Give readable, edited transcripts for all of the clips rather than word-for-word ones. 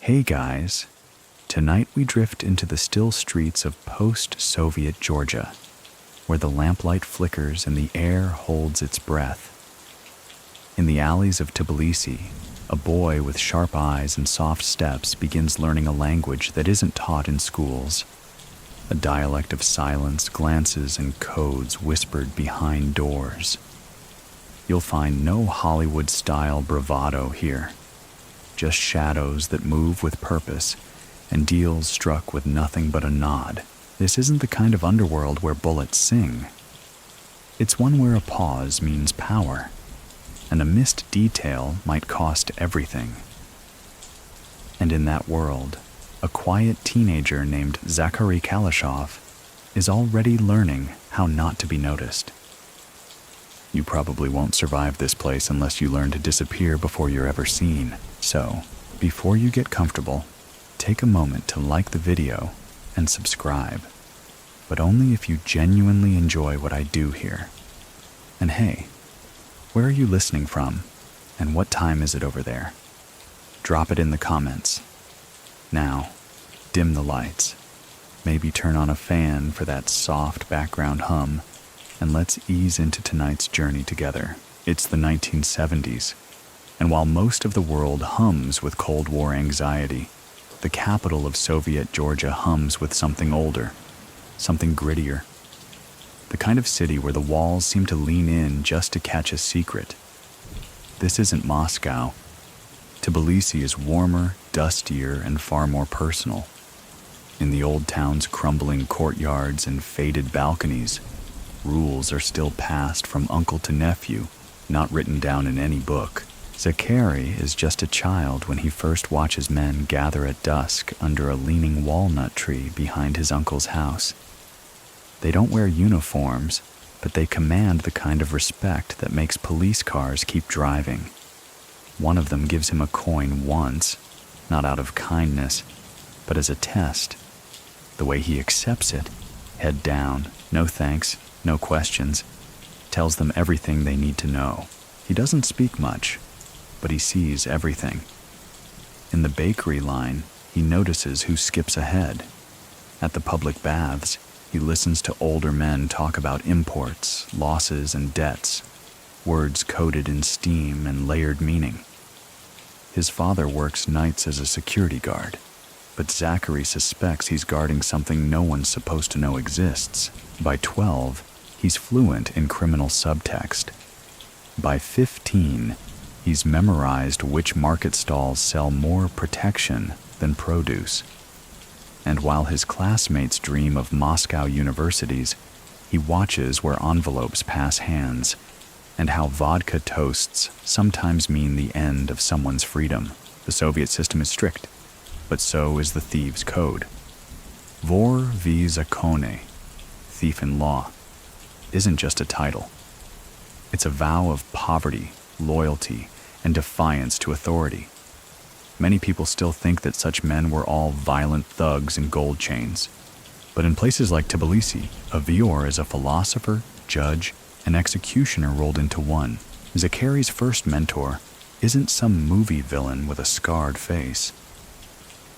Hey guys, tonight we drift into the still streets of post-Soviet Georgia, where the lamplight flickers and the air holds its breath. In the alleys of Tbilisi, a boy with sharp eyes and soft steps begins learning a language that isn't taught in schools, a dialect of silence, glances, and codes whispered behind doors. You'll find no Hollywood-style bravado here, just shadows that move with purpose and deals struck with nothing but a nod. This isn't the kind of underworld where bullets sing. It's one where a pause means power, and a missed detail might cost everything. And in that world, a quiet teenager named Zakhary Kalashov is already learning how not to be noticed. You probably won't survive this place unless you learn to disappear before you're ever seen. So, before you get comfortable, take a moment to like the video and subscribe, but only if you genuinely enjoy what I do here. And hey, where are you listening from, and what time is it over there? Drop it in the comments. Now, dim the lights, maybe turn on a fan for that soft background hum, and let's ease into tonight's journey together. It's the 1970s, and while most of the world hums with Cold War anxiety, the capital of Soviet Georgia hums with something older, something grittier. The kind of city where the walls seem to lean in just to catch a secret. This isn't Moscow. Tbilisi is warmer, dustier, and far more personal. In the old town's crumbling courtyards and faded balconies, rules are still passed from uncle to nephew, not written down in any book. Zakhary is just a child when he first watches men gather at dusk under a leaning walnut tree behind his uncle's house. They don't wear uniforms, but they command the kind of respect that makes police cars keep driving. One of them gives him a coin once, not out of kindness, but as a test. The way he accepts it, head down, no thanks, no questions, tells them everything they need to know. He doesn't speak much, but he sees everything. In the bakery line, he notices who skips ahead. At the public baths, he listens to older men talk about imports, losses, and debts, words coded in steam and layered meaning. His father works nights as a security guard, but Zakhary suspects he's guarding something no one's supposed to know exists. By 12, he's fluent in criminal subtext. By 15, he's memorized which market stalls sell more protection than produce. And while his classmates dream of Moscow universities, he watches where envelopes pass hands, and how vodka toasts sometimes mean the end of someone's freedom. The Soviet system is strict, but so is the thieves' code. Vor v zakone, thief in law, isn't just a title. It's a vow of poverty, loyalty, and defiance to authority. Many people still think that such men were all violent thugs in gold chains. But in places like Tbilisi, a Vior is a philosopher, judge, and executioner rolled into one. Zakhary's first mentor isn't some movie villain with a scarred face.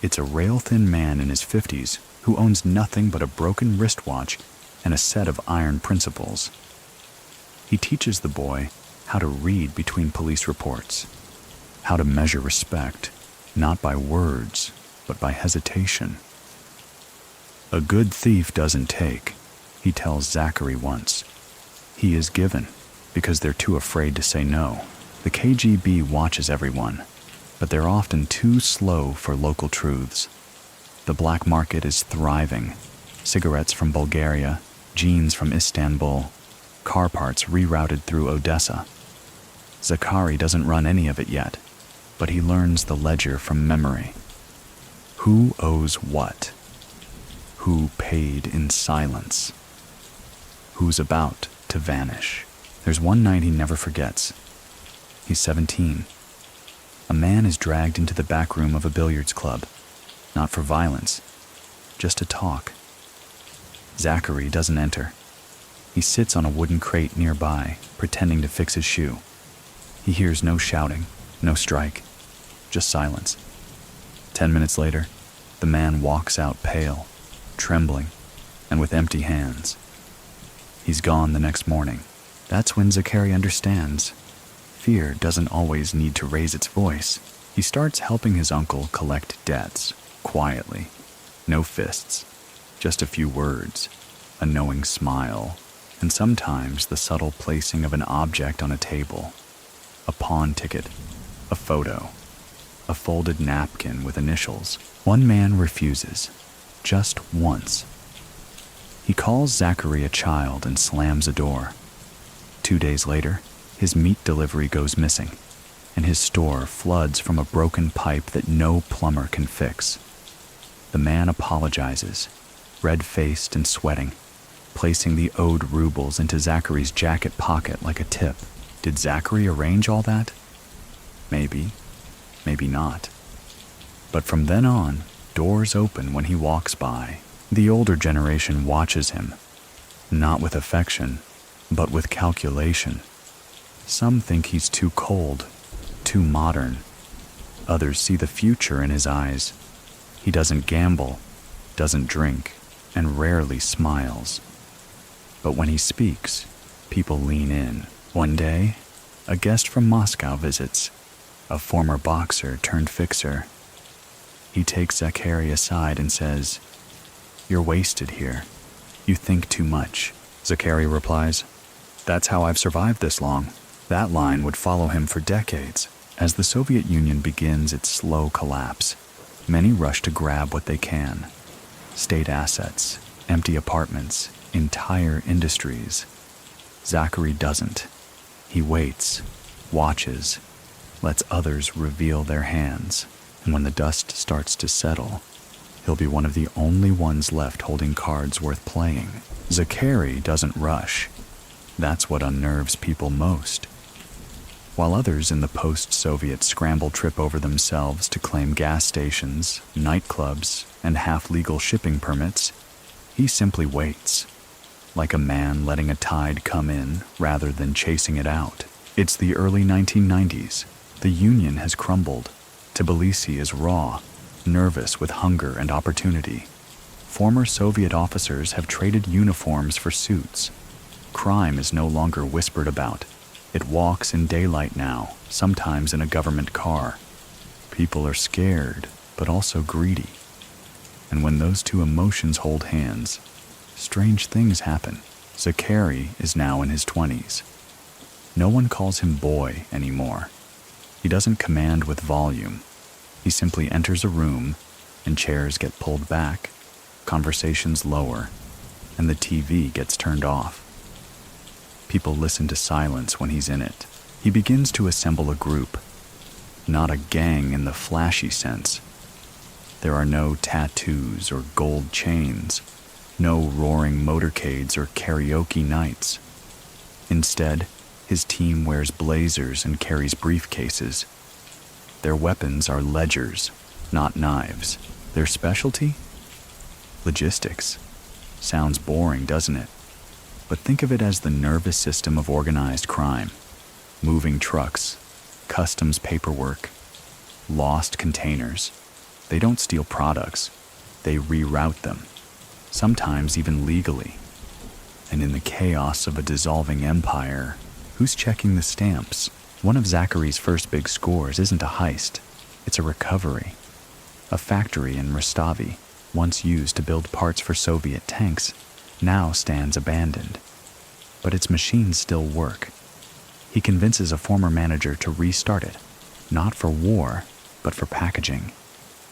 It's a rail-thin man in his 50s who owns nothing but a broken wristwatch and a set of iron principles. He teaches the boy how to read between police reports, how to measure respect, not by words, but by hesitation. A good thief doesn't take, he tells Zakhary once. He is given, because they're too afraid to say no. The KGB watches everyone, but they're often too slow for local truths. The black market is thriving. Cigarettes from Bulgaria, jeans from Istanbul, car parts rerouted through Odessa. Zakhary doesn't run any of it yet, but he learns the ledger from memory. Who owes what? Who paid in silence? Who's about to vanish? There's one night he never forgets. He's 17. A man is dragged into the back room of a billiards club, not for violence, just to talk. Zakhary doesn't enter. He sits on a wooden crate nearby, pretending to fix his shoe. He hears no shouting, no strike, just silence. 10 minutes later, the man walks out pale, trembling, and with empty hands. He's gone the next morning. That's when Zakhary understands. Fear doesn't always need to raise its voice. He starts helping his uncle collect debts, quietly. No fists, just a few words, a knowing smile, and sometimes the subtle placing of an object on a table. A pawn ticket, a photo, a folded napkin with initials. One man refuses, just once. He calls Zakhary a child and slams a door. 2 days later, his meat delivery goes missing, and his store floods from a broken pipe that no plumber can fix. The man apologizes, red-faced and sweating, placing the owed rubles into Zakhary's jacket pocket like a tip. Did Zakhary arrange all that? Maybe, maybe not. But from then on, doors open when he walks by. The older generation watches him, not with affection, but with calculation. Some think he's too cold, too modern. Others see the future in his eyes. He doesn't gamble, doesn't drink, and rarely smiles. But when he speaks, people lean in. One day, a guest from Moscow visits, a former boxer turned fixer. He takes Zakhary aside and says, "You're wasted here. You think too much." Zakhary replies, "That's how I've survived this long." That line would follow him for decades. As the Soviet Union begins its slow collapse, many rush to grab what they can. State assets, empty apartments, entire industries. Zakhary doesn't. He waits, watches, lets others reveal their hands, and when the dust starts to settle, he'll be one of the only ones left holding cards worth playing. Zakhary doesn't rush. That's what unnerves people most. While others in the post-Soviet scramble trip over themselves to claim gas stations, nightclubs, and half-legal shipping permits, he simply waits, like a man letting a tide come in rather than chasing it out. It's the early 1990s. The Union has crumbled. Tbilisi is raw, nervous with hunger and opportunity. Former Soviet officers have traded uniforms for suits. Crime is no longer whispered about. It walks in daylight now, sometimes in a government car. People are scared, but also greedy. And when those two emotions hold hands, strange things happen. Zakhary is now in his 20s. No one calls him boy anymore. He doesn't command with volume. He simply enters a room, and chairs get pulled back, conversations lower, and the TV gets turned off. People listen to silence when he's in it. He begins to assemble a group, not a gang in the flashy sense. There are no tattoos or gold chains, no roaring motorcades or karaoke nights. Instead, his team wears blazers and carries briefcases. Their weapons are ledgers, not knives. Their specialty? Logistics. Sounds boring, doesn't it? But think of it as the nervous system of organized crime. Moving trucks, customs paperwork, lost containers. They don't steal products. They reroute them, sometimes even legally. And in the chaos of a dissolving empire, who's checking the stamps? One of Zakhary's first big scores isn't a heist. It's a recovery. A factory in Rostovi, once used to build parts for Soviet tanks, now stands abandoned. But its machines still work. He convinces a former manager to restart it, not for war, but for packaging.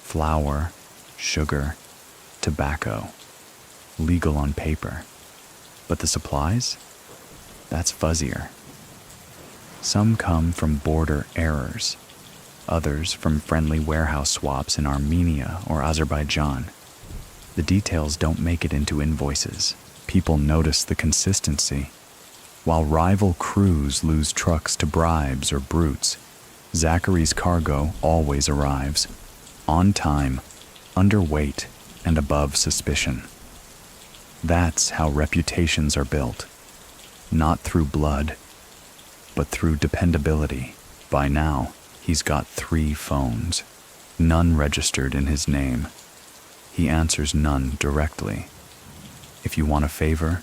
Flour, sugar, tobacco. Legal on paper. But the supplies? That's fuzzier. Some come from border errors. Others from friendly warehouse swaps in Armenia or Azerbaijan. The details don't make it into invoices. People notice the consistency. While rival crews lose trucks to bribes or brutes, Zakhary's cargo always arrives, on time, underweight, and above suspicion. That's how reputations are built. Not through blood, but through dependability. By now, he's got 3 phones. none registered in his name. He answers none directly. If you want a favor,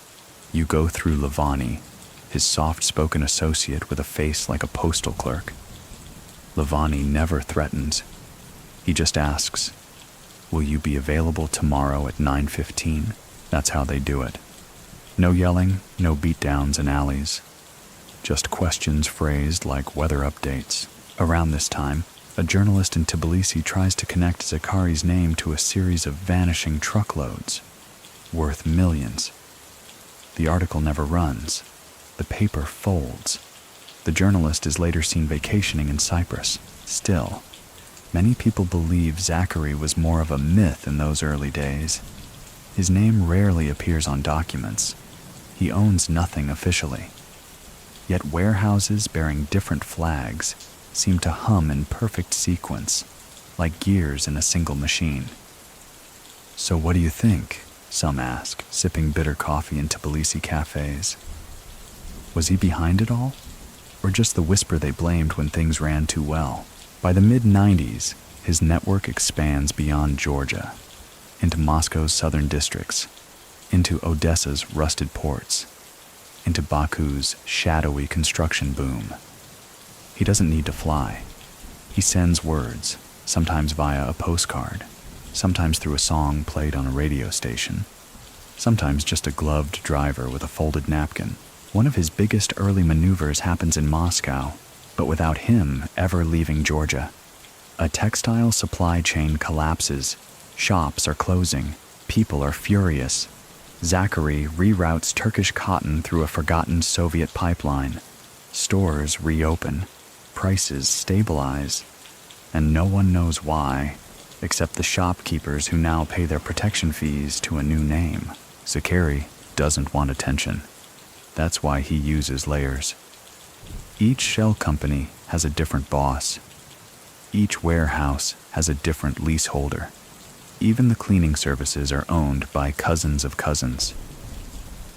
you go through Lavani, his soft-spoken associate with a face like a postal clerk. Lavani never threatens. He just asks, "Will you be available tomorrow at 9:15? That's how they do it. No yelling, no beatdowns in alleys. Just questions phrased like weather updates. Around this time, a journalist in Tbilisi tries to connect Zakhary's name to a series of vanishing truckloads, worth millions. The article never runs. The paper folds. The journalist is later seen vacationing in Cyprus. Still, many people believe Zakhary was more of a myth in those early days. His name rarely appears on documents. He owns nothing officially. Yet warehouses bearing different flags seem to hum in perfect sequence, like gears in a single machine. "So what do you think?" some ask, sipping bitter coffee in Tbilisi cafes. Was he behind it all? Or just the whisper they blamed when things ran too well? By the mid-90s, his network expands beyond Georgia, into Moscow's southern districts, into Odessa's rusted ports, into Baku's shadowy construction boom. He doesn't need to fly. He sends words, sometimes via a postcard, sometimes through a song played on a radio station, sometimes just a gloved driver with a folded napkin. One of his biggest early maneuvers happens in Moscow, but without him ever leaving Georgia. A textile supply chain collapses. Shops are closing. People are furious. Zakhary reroutes Turkish cotton through a forgotten Soviet pipeline. Stores reopen. Prices stabilize. And no one knows why, except the shopkeepers who now pay their protection fees to a new name. Zakhary doesn't want attention. That's why he uses layers. Each shell company has a different boss. Each warehouse has a different leaseholder. Even the cleaning services are owned by cousins of cousins.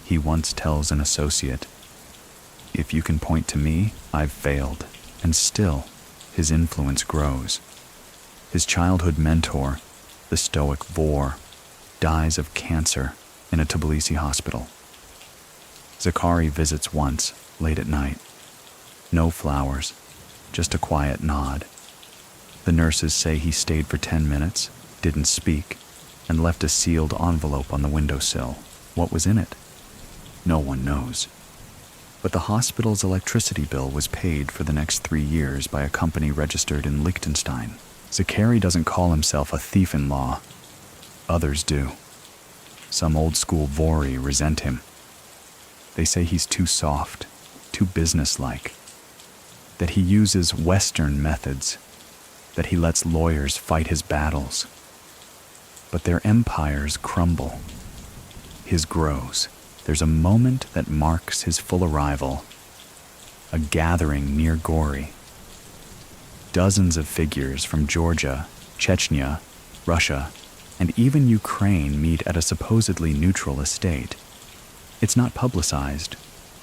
He once tells an associate, "If you can point to me, I've failed." And still, his influence grows. His childhood mentor, the stoic Vor, dies of cancer in a Tbilisi hospital. Zakhary visits once, late at night. No flowers, just a quiet nod. The nurses say he stayed for 10 minutes, didn't speak, and left a sealed envelope on the windowsill. What was in it? No one knows. But the hospital's electricity bill was paid for the next 3 years by a company registered in Liechtenstein. Zakhary doesn't call himself a thief-in-law. Others do. Some old-school Vori resent him. They say he's too soft, too businesslike, that he uses Western methods, that he lets lawyers fight his battles. But their empires crumble. His grows. There's a moment that marks his full arrival, a gathering near Gori. Dozens of figures from Georgia, Chechnya, Russia, and even Ukraine meet at a supposedly neutral estate. It's not publicized,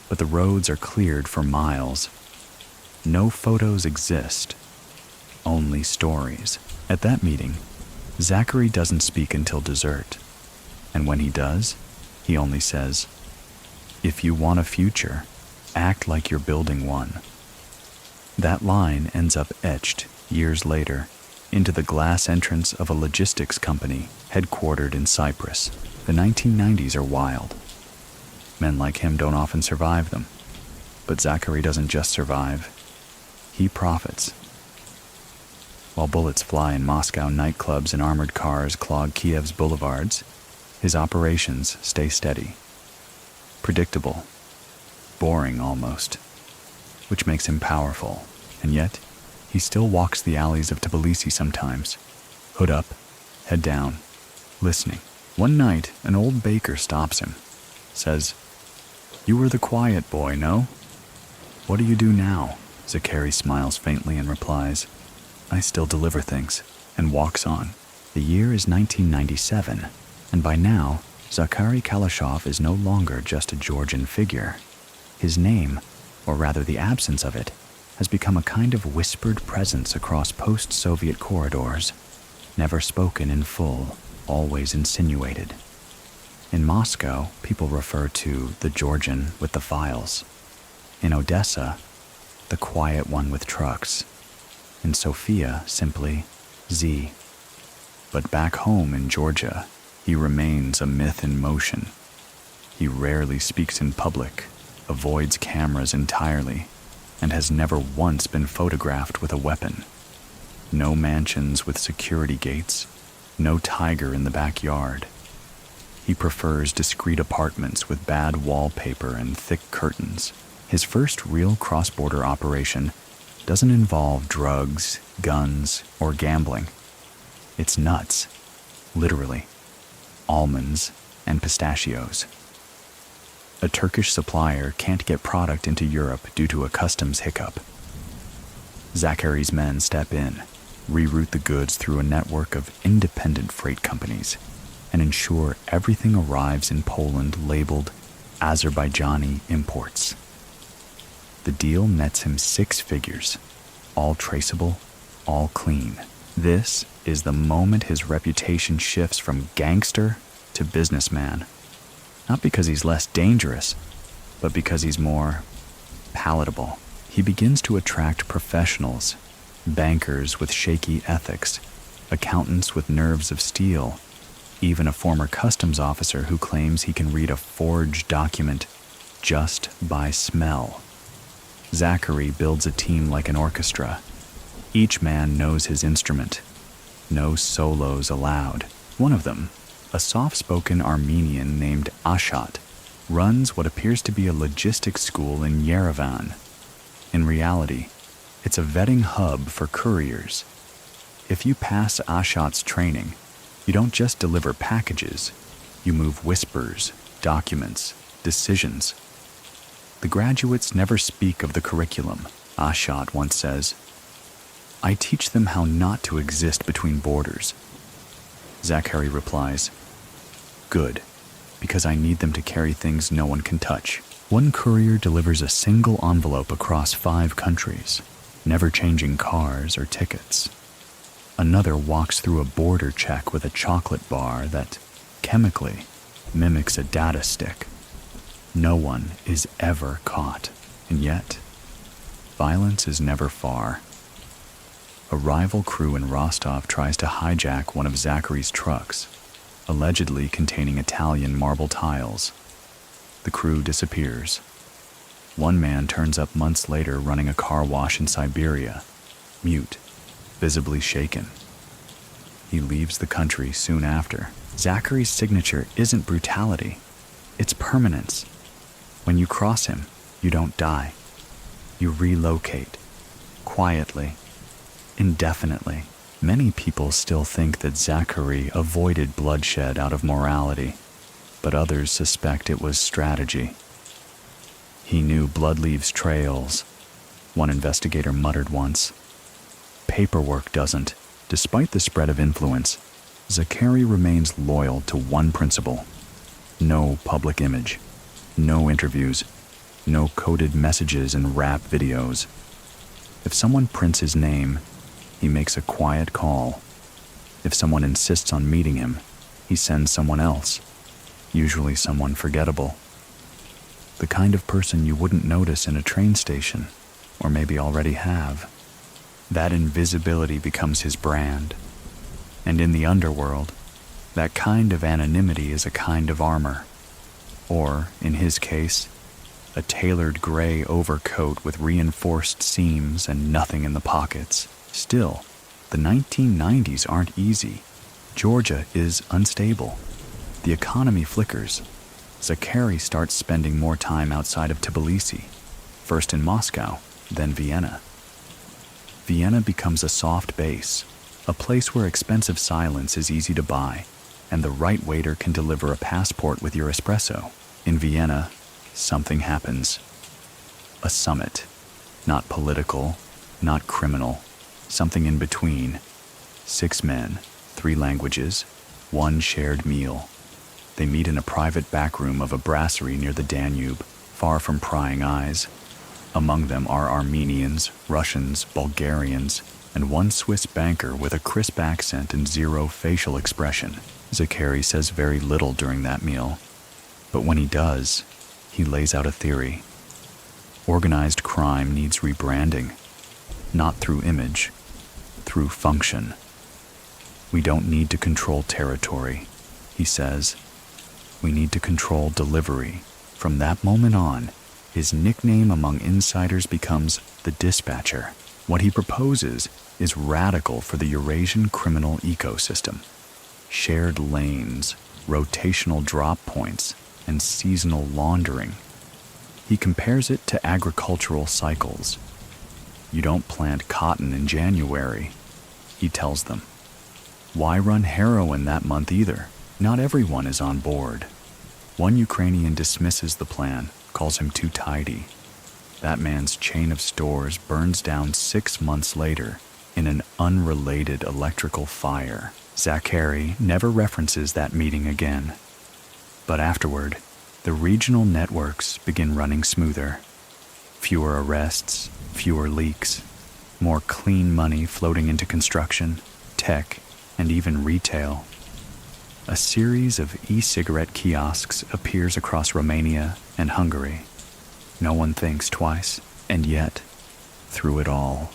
but the roads are cleared for miles. No photos exist, only stories. At that meeting, Zakhary doesn't speak until dessert, and when he does, he only says, "If you want a future, act like you're building one." That line ends up etched, years later, into the glass entrance of a logistics company headquartered in Cyprus. The 1990s are wild. Men like him don't often survive them. But Zakhary doesn't just survive. He profits. While bullets fly in Moscow nightclubs and armored cars clog Kiev's boulevards, his operations stay steady. Predictable. Boring almost. Which makes him powerful. And yet, he still walks the alleys of Tbilisi sometimes. Hood up, head down, listening. One night, an old baker stops him. Says, "You were the quiet boy, no? What do you do now?" Zakhary smiles faintly and replies, "I still deliver things," and walks on. The year is 1997, and by now, Zakhary Kalashov is no longer just a Georgian figure. His name, or rather the absence of it, has become a kind of whispered presence across post-Soviet corridors. never spoken in full, always insinuated. In Moscow, people refer to the Georgian with the files. In Odessa, the quiet one with trucks. In Sofia, simply Z. But back home in Georgia, he remains a myth in motion. He rarely speaks in public, avoids cameras entirely, and has never once been photographed with a weapon. No mansions with security gates, no tiger in the backyard. He prefers discreet apartments with bad wallpaper and thick curtains. His first real cross-border operation doesn't involve drugs, guns, or gambling. It's nuts, literally, almonds and pistachios. A Turkish supplier can't get product into Europe due to a customs hiccup. Zakhary's men step in, reroute the goods through a network of independent freight companies, and ensure everything arrives in Poland labeled Azerbaijani imports. The deal nets him 6 figures, all traceable, all clean. This is the moment his reputation shifts from gangster to businessman. Not because he's less dangerous, but because he's more palatable. He begins to attract professionals, bankers with shaky ethics, accountants with nerves of steel, even a former customs officer who claims he can read a forged document just by smell. Zakhary builds a team like an orchestra. Each man knows his instrument. No solos allowed. One of them, a soft-spoken Armenian named Ashat, runs what appears to be a logistics school in Yerevan. In reality, it's a vetting hub for couriers. If you pass Ashat's training, you don't just deliver packages, you move whispers, documents, decisions. The graduates never speak of the curriculum. Ashat once says, "I teach them how not to exist between borders." Zakhary replies, "Good, because I need them to carry things no one can touch." One courier delivers a single envelope across 5 countries, never changing cars or tickets. Another walks through a border check with a chocolate bar that, chemically, mimics a data stick. No one is ever caught, and yet, violence is never far. A rival crew in Rostov tries to hijack one of Zakhary's trucks, allegedly containing Italian marble tiles. The crew disappears. One man turns up months later running a car wash in Siberia, mute, visibly shaken. He leaves the country soon after. Zakhary's signature isn't brutality, it's permanence. When you cross him, you don't die. You relocate, quietly, indefinitely. Many people still think that Zakhary avoided bloodshed out of morality, but others suspect it was strategy. He knew blood leaves trails, one investigator muttered once. Paperwork doesn't. Despite the spread of influence, Zakhary remains loyal to one principle: no public image, no interviews, no coded messages and rap videos. If someone prints his name, he makes a quiet call. If someone insists on meeting him, he sends someone else, usually someone forgettable. The kind of person you wouldn't notice in a train station, or maybe already have. That invisibility becomes his brand. And in the underworld, that kind of anonymity is a kind of armor. Or, in his case, a tailored gray overcoat with reinforced seams and nothing in the pockets. Still, the 1990s aren't easy. Georgia is unstable. The economy flickers. Zakhary starts spending more time outside of Tbilisi, first in Moscow, then Vienna. Vienna becomes a soft base, a place where expensive silence is easy to buy, and the right waiter can deliver a passport with your espresso. In Vienna, something happens. A summit. Not political, not criminal, something in between. 6 men, 3 languages, 1 shared meal. They meet in a private back room of a brasserie near the Danube, far from prying eyes. Among them are Armenians, Russians, Bulgarians. and one Swiss banker with a crisp accent and zero facial expression. Zakhary says very little during that meal, but when he does, he lays out a theory. Organized crime needs rebranding, not through image, through function. We don't need to control territory, he says. We need to control delivery. From that moment on, his nickname among insiders becomes the Dispatcher. What he proposes is radical for the Eurasian criminal ecosystem. Shared lanes, rotational drop points, and seasonal laundering. He compares it to agricultural cycles. You don't plant cotton in January, he tells them. Why run heroin that month either? Not everyone is on board. One Ukrainian dismisses the plan, calls him too tidy. That man's chain of stores burns down 6 months later in an unrelated electrical fire. Zakhary never references that meeting again. But afterward, the regional networks begin running smoother. Fewer arrests, fewer leaks, more clean money floating into construction, tech, and even retail. A series of e-cigarette kiosks appears across Romania and Hungary. No one thinks twice, and yet, through it all,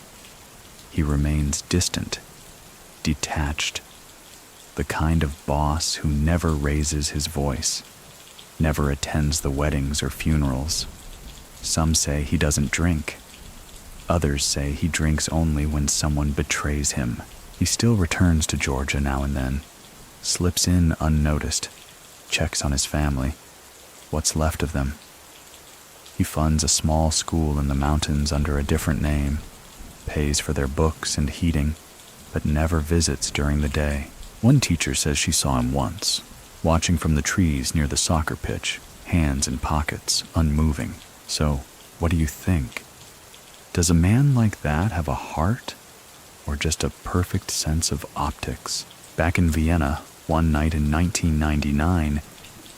he remains distant, detached, the kind of boss who never raises his voice, never attends the weddings or funerals. Some say he doesn't drink. Others say he drinks only when someone betrays him. He still returns to Georgia now and then, slips in unnoticed, checks on his family, what's left of them. He funds a small school in the mountains under a different name, pays for their books and heating, but never visits during the day. One teacher says she saw him once, watching from the trees near the soccer pitch, hands in pockets, unmoving. So, what do you think? Does a man like that have a heart, or just a perfect sense of optics? Back in Vienna, one night in 1999,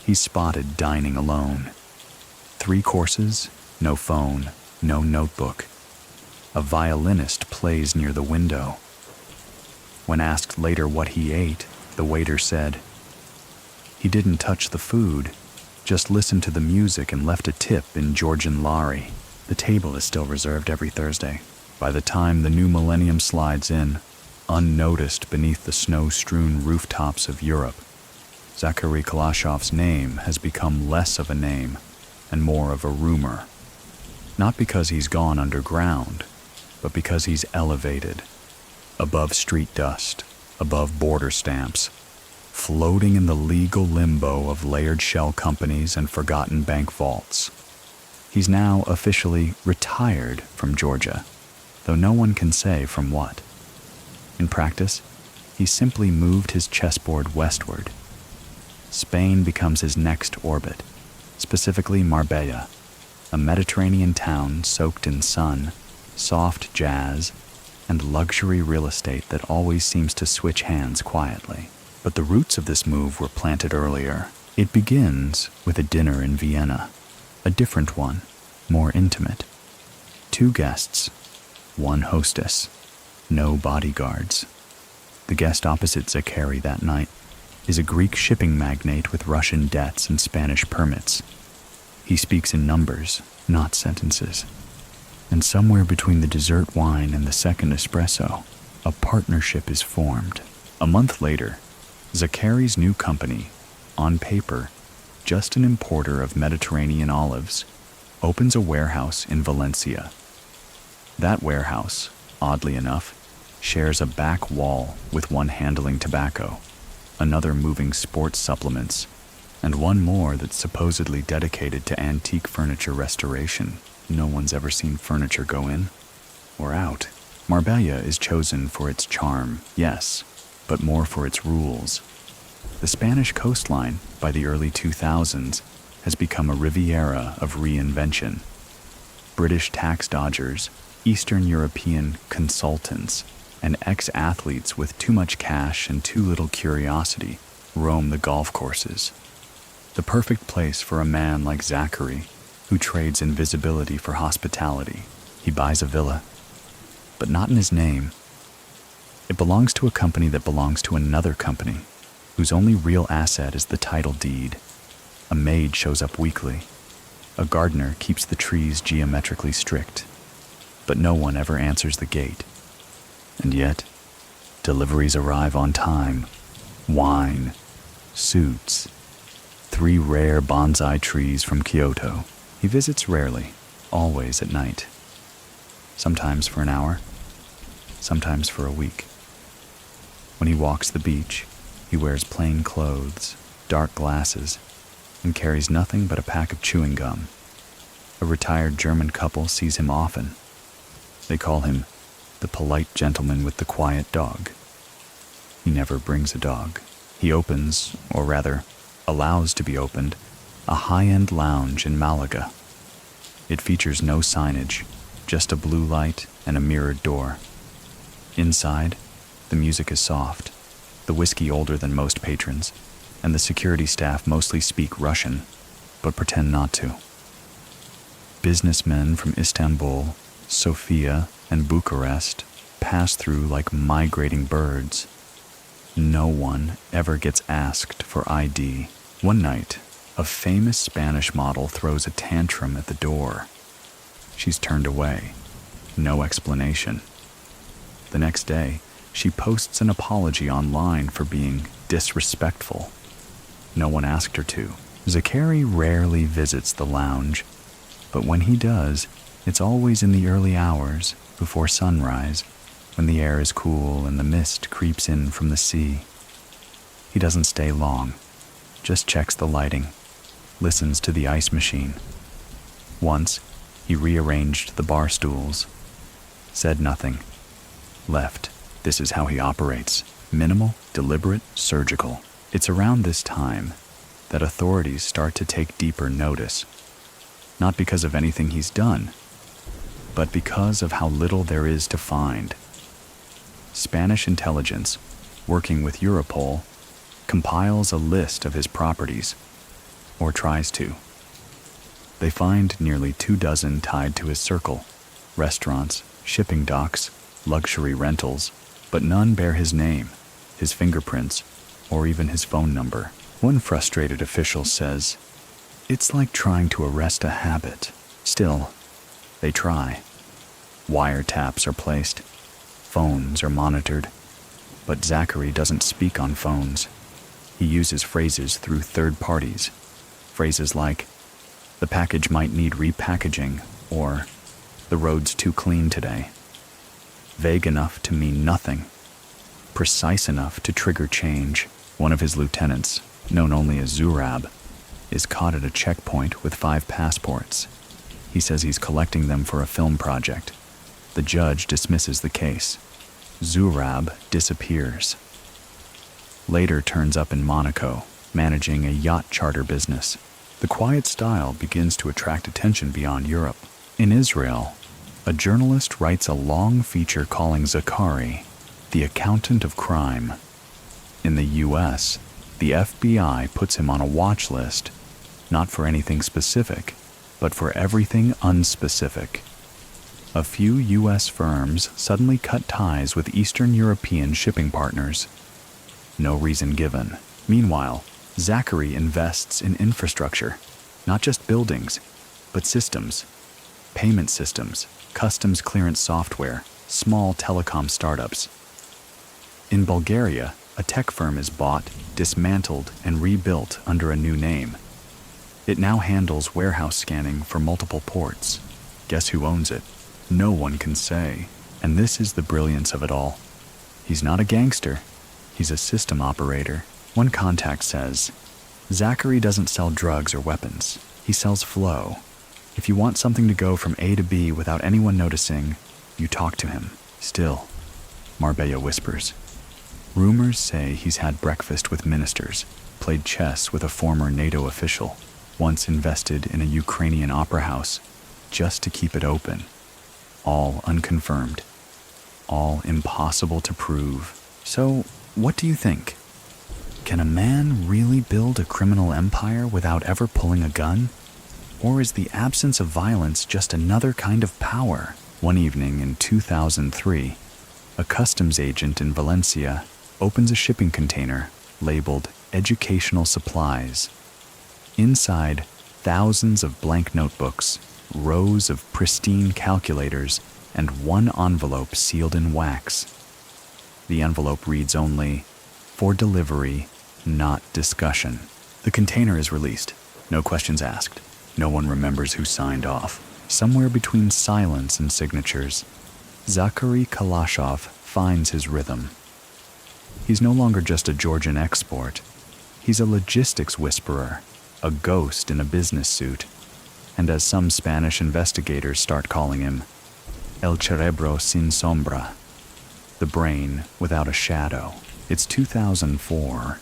he's spotted dining alone. 3 courses, no phone, no notebook. A violinist plays near the window. When asked later what he ate, the waiter said, "He didn't touch the food, just listened to the music and left a tip in Georgian lari." The table is still reserved every Thursday. By the time the new millennium slides in, unnoticed beneath the snow-strewn rooftops of Europe, Zakhary Kalashov's name has become less of a name and more of a rumor. Not because he's gone underground, but because he's elevated, above street dust, above border stamps, floating in the legal limbo of layered shell companies and forgotten bank vaults. He's now officially retired from Georgia, though no one can say from what. In practice, he simply moved his chessboard westward. Spain becomes his next orbit, specifically Marbella, a Mediterranean town soaked in sun, soft jazz, and luxury real estate that always seems to switch hands quietly. But the roots of this move were planted earlier. It begins with a dinner in Vienna, a different one, more intimate. 2 guests, 1 hostess, no bodyguards. The guest opposite Zakhary that night is a Greek shipping magnate with Russian debts and Spanish permits. He speaks in numbers, not sentences. And somewhere between the dessert wine and the second espresso, a partnership is formed. A month later, Zakhary's new company, on paper, just an importer of Mediterranean olives, opens a warehouse in Valencia. That warehouse, oddly enough, shares a back wall with one handling tobacco, another moving sports supplements, and one more that's supposedly dedicated to antique furniture restoration. No one's ever seen furniture go in or out. Marbella is chosen for its charm, yes, but more for its rules. The Spanish coastline, by the early 2000s, has become a Riviera of reinvention. British tax dodgers, Eastern European consultants, and ex-athletes with too much cash and too little curiosity roam the golf courses. The perfect place for a man like Zakhary, who trades invisibility for hospitality. He buys a villa, but not in his name, It belongs to a company that belongs to another company, whose only real asset is the title deed. A maid shows up weekly. A gardener keeps the trees geometrically strict. But no one ever answers the gate. And yet, deliveries arrive on time. Wine, suits, 3 rare bonsai trees from Kyoto. He visits rarely, always at night. Sometimes for an hour, sometimes for a week. When he walks the beach, he wears plain clothes, dark glasses, and carries nothing but a pack of chewing gum. A retired German couple sees him often. They call him the polite gentleman with the quiet dog. He never brings a dog. He opens, or rather, allows to be opened, a high-end lounge in Malaga. It features no signage, just a blue light and a mirrored door. Inside, the music is soft, the whiskey older than most patrons, and the security staff mostly speak Russian, but pretend not to. Businessmen from Istanbul, Sofia, and Bucharest pass through like migrating birds. No one ever gets asked for ID. One night, a famous Spanish model throws a tantrum at the door. She's turned away. No explanation. The next day, she posts an apology online for being disrespectful. No one asked her to. Zakhary rarely visits the lounge, but when he does, it's always in the early hours, before sunrise, when the air is cool and the mist creeps in from the sea. He doesn't stay long, just checks the lighting, listens to the ice machine. Once, he rearranged the bar stools, said nothing, left. This is how he operates. Minimal, deliberate, surgical. It's around this time that authorities start to take deeper notice. Not because of anything he's done, but because of how little there is to find. Spanish intelligence, working with Europol, compiles a list of his properties, or tries to. They find nearly 24 tied to his circle: restaurants, shipping docks, luxury rentals, but none bear his name, his fingerprints, or even his phone number. One frustrated official says, "It's like trying to arrest a habit." Still, they try. Wiretaps are placed. Phones are monitored. But Zakhary doesn't speak on phones. He uses phrases through third parties. Phrases like, "The package might need repackaging," or "The road's too clean today." Vague enough to mean nothing. Precise enough to trigger change. One of his lieutenants, known only as Zurab, is caught at a checkpoint with 5 passports. He says he's collecting them for a film project. The judge dismisses the case. Zurab disappears. Later turns up in Monaco, managing a yacht charter business. The quiet style begins to attract attention beyond Europe. In Israel, a journalist writes a long feature calling Zakhary the accountant of crime. In the US, the FBI puts him on a watch list, not for anything specific, but for everything unspecific. A few US firms suddenly cut ties with Eastern European shipping partners. No reason given. Meanwhile, Zakhary invests in infrastructure, not just buildings, but systems. Payment systems, customs clearance software, small telecom startups. In Bulgaria, a tech firm is bought, dismantled, and rebuilt under a new name. It now handles warehouse scanning for multiple ports. Guess who owns it? No one can say. And this is the brilliance of it all. He's not a gangster. He's a system operator. One contact says, "Zakhary doesn't sell drugs or weapons. He sells flow. If you want something to go from A to B without anyone noticing, you talk to him." Still, Marbella whispers. Rumors say he's had breakfast with ministers, played chess with a former NATO official, once invested in a Ukrainian opera house just to keep it open. All unconfirmed. All impossible to prove. So, what do you think? Can a man really build a criminal empire without ever pulling a gun? Or is the absence of violence just another kind of power? One evening in 2003, A customs agent in Valencia opens a shipping container labeled educational supplies. Inside, thousands of blank notebooks, rows of pristine calculators, and one envelope sealed in wax. The envelope reads only, "For delivery, not discussion." The container is released. No questions asked. No one remembers who signed off. Somewhere between silence and signatures, Zakhary Kalashov finds his rhythm. He's no longer just a Georgian export. He's a logistics whisperer, a ghost in a business suit, and as some Spanish investigators start calling him, El cerebro sin sombra, the brain without a shadow. It's 2004,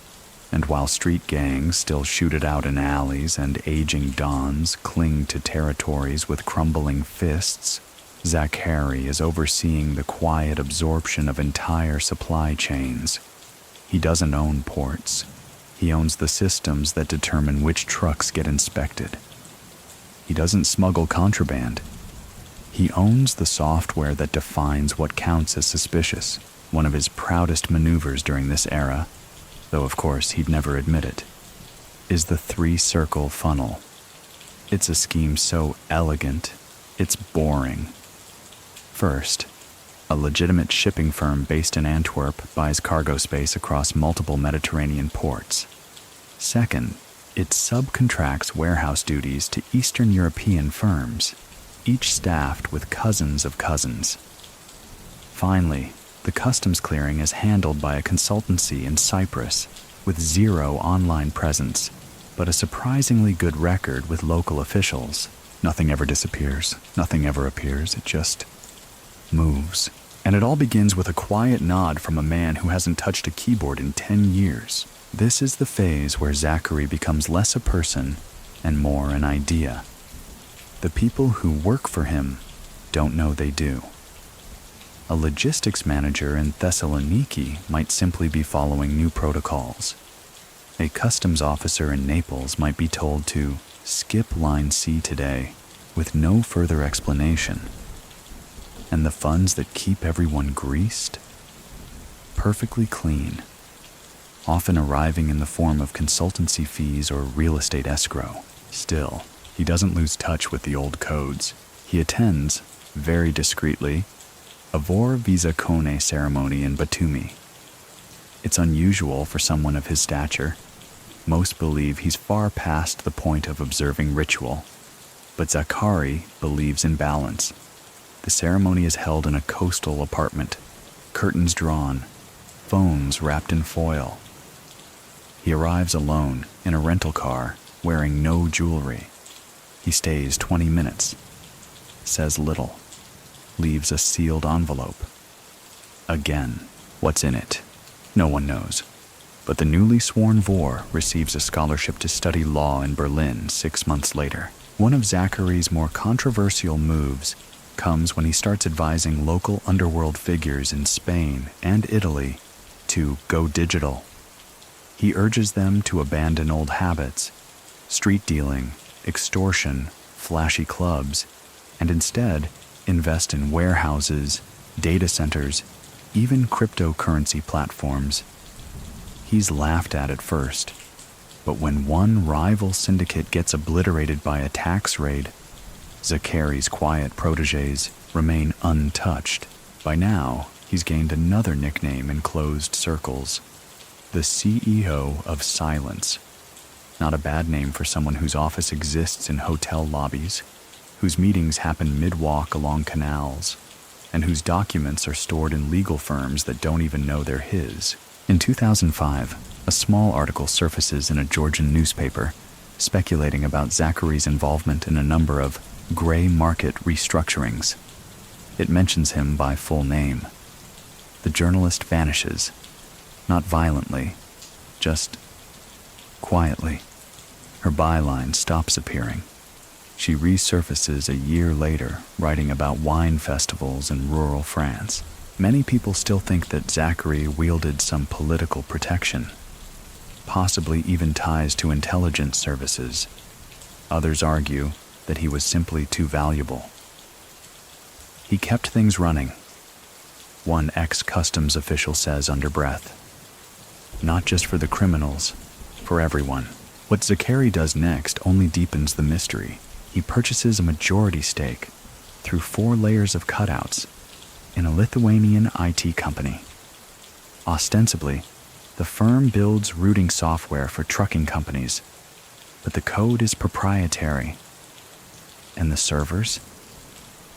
and while street gangs still shoot it out in alleys and aging dons cling to territories with crumbling fists, Zakhary is overseeing the quiet absorption of entire supply chains. He doesn't own ports. He owns the systems that determine which trucks get inspected. He doesn't smuggle contraband. He owns the software that defines what counts as suspicious. One of his proudest maneuvers during this era, though of course he'd never admit it, is the three-circle funnel. It's a scheme so elegant, it's boring. First, a legitimate shipping firm based in Antwerp buys cargo space across multiple Mediterranean ports. Second, it subcontracts warehouse duties to Eastern European firms, each staffed with cousins of cousins. Finally, the customs clearing is handled by a consultancy in Cyprus with zero online presence, but a surprisingly good record with local officials. Nothing ever disappears, nothing ever appears, it just moves. And it all begins with a quiet nod from a man who hasn't touched a keyboard in 10 years. This is the phase where Zakhary becomes less a person and more an idea. The people who work for him don't know they do. A logistics manager in Thessaloniki might simply be following new protocols. A customs officer in Naples might be told to skip line C today with no further explanation. And the funds that keep everyone greased? Perfectly clean, often arriving in the form of consultancy fees or real estate escrow. Still, he doesn't lose touch with the old codes. He attends, very discreetly, a vor visa cone ceremony in Batumi. It's unusual for someone of his stature. Most believe he's far past the point of observing ritual, but Zakhary believes in balance. The ceremony is held in a coastal apartment, curtains drawn, phones wrapped in foil. He arrives alone in a rental car, wearing no jewelry. He stays 20 minutes, says little, leaves a sealed envelope. Again, what's in it? No one knows. But the newly sworn vor receives a scholarship to study law in Berlin 6 months later. One of Zakhary's more controversial moves comes when he starts advising local underworld figures in Spain and Italy to go digital. He urges them to abandon old habits, street dealing, extortion, flashy clubs, and instead invest in warehouses, data centers, even cryptocurrency platforms. He's laughed at first, but when one rival syndicate gets obliterated by a tax raid, Zakhary's quiet protégés remain untouched. By now, he's gained another nickname in closed circles, the CEO of Silence. Not a bad name for someone whose office exists in hotel lobbies, whose meetings happen mid-walk along canals, and whose documents are stored in legal firms that don't even know they're his. In 2005, a small article surfaces in a Georgian newspaper, speculating about Zakhary's involvement in a number of gray market restructurings. It mentions him by full name. The journalist vanishes, not violently, just quietly. Her byline stops appearing. She resurfaces a year later, writing about wine festivals in rural France. Many people still think that Zakhary wielded some political protection, possibly even ties to intelligence services. Others argue that he was simply too valuable. He kept things running, one ex-customs official says under breath. Not just for the criminals, for everyone. What Zakhary does next only deepens the mystery. He purchases a majority stake through 4 layers of cutouts in a Lithuanian IT company. Ostensibly, the firm builds routing software for trucking companies, but the code is proprietary. And the servers?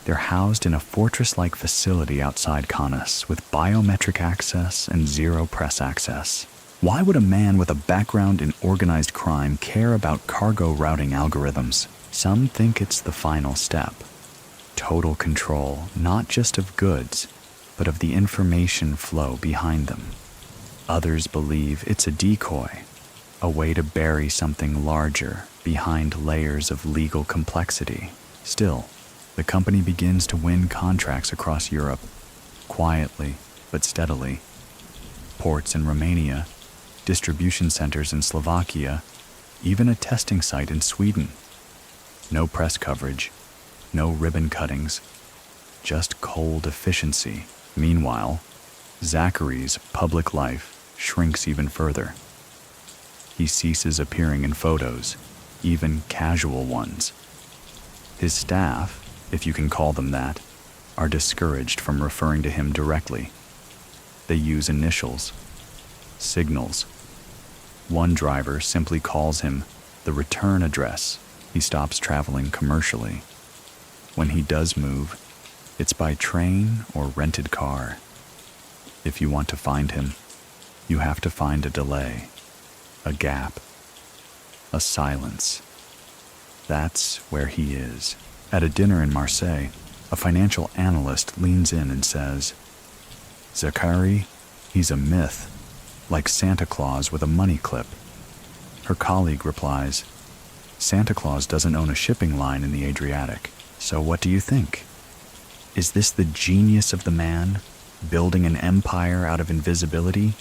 They're housed in a fortress-like facility outside Kaunas with biometric access and zero press access. Why would a man with a background in organized crime care about cargo routing algorithms? Some think it's the final step. Total control, not just of goods, but of the information flow behind them. Others believe it's a decoy, a way to bury something larger behind layers of legal complexity. Still, the company begins to win contracts across Europe, quietly but steadily. Ports in Romania, distribution centers in Slovakia, even a testing site in Sweden. No press coverage, no ribbon cuttings, just cold efficiency. Meanwhile, Zakhary's public life shrinks even further. He ceases appearing in photos, even casual ones. His staff, if you can call them that, are discouraged from referring to him directly. They use initials, signals. One driver simply calls him the return address. He stops traveling commercially. When he does move, it's by train or rented car. If you want to find him, you have to find a delay, a gap, a silence. That's where he is. At a dinner in Marseille, a financial analyst leans in and says, "Zakhary, he's a myth, like Santa Claus with a money clip." Her colleague replies, "Santa Claus doesn't own a shipping line in the Adriatic, so what do you think? Is this the genius of the man, building an empire out of invisibility?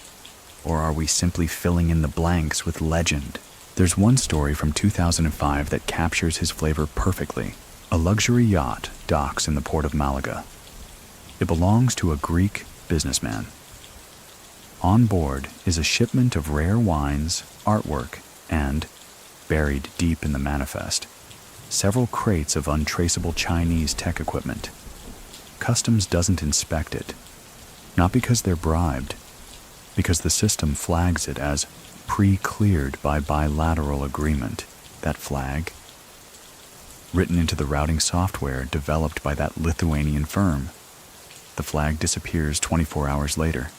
Or are we simply filling in the blanks with legend?" There's one story from 2005 that captures his flavor perfectly. A luxury yacht docks in the port of Malaga. It belongs to a Greek businessman. On board is a shipment of rare wines, artwork, and, buried deep in the manifest, several crates of untraceable Chinese tech equipment. Customs doesn't inspect it, not because they're bribed, because the system flags it as pre-cleared by bilateral agreement. That flag, written into the routing software developed by that Lithuanian firm. The flag disappears 24 hours later.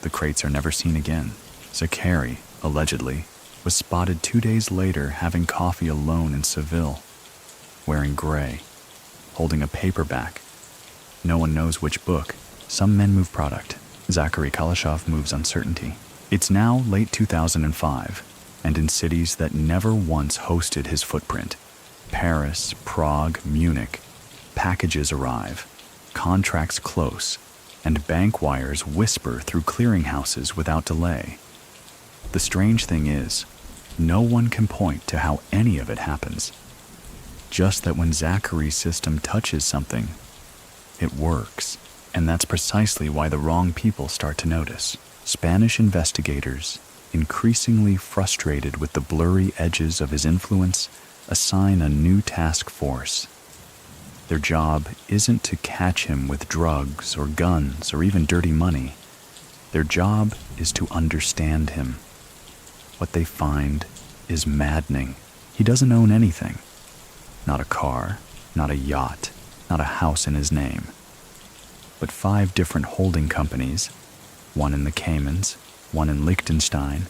The crates are never seen again. Zakhary, allegedly, was spotted 2 days later having coffee alone in Seville, wearing gray, holding a paperback. No one knows which book. Some men move product. Zakhary Kalashov moves uncertainty. It's now late 2005, and in cities that never once hosted his footprint, Paris, Prague, Munich, packages arrive, contracts close, and bank wires whisper through clearinghouses without delay. The strange thing is, no one can point to how any of it happens. Just that when Zakhary's system touches something, it works. And that's precisely why the wrong people start to notice. Spanish investigators, increasingly frustrated with the blurry edges of his influence, assign a new task force. Their job isn't to catch him with drugs or guns or even dirty money. Their job is to understand him. What they find is maddening. He doesn't own anything. Not a car, not a yacht, not a house in his name. But 5 different holding companies, one in the Caymans, one in Liechtenstein,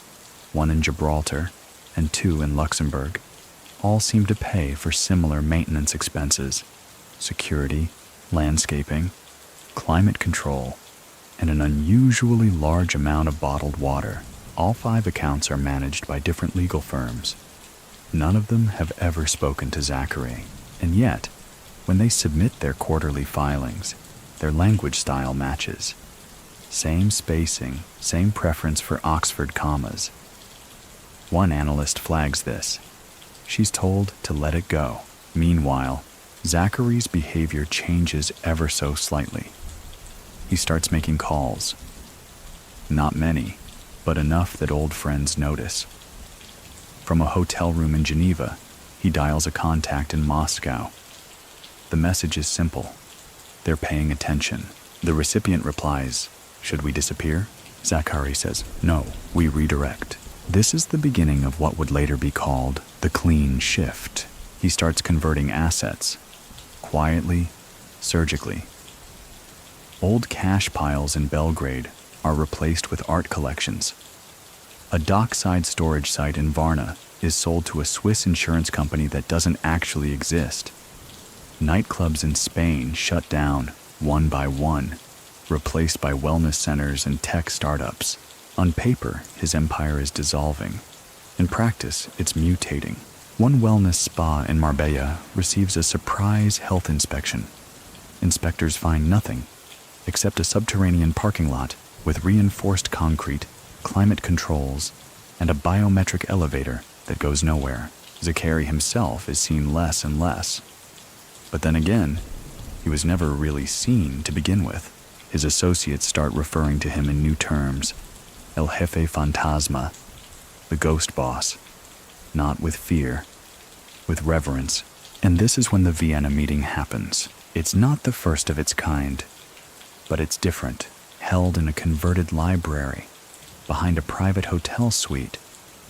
one in Gibraltar, and 2 in Luxembourg, all seem to pay for similar maintenance expenses: security, landscaping, climate control, and an unusually large amount of bottled water. All 5 accounts are managed by different legal firms. None of them have ever spoken to Zakhary, and yet, when they submit their quarterly filings, their language style matches. Same spacing, same preference for Oxford commas. One analyst flags this. She's told to let it go. Meanwhile, Zakhary's behavior changes ever so slightly. He starts making calls. Not many, but enough that old friends notice. From a hotel room in Geneva, he dials a contact in Moscow. The message is simple. They're paying attention. The recipient replies, "Should we disappear?" Zakhary says, "No, we redirect." This is the beginning of what would later be called the clean shift. He starts converting assets, quietly, surgically. Old cash piles in Belgrade are replaced with art collections. A dockside storage site in Varna is sold to a Swiss insurance company that doesn't actually exist. Nightclubs in Spain shut down, one by one, replaced by wellness centers and tech startups. On paper, his empire is dissolving. In practice, it's mutating. One wellness spa in Marbella receives a surprise health inspection. Inspectors find nothing except a subterranean parking lot with reinforced concrete, climate controls, and a biometric elevator that goes nowhere. Zakhary himself is seen less and less. But then again, he was never really seen to begin with. His associates start referring to him in new terms. El Jefe Fantasma, the ghost boss. Not with fear, with reverence. And this is when the Vienna meeting happens. It's not the first of its kind, but it's different, held in a converted library. Behind a private hotel suite,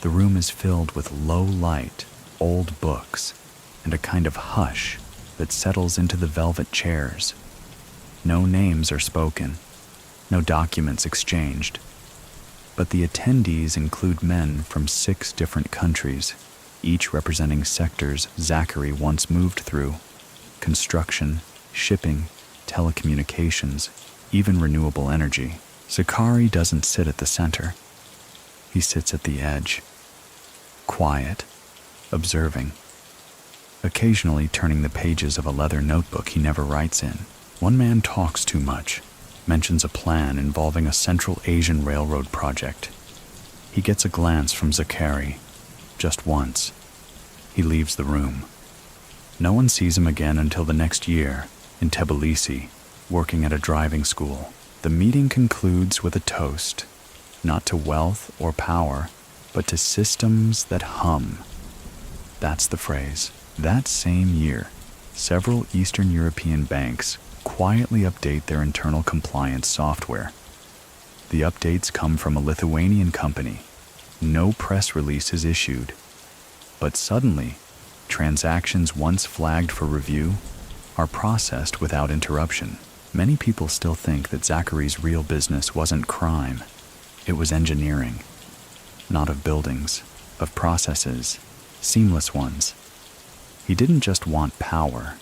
the room is filled with low light, old books, and a kind of hush that settles into the velvet chairs. No names are spoken, no documents exchanged, but the attendees include men from 6 different countries, each representing sectors Zakhary once moved through: construction, shipping, telecommunications, even renewable energy. Zakhary doesn't sit at the center. He sits at the edge, quiet, observing, occasionally turning the pages of a leather notebook he never writes in. One man talks too much, mentions a plan involving a Central Asian railroad project. He gets a glance from Zakhary, just once. He leaves the room. No one sees him again until the next year, in Tbilisi, working at a driving school. The meeting concludes with a toast, not to wealth or power, but to systems that hum. That's the phrase. That same year, several Eastern European banks quietly update their internal compliance software. The updates come from a Lithuanian company. No press release is issued. But suddenly, transactions once flagged for review are processed without interruption. Many people still think that Zakhary's real business wasn't crime. It was engineering. Not of buildings, of processes, seamless ones. He didn't just want power.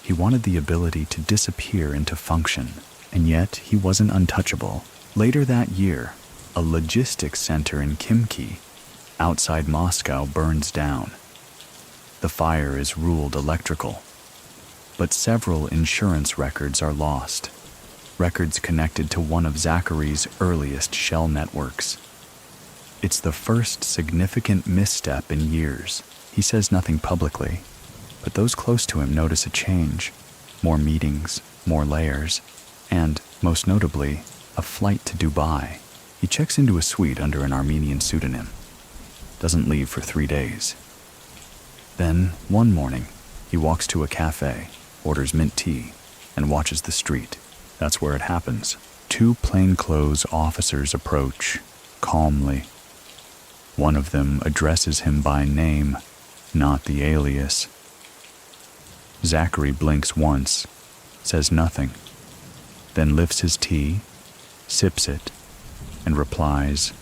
He wanted the ability to disappear into function, and yet he wasn't untouchable. Later that year, a logistics center in Khimki, outside Moscow, burns down. The fire is ruled electrical, but several insurance records are lost, records connected to one of Zakhary's earliest shell networks. It's the first significant misstep in years. He says nothing publicly, but those close to him notice a change. More meetings, more layers, and, most notably, a flight to Dubai. He checks into a suite under an Armenian pseudonym. Doesn't leave for 3 days. Then, one morning, he walks to a cafe, orders mint tea, and watches the street. That's where it happens. 2 plainclothes officers approach, calmly. One of them addresses him by name, not the alias. Zakhary blinks once, says nothing, then lifts his tea, sips it, and replies,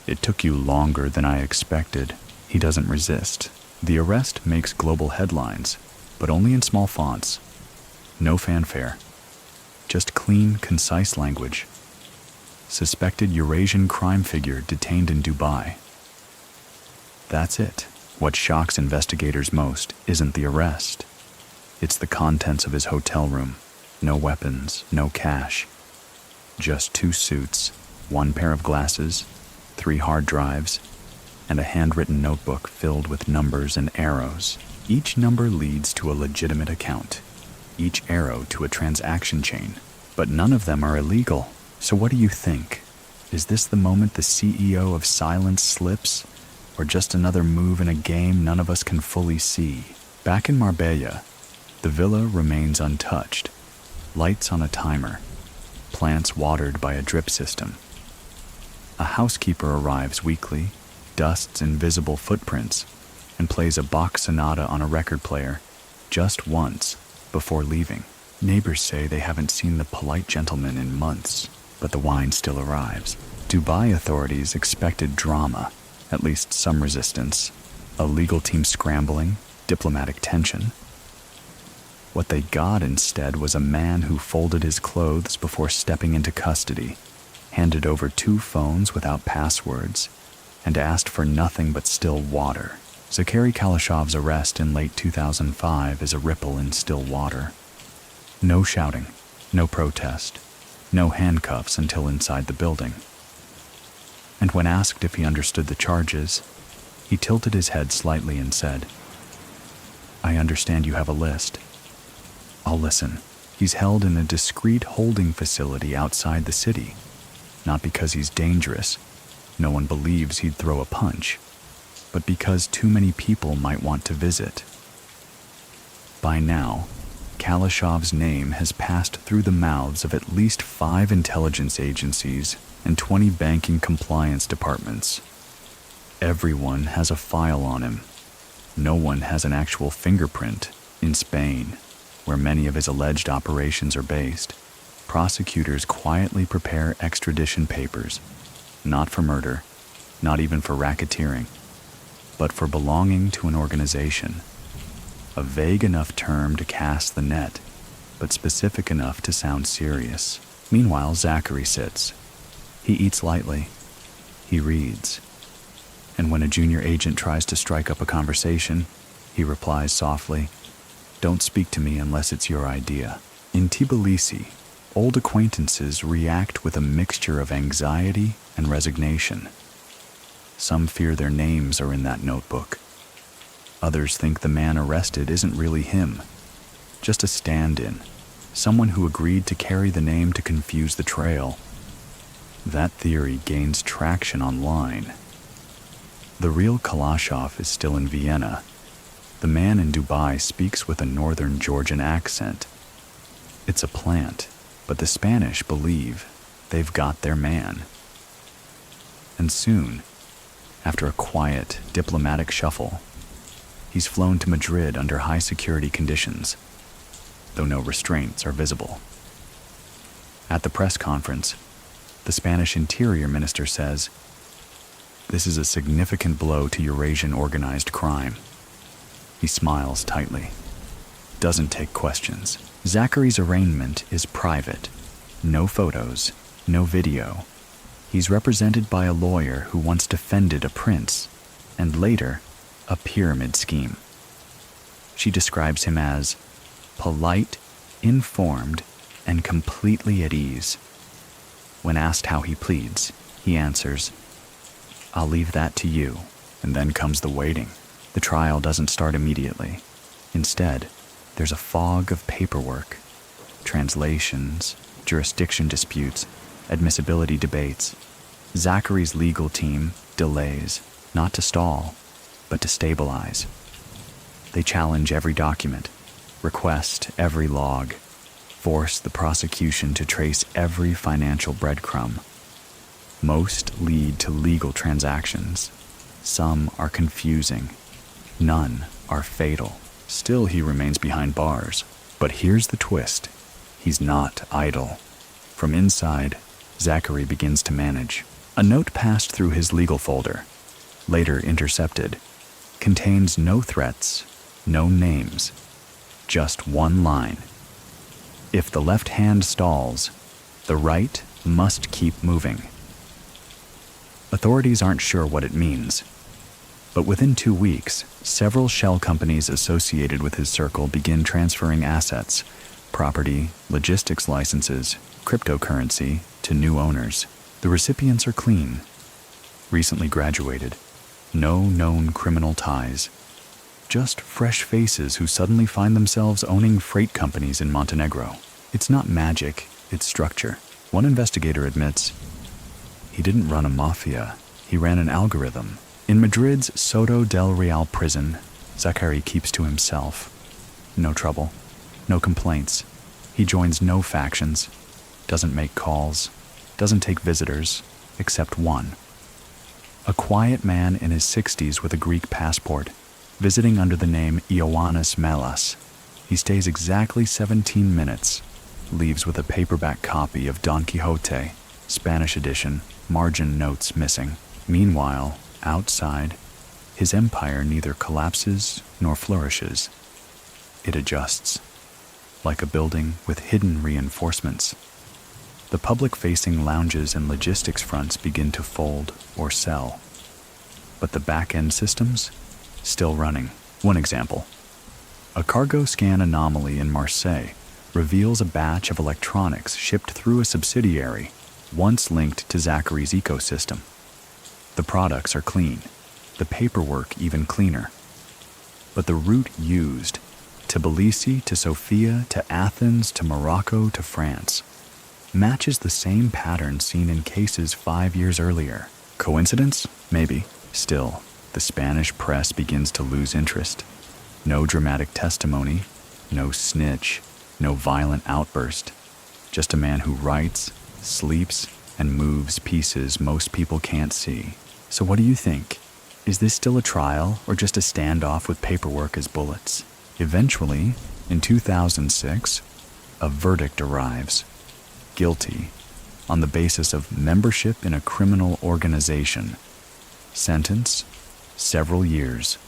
"It took you longer than I expected." He doesn't resist. The arrest makes global headlines, but only in small fonts. No fanfare. Just clean, concise language. Suspected Eurasian crime figure detained in Dubai. That's it. What shocks investigators most isn't the arrest. It's the contents of his hotel room. No weapons, no cash. Just 2 suits, 1 pair of glasses, 3 hard drives, and a handwritten notebook filled with numbers and arrows. Each number leads to a legitimate account, each arrow to a transaction chain. But none of them are illegal. So what do you think? Is this the moment the CEO of Silence slips? Or just another move in a game none of us can fully see? Back in Marbella, the villa remains untouched. Lights on a timer. Plants watered by a drip system. A housekeeper arrives weekly, dusts invisible footprints, and plays a Bach sonata on a record player just once before leaving. Neighbors say they haven't seen the polite gentleman in months, but the wine still arrives. Dubai authorities expected drama, at least some resistance, a legal team scrambling, diplomatic tension. What they got instead was a man who folded his clothes before stepping into custody, handed over 2 phones without passwords, and asked for nothing but still water. Zakhary Kalashov's arrest in late 2005 is a ripple in still water. No shouting, no protest, no handcuffs until inside the building. And when asked if he understood the charges, he tilted his head slightly and said, "I understand you have a list. I'll listen." He's held in a discreet holding facility outside the city, not because he's dangerous, no one believes he'd throw a punch, but because too many people might want to visit. By now, Kalashov's name has passed through the mouths of at least 5 intelligence agencies and 20 banking compliance departments. Everyone has a file on him. No one has an actual fingerprint. In Spain, where many of his alleged operations are based, prosecutors quietly prepare extradition papers, not for murder, not even for racketeering, but for belonging to an organization. A vague enough term to cast the net, but specific enough to sound serious. Meanwhile, Zakhary sits. He eats lightly. He reads. And when a junior agent tries to strike up a conversation, he replies softly, "Don't speak to me unless it's your idea." In Tbilisi, old acquaintances react with a mixture of anxiety and resignation. Some fear their names are in that notebook. Others think the man arrested isn't really him, just a stand-in, someone who agreed to carry the name to confuse the trail. That theory gains traction online. The real Kalashoff is still in Vienna. The man in Dubai speaks with a northern Georgian accent. It's a plant, but the Spanish believe they've got their man. And soon, after a quiet, diplomatic shuffle, he's flown to Madrid under high security conditions, though no restraints are visible. At the press conference, the Spanish Interior Minister says, "This is a significant blow to Eurasian organized crime." He smiles tightly, doesn't take questions. Zakhary's arraignment is private. No photos, no video. He's represented by a lawyer who once defended a prince, and later, a pyramid scheme. She describes him as polite, informed, and completely at ease. When asked how he pleads, he answers, "I'll leave that to you." And then comes the waiting. The trial doesn't start immediately. Instead, there's a fog of paperwork, translations, jurisdiction disputes, admissibility debates. Zakhary's legal team delays, not to stall, but to stabilize. They challenge every document, request every log, force the prosecution to trace every financial breadcrumb. Most lead to legal transactions. Some are confusing. None are fatal. Still, he remains behind bars. But here's the twist. He's not idle. From inside, Zakhary begins to manage. A note passed through his legal folder, later intercepted, contains no threats, no names, just one line. If the left hand stalls, the right must keep moving. Authorities aren't sure what it means, but within 2 weeks, several shell companies associated with his circle begin transferring assets, property, logistics licenses, cryptocurrency to new owners. The recipients are clean, recently graduated, no known criminal ties, just fresh faces who suddenly find themselves owning freight companies in Montenegro. It's not magic, its structure. One investigator admits, he didn't run a mafia, he ran an algorithm. In Madrid's Soto del Real prison, Zakhary keeps to himself. No trouble, no complaints. He joins no factions, doesn't make calls, doesn't take visitors, except one. A quiet man in his 60s with a Greek passport, visiting under the name Ioannis Melas. He stays exactly 17 minutes, leaves with a paperback copy of Don Quixote, Spanish edition, margin notes missing. Meanwhile, outside, his empire neither collapses nor flourishes. It adjusts, like a building with hidden reinforcements. The public-facing lounges and logistics fronts begin to fold or sell. But the back-end systems, still running. One example. A cargo scan anomaly in Marseille reveals a batch of electronics shipped through a subsidiary once linked to Zakhary's ecosystem. The products are clean, the paperwork even cleaner. But the route used, Tbilisi to Sofia to Athens to Morocco to France, matches the same pattern seen in cases 5 years earlier. Coincidence? Maybe. Still, the Spanish press begins to lose interest. No dramatic testimony, no snitch, no violent outburst. Just a man who writes, sleeps, and moves pieces most people can't see. So what do you think? Is this still a trial or just a standoff with paperwork as bullets? Eventually, in 2006, a verdict arrives. Guilty, on the basis of membership in a criminal organization. Sentence, several years.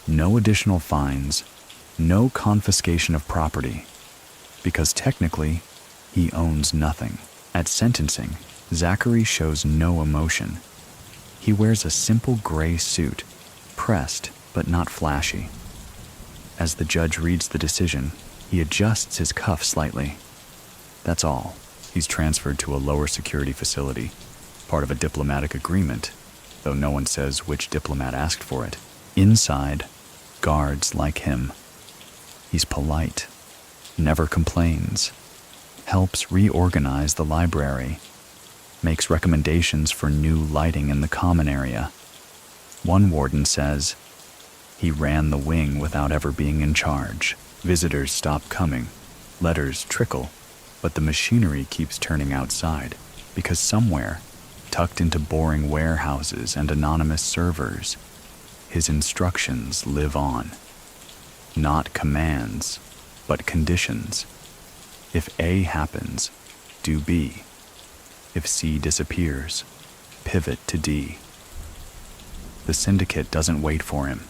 No additional fines, no confiscation of property, because technically, he owns nothing. At sentencing, Zakhary shows no emotion. He wears a simple gray suit, pressed but not flashy. As the judge reads the decision, he adjusts his cuff slightly. That's all. He's transferred to a lower security facility, part of a diplomatic agreement, though no one says which diplomat asked for it. Inside, guards like him. He's polite, never complains, helps reorganize the library, makes recommendations for new lighting in the common area. One warden says, he ran the wing without ever being in charge. Visitors stop coming, letters trickle, but the machinery keeps turning outside, because somewhere, tucked into boring warehouses and anonymous servers, his instructions live on. Not commands, but conditions. If A happens, do B. If C disappears, pivot to D. The Syndicate doesn't wait for him.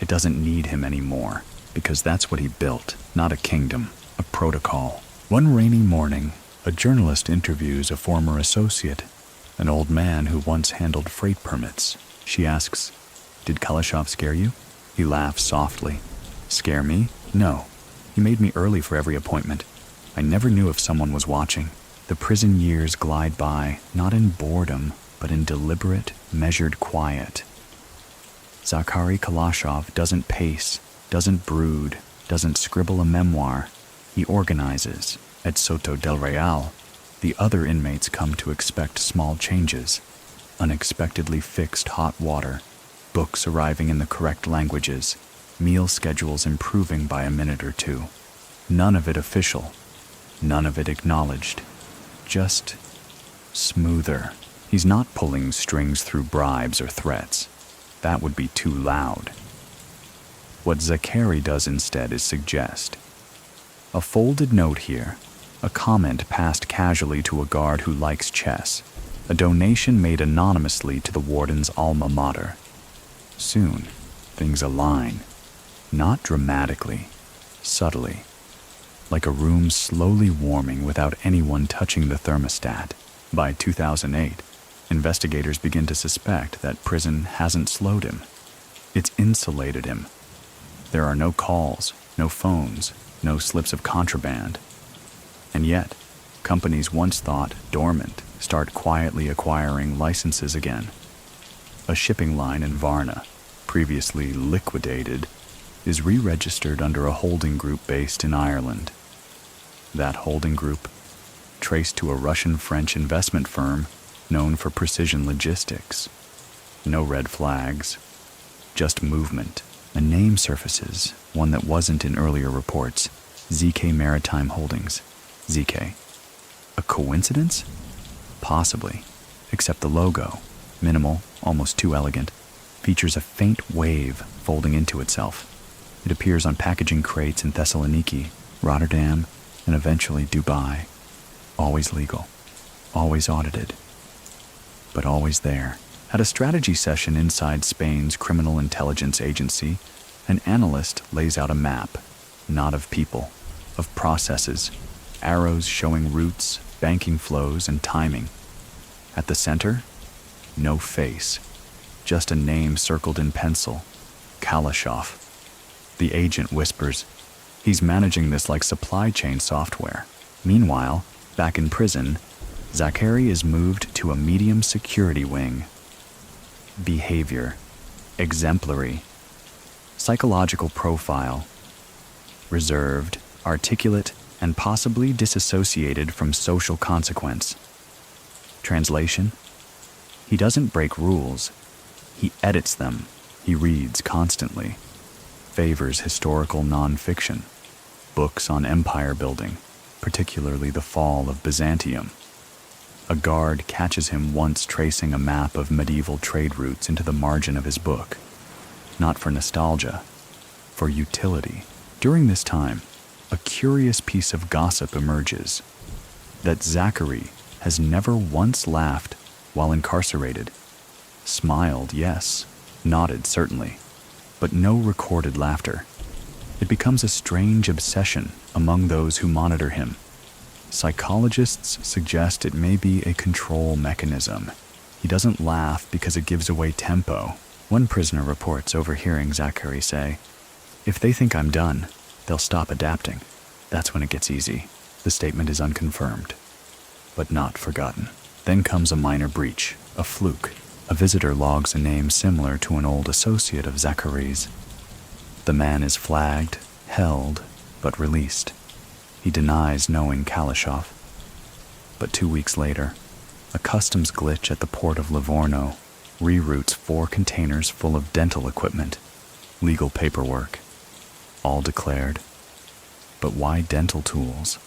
It doesn't need him anymore, because that's what he built, not a kingdom, a protocol. One rainy morning, a journalist interviews a former associate, an old man who once handled freight permits. She asks, "Did Kalashoff scare you?" He laughs softly. "Scare me? No. He made me early for every appointment. I never knew if someone was watching." The prison years glide by, not in boredom, but in deliberate, measured quiet. Zakhary Kalashov doesn't pace, doesn't brood, doesn't scribble a memoir. He organizes. At Soto del Real, the other inmates come to expect small changes. Unexpectedly fixed hot water, books arriving in the correct languages, meal schedules improving by a minute or two. None of it official, none of it acknowledged. Just smoother. He's not pulling strings through bribes or threats. That would be too loud. What Zakhary does instead is suggest. A folded note here, a comment passed casually to a guard who likes chess, a donation made anonymously to the warden's alma mater. Soon, things align. Not dramatically, subtly. Like a room slowly warming without anyone touching the thermostat. By 2008, investigators begin to suspect that prison hasn't slowed him. It's insulated him. There are no calls, no phones, no slips of contraband. And yet, companies once thought dormant start quietly acquiring licenses again. A shipping line in Varna, previously liquidated, is re-registered under a holding group based in Ireland. That holding group, traced to a Russian-French investment firm known for precision logistics. No red flags, just movement. A name surfaces, one that wasn't in earlier reports. ZK Maritime Holdings. ZK. A coincidence? Possibly, except the logo, minimal, almost too elegant, features a faint wave folding into itself. It appears on packaging crates in Thessaloniki, Rotterdam, and eventually Dubai. Always legal, always audited, but always there. At a strategy session inside Spain's criminal intelligence agency, an analyst lays out a map, not of people, of processes, arrows showing routes, banking flows, and timing. At the center, no face, just a name circled in pencil, Kalashoff. The agent whispers, "He's managing this like supply chain software." Meanwhile, back in prison, Zakhary is moved to a medium security wing. Behavior, exemplary. Psychological profile, reserved, articulate, and possibly disassociated from social consequence. Translation: he doesn't break rules, he edits them. He reads constantly, favors historical non-fiction, books on empire building, particularly the fall of Byzantium. A guard catches him once tracing a map of medieval trade routes into the margin of his book. Not for nostalgia, for utility. During this time, a curious piece of gossip emerges, that Zakhary has never once laughed while incarcerated. Smiled, yes, nodded, certainly, but no recorded laughter. It becomes a strange obsession among those who monitor him. Psychologists suggest it may be a control mechanism. He doesn't laugh because it gives away tempo. One prisoner reports overhearing Zakhary say, "If they think I'm done, they'll stop adapting. That's when it gets easy." The statement is unconfirmed, but not forgotten. Then comes a minor breach, a fluke. A visitor logs a name similar to an old associate of Zakhary's. The man is flagged, held, but released. He denies knowing Kalashoff. But 2 weeks later, a customs glitch at the port of Livorno reroutes 4 containers full of dental equipment, legal paperwork, all declared. But why dental tools?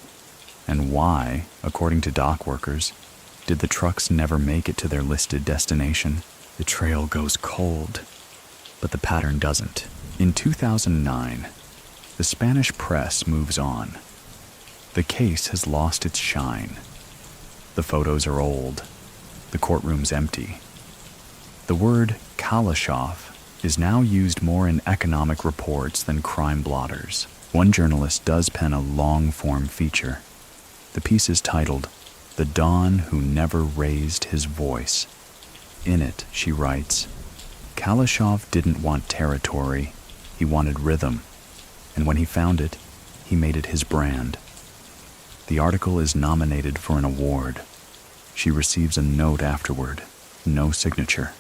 And why, according to dock workers, did the trucks never make it to their listed destination? The trail goes cold, but the pattern doesn't. In 2009, the Spanish press moves on. The case has lost its shine. The photos are old. The courtroom's empty. The word Kalashoff is now used more in economic reports than crime blotters. One journalist does pen a long-form feature. The piece is titled, "The Don Who Never Raised His Voice." In it, she writes, Kalashoff didn't want territory, he wanted rhythm, and when he found it, he made it his brand. The article is nominated for an award. She receives a note afterward, no signature,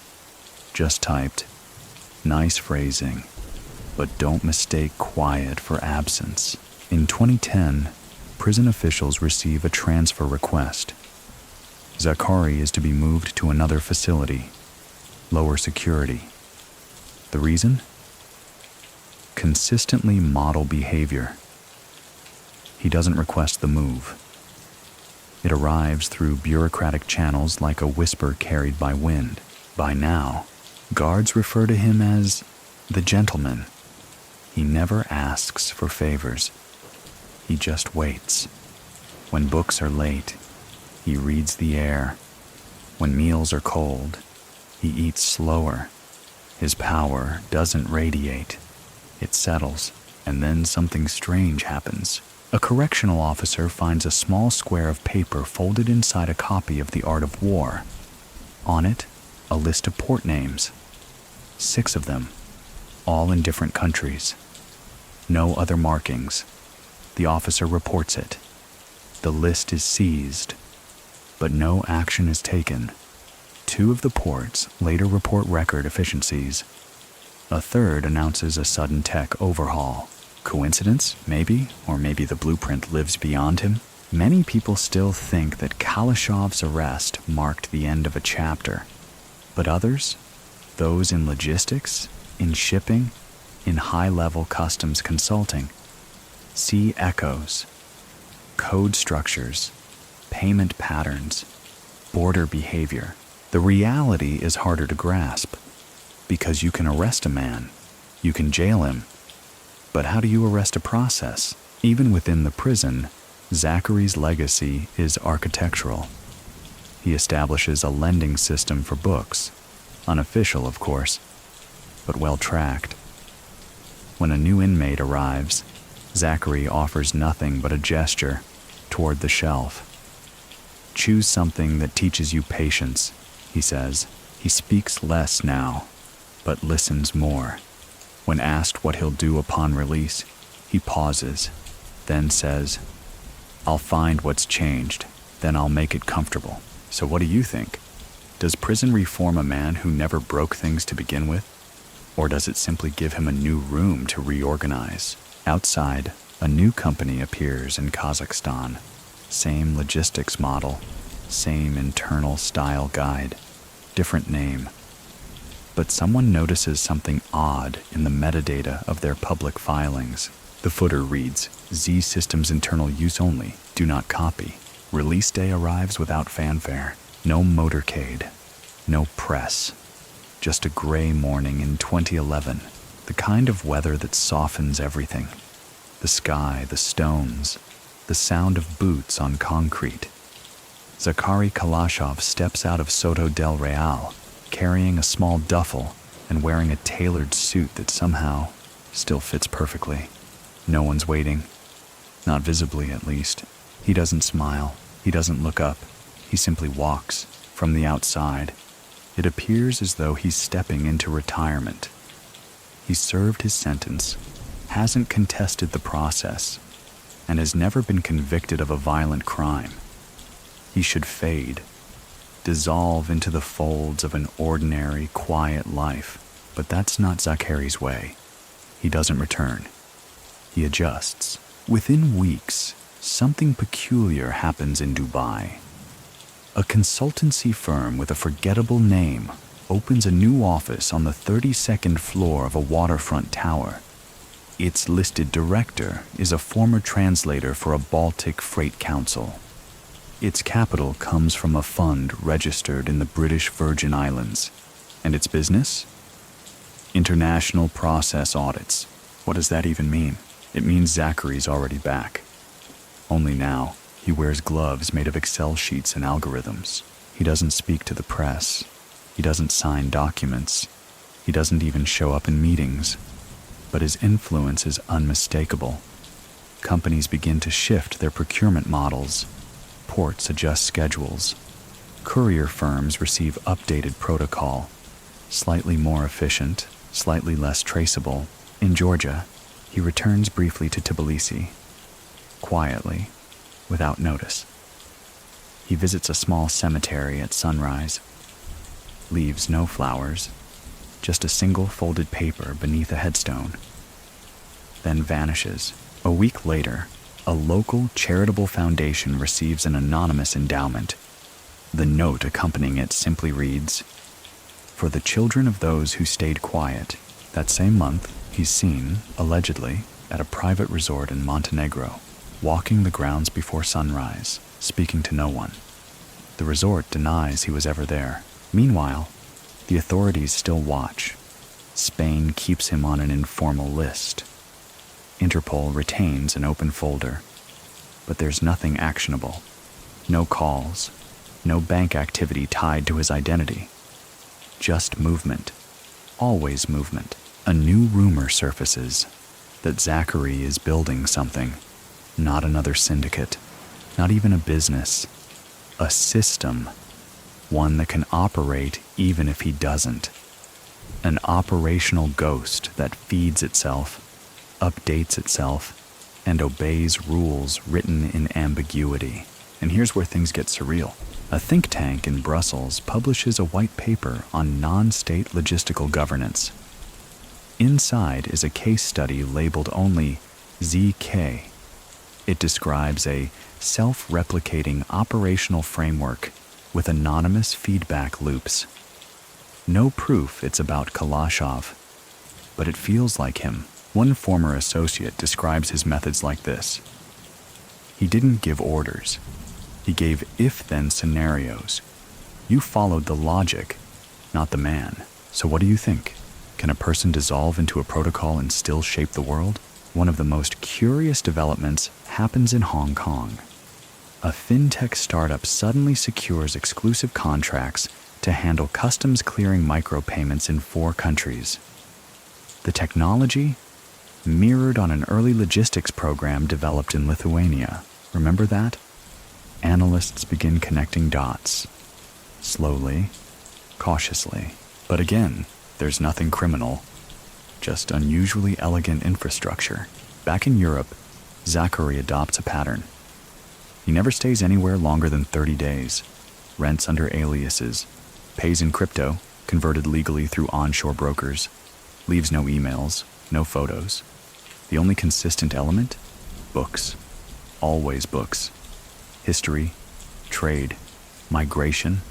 just typed, "Nice phrasing, but don't mistake quiet for absence." In 2010, prison officials receive a transfer request. Zakhary is to be moved to another facility, lower security. The reason? Consistently model behavior. He doesn't request the move. It arrives through bureaucratic channels like a whisper carried by wind. By now, guards refer to him as the gentleman. He never asks for favors. He just waits. When books are late, he reads the air. When meals are cold, he eats slower. His power doesn't radiate. It settles, and then something strange happens. A correctional officer finds a small square of paper folded inside a copy of The Art of War. On it, a list of port names. 6 of them, all in different countries. No other markings. The officer reports it. The list is seized, but no action is taken. 2 of the ports later report record efficiencies. A third announces a sudden tech overhaul. Coincidence, maybe, or maybe the blueprint lives beyond him. Many people still think that Kalashov's arrest marked the end of a chapter, but others, those in logistics, in shipping, in high-level customs consulting, see echoes, code structures, payment patterns, border behavior. The reality is harder to grasp, because you can arrest a man, you can jail him, but how do you arrest a process? Even within the prison, Zakhary's legacy is architectural. He establishes a lending system for books, unofficial of course, but well-tracked. When a new inmate arrives, Zakhary offers nothing but a gesture toward the shelf. "Choose something that teaches you patience," he says. He speaks less now, but listens more. When asked what he'll do upon release, he pauses, then says, "I'll find what's changed, then I'll make it comfortable." So what do you think? Does prison reform a man who never broke things to begin with? Or does it simply give him a new room to reorganize? Outside, a new company appears in Kazakhstan. Same logistics model, same internal style guide, different name. But someone notices something odd in the metadata of their public filings. The footer reads, "Z Systems internal use only, do not copy." Release day arrives without fanfare. No motorcade, no press. Just a gray morning in 2011. The kind of weather that softens everything. The sky, the stones, the sound of boots on concrete. Zakhary Kalashov steps out of Soto del Real, carrying a small duffel and wearing a tailored suit that somehow still fits perfectly. No one's waiting. Not visibly, at least. He doesn't smile. He doesn't look up. He simply walks from the outside. It appears as though he's stepping into retirement. He's served his sentence, hasn't contested the process, and has never been convicted of a violent crime. He should fade, dissolve into the folds of an ordinary, quiet life. But that's not Zakhary's way. He doesn't return. He adjusts. Within weeks, something peculiar happens in Dubai. A consultancy firm with a forgettable name opens a new office on the 32nd floor of a waterfront tower. Its listed director is a former translator for a Baltic freight council. Its capital comes from a fund registered in the British Virgin Islands. And its business? International process audits. What does that even mean? It means Zakhary's already back. Only now, he wears gloves made of Excel sheets and algorithms. He doesn't speak to the press. He doesn't sign documents. He doesn't even show up in meetings. But his influence is unmistakable. Companies begin to shift their procurement models. Ports adjust schedules. Courier firms receive updated protocol. Slightly more efficient, slightly less traceable. In Georgia, he returns briefly to Tbilisi. Quietly, without notice. He visits a small cemetery at sunrise. Leaves no flowers, just a single folded paper beneath a headstone. Then vanishes. A week later, a local charitable foundation receives an anonymous endowment. The note accompanying it simply reads, "For the children of those who stayed quiet." That same month, he's seen, allegedly, at a private resort in Montenegro, walking the grounds before sunrise, speaking to no one. The resort denies he was ever there. Meanwhile, the authorities still watch. Spain keeps him on an informal list. Interpol retains an open folder. But there's nothing actionable. No calls. No bank activity tied to his identity. Just movement. Always movement. A new rumor surfaces that Zakhary is building something. Not another syndicate. Not even a business. A system. One that can operate even if he doesn't. An operational ghost that feeds itself, updates itself, and obeys rules written in ambiguity. And here's where things get surreal. A think tank in Brussels publishes a white paper on non-state logistical governance. Inside is a case study labeled only ZK. It describes a self-replicating operational framework with anonymous feedback loops. No proof it's about Kalashoff, but it feels like him. One former associate describes his methods like this. He didn't give orders. He gave if-then scenarios. You followed the logic, not the man. So what do you think? Can a person dissolve into a protocol and still shape the world? One of the most curious developments happens in Hong Kong. A fintech startup suddenly secures exclusive contracts to handle customs clearing micropayments in 4 countries. The technology mirrored on an early logistics program developed in Lithuania. Remember that? Analysts begin connecting dots. Slowly, cautiously. But again, there's nothing criminal, just unusually elegant infrastructure. Back in Europe, Zakhary adopts a pattern. He never stays anywhere longer than 30 days, rents under aliases, pays in crypto, converted legally through onshore brokers, leaves no emails, no photos. The only consistent element? Books. Always books. History, trade, migration,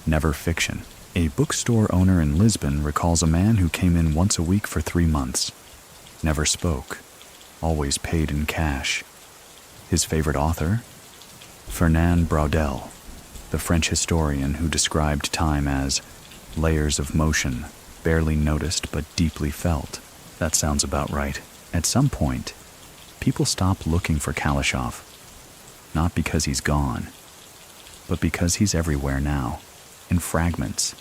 never fiction. A bookstore owner in Lisbon recalls a man who came in once a week for 3 months. Never spoke. Always paid in cash. His favorite author? Fernand Braudel, the French historian who described time as layers of motion, barely noticed but deeply felt. That sounds about right. At some point, people stop looking for Kalashoff. Not because he's gone, but because he's everywhere now, in fragments.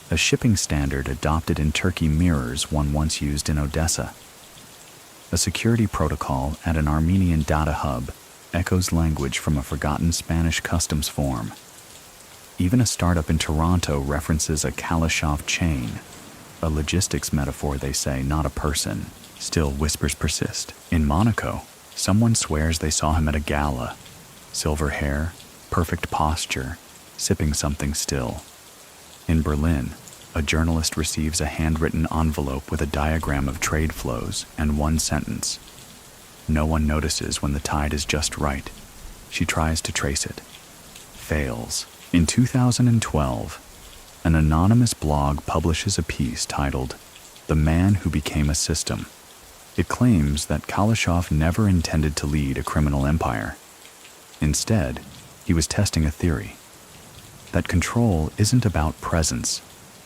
A shipping standard adopted in Turkey mirrors one once used in Odessa. A security protocol at an Armenian data hub echoes language from a forgotten Spanish customs form. Even a startup in Toronto references a Kalashoff chain, a logistics metaphor, they say, not a person. Still, whispers persist. In Monaco, someone swears they saw him at a gala. Silver hair, perfect posture, sipping something still. In Berlin, a journalist receives a handwritten envelope with a diagram of trade flows and one sentence. No one notices when the tide is just right. She tries to trace it. Fails. In 2012, an anonymous blog publishes a piece titled "The Man Who Became a System." It claims that Kalashoff never intended to lead a criminal empire. Instead, he was testing a theory. That control isn't about presence,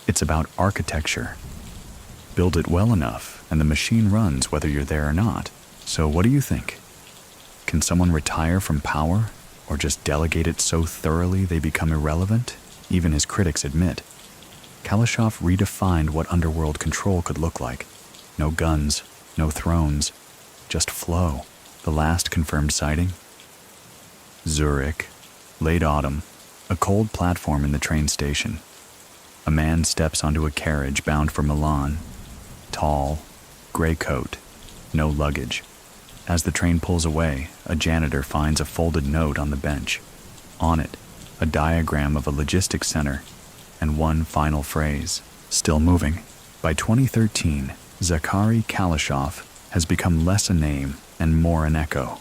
it's about architecture. Build it well enough, and the machine runs whether you're there or not. So what do you think? Can someone retire from power, or just delegate it so thoroughly they become irrelevant? Even his critics admit. Kalashoff redefined what underworld control could look like. No guns, no thrones, just flow. The last confirmed sighting? Zurich, late autumn, a cold platform in the train station. A man steps onto a carriage bound for Milan. Tall, gray coat, no luggage. As the train pulls away, a janitor finds a folded note on the bench. On it, a diagram of a logistics center, and one final phrase, "Still moving." By 2013, Zakhary Kalashov has become less a name and more an echo.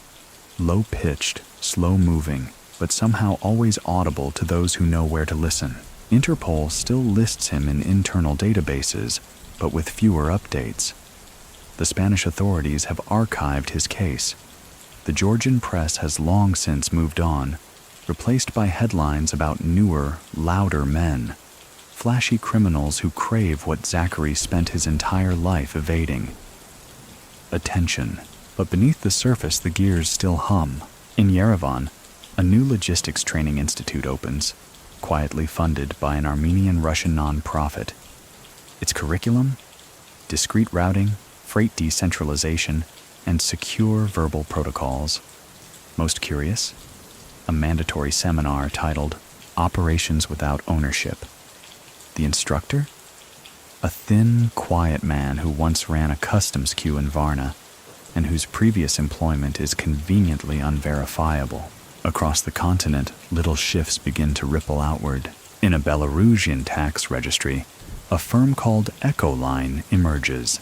Low-pitched, slow-moving, but somehow always audible to those who know where to listen. Interpol still lists him in internal databases, but with fewer updates. The Spanish authorities have archived his case. The Georgian press has long since moved on, replaced by headlines about newer, louder men, flashy criminals who crave what Zakhary spent his entire life evading. Attention. But beneath the surface, the gears still hum. In Yerevan, a new logistics training institute opens, quietly funded by an Armenian-Russian non-profit. Its curriculum? Discreet routing, freight decentralization, and secure verbal protocols. Most curious? A mandatory seminar titled Operations Without Ownership. The instructor? A thin, quiet man who once ran a customs queue in Varna, and whose previous employment is conveniently unverifiable. Across the continent, little shifts begin to ripple outward. In a Belarusian tax registry, a firm called Echoline emerges,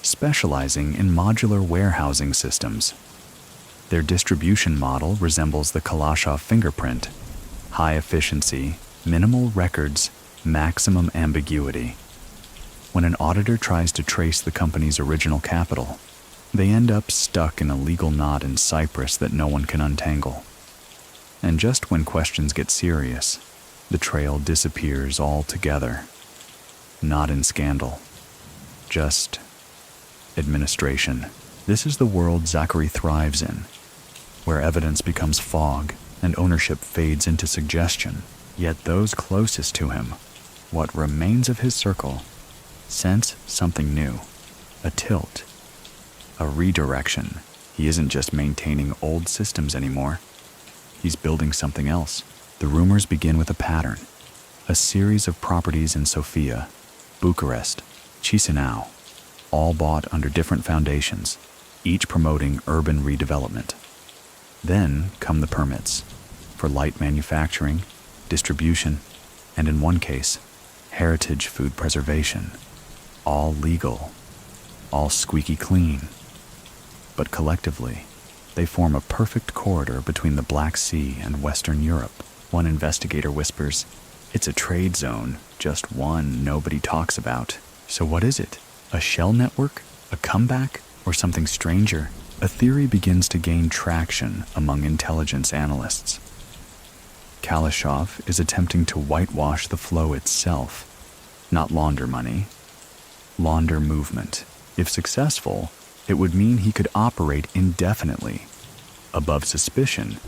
specializing in modular warehousing systems. Their distribution model resembles the Kalashoff fingerprint: high efficiency, minimal records, maximum ambiguity. When an auditor tries to trace the company's original capital, they end up stuck in a legal knot in Cyprus that no one can untangle. And just when questions get serious, the trail disappears altogether. Not in scandal, just administration. This is the world Zakhary thrives in, where evidence becomes fog and ownership fades into suggestion. Yet those closest to him, what remains of his circle, sense something new, a tilt, a redirection. He isn't just maintaining old systems anymore. He's building something else. The rumors begin with a pattern, a series of properties in Sofia, Bucharest, Chisinau, all bought under different foundations, each promoting urban redevelopment. Then come the permits for light manufacturing, distribution, and in one case, heritage food preservation. All legal, all squeaky clean. But collectively, they form a perfect corridor between the Black Sea and Western Europe. One investigator whispers, "It's a trade zone, just one nobody talks about." So what is it? A shell network? A comeback? Or something stranger? A theory begins to gain traction among intelligence analysts. Kalashoff is attempting to whitewash the flow itself, not launder money, launder movement. If successful, it would mean he could operate indefinitely, above suspicion,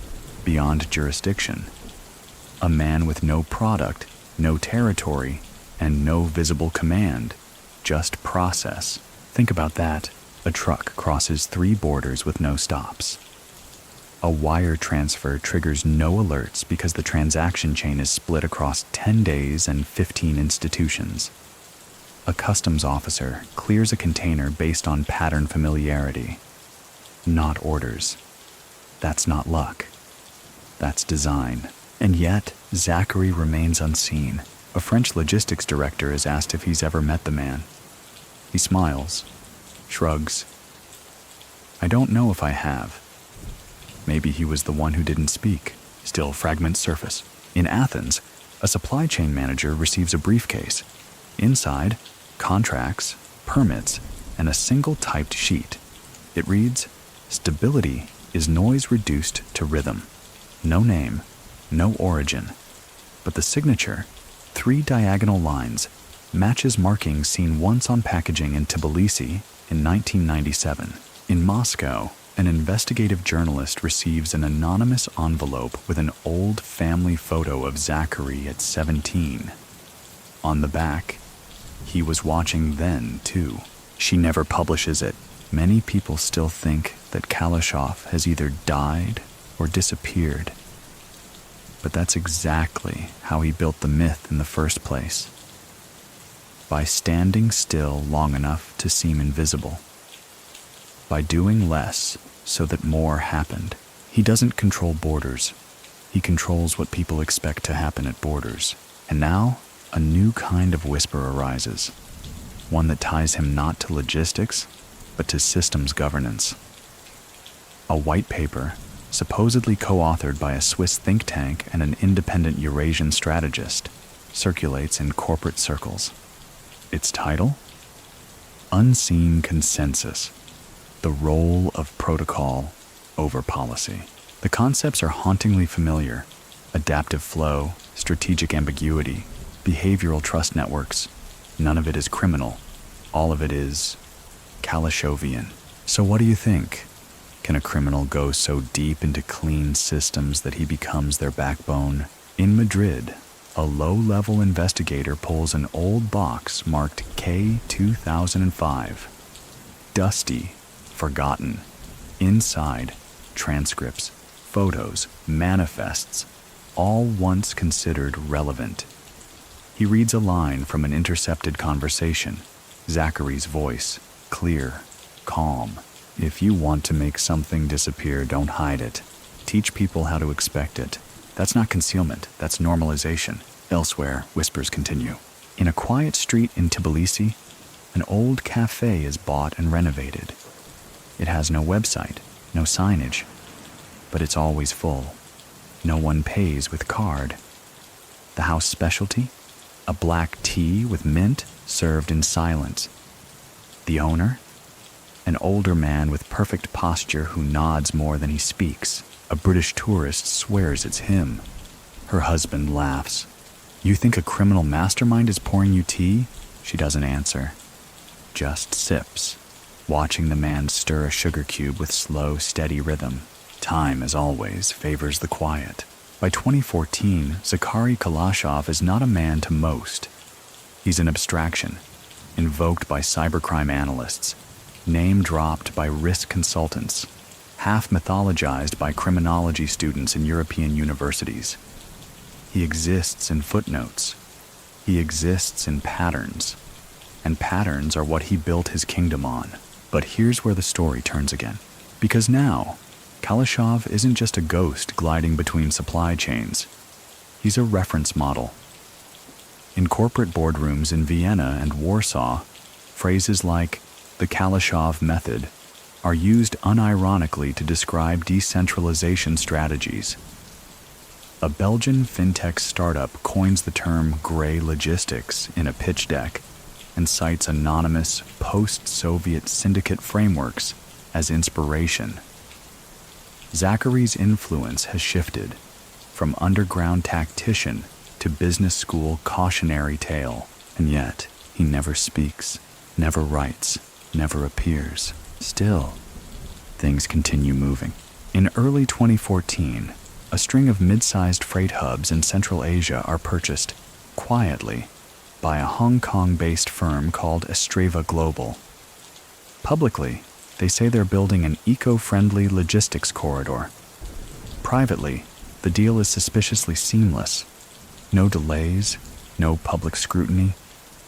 beyond jurisdiction. A man with no product, no territory, and no visible command, just process. Think about that. A truck crosses 3 borders with no stops. A wire transfer triggers no alerts because the transaction chain is split across 10 days and 15 institutions. A customs officer clears a container based on pattern familiarity, not orders. That's not luck. That's design. And yet, Zakhary remains unseen. A French logistics director is asked if he's ever met the man. He smiles, shrugs. "I don't know if I have. Maybe he was the one who didn't speak." Still fragments surface. In Athens, a supply chain manager receives a briefcase. Inside, contracts, permits, and a single typed sheet. It reads, "Stability is noise reduced to rhythm." No name, no origin. But the signature, 3 diagonal lines, matches markings seen once on packaging in Tbilisi in 1997. In Moscow, an investigative journalist receives an anonymous envelope with an old family photo of Zakhary at 17. On the back, he was watching then, too. She never publishes it. Many people still think that Kalashoff has either died or disappeared. But that's exactly how he built the myth in the first place. By standing still long enough to seem invisible. By doing less so that more happened. He doesn't control borders. He controls what people expect to happen at borders. And now, a new kind of whisper arises. One that ties him not to logistics, but to systems governance. A white paper, supposedly co-authored by a Swiss think tank and an independent Eurasian strategist, circulates in corporate circles. Its title? Unseen Consensus: The Role of Protocol over Policy. The concepts are hauntingly familiar: adaptive flow, strategic ambiguity, behavioral trust networks. None of it is criminal. All of it is Kalashovian. So what do you think? Can a criminal go so deep into clean systems that he becomes their backbone? In Madrid, a low-level investigator pulls an old box marked K2005. Dusty, forgotten. Inside, transcripts, photos, manifests, all once considered relevant. He reads a line from an intercepted conversation. Zakhary's voice, clear, calm. "If you want to make something disappear, don't hide it. Teach people how to expect it. That's not concealment, that's normalization." Elsewhere, whispers continue. In a quiet street in Tbilisi, an old cafe is bought and renovated. It has no website, no signage, but it's always full. No one pays with card. The house specialty? A black tea with mint served in silence. The owner? An older man with perfect posture who nods more than he speaks. A British tourist swears it's him. Her husband laughs. You think a criminal mastermind is pouring you tea? She doesn't answer. Just sips, watching the man stir a sugar cube with slow, steady rhythm. Time, as always, favors the quiet. By 2014, Zakhary Kalashov is not a man to most. He's an abstraction, invoked by cybercrime analysts, name-dropped by risk consultants, half-mythologized by criminology students in European universities. He exists in footnotes. He exists in patterns. And patterns are what he built his kingdom on. But here's where the story turns again. Because now, Kalashoff isn't just a ghost gliding between supply chains. He's a reference model. In corporate boardrooms in Vienna and Warsaw, phrases like the Kalashoff method are used unironically to describe decentralization strategies. A Belgian fintech startup coins the term gray logistics in a pitch deck and cites anonymous post-Soviet syndicate frameworks as inspiration. Zakhary's influence has shifted from underground tactician to business school cautionary tale, and yet he never speaks, never writes, never appears. Still, things continue moving. In early 2014, a string of mid-sized freight hubs in Central Asia are purchased, quietly, by a Hong Kong-based firm called Estreva Global. Publicly, they say they're building an eco-friendly logistics corridor. Privately, the deal is suspiciously seamless. No delays, no public scrutiny,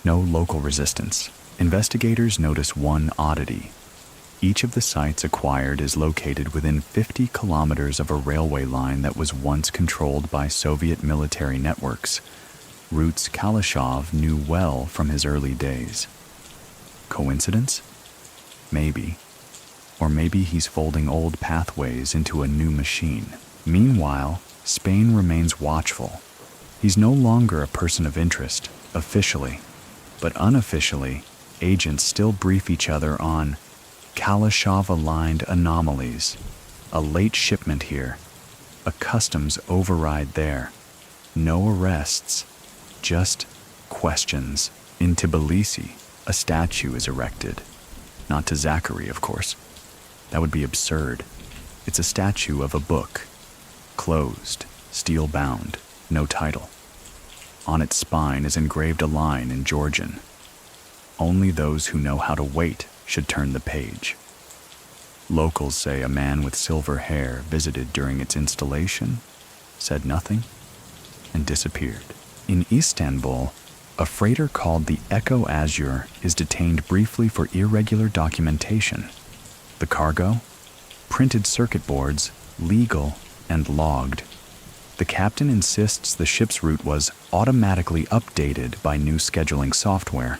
no local resistance. Investigators notice one oddity. Each of the sites acquired is located within 50 kilometers of a railway line that was once controlled by Soviet military networks, routes Kalashoff knew well from his early days. Coincidence? Maybe. Or maybe he's folding old pathways into a new machine. Meanwhile, Spain remains watchful. He's no longer a person of interest, officially, but unofficially, agents still brief each other on Kalashoff-aligned anomalies, a late shipment here, a customs override there, no arrests, just questions. In Tbilisi, a statue is erected. Not to Zakhary, of course. That would be absurd. It's a statue of a book, closed, steel-bound, no title. On its spine is engraved a line in Georgian. Only those who know how to wait should turn the page. Locals say a man with silver hair visited during its installation, said nothing, and disappeared. In Istanbul, a freighter called the Echo Azure is detained briefly for irregular documentation. The cargo? Printed circuit boards, legal and logged. The captain insists the ship's route was automatically updated by new scheduling software.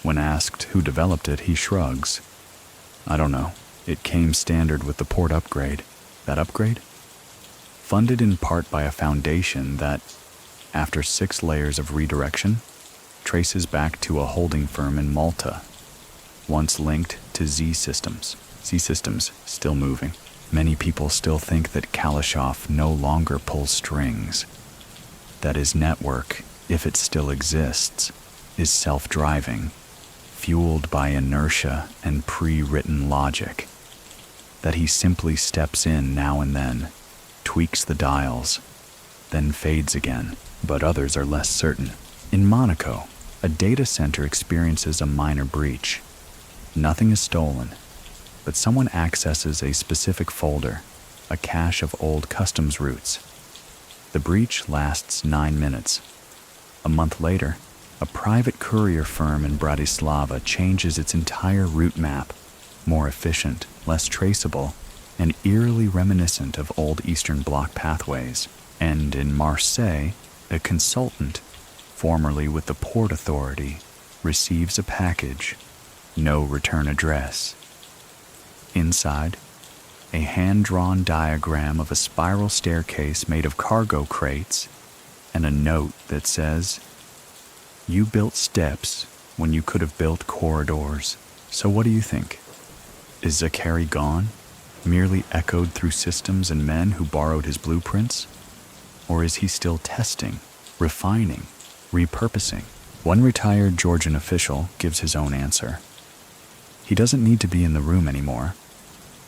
When asked who developed it, he shrugs. I don't know. It came standard with the port upgrade. That upgrade? Funded in part by a foundation that, after 6 layers of redirection, traces back to a holding firm in Malta, once linked to Z Systems. Z Systems still moving. Many people still think that Kalashoff no longer pulls strings, that his network, if it still exists, is self-driving, fueled by inertia and pre-written logic, that he simply steps in now and then, tweaks the dials, then fades again. But others are less certain. In Monaco, a data center experiences a minor breach. Nothing is stolen, but someone accesses a specific folder, a cache of old customs routes. The breach lasts 9 minutes. A month later, a private courier firm in Bratislava changes its entire route map, more efficient, less traceable, and eerily reminiscent of old Eastern Bloc pathways. And in Marseille, a consultant, formerly with the Port Authority, receives a package, no return address. Inside, a hand-drawn diagram of a spiral staircase made of cargo crates, and a note that says, "You built steps when you could have built corridors." So what do you think? Is Zakhary gone, merely echoed through systems and men who borrowed his blueprints? Or is he still testing, refining, repurposing? One retired Georgian official gives his own answer. He doesn't need to be in the room anymore.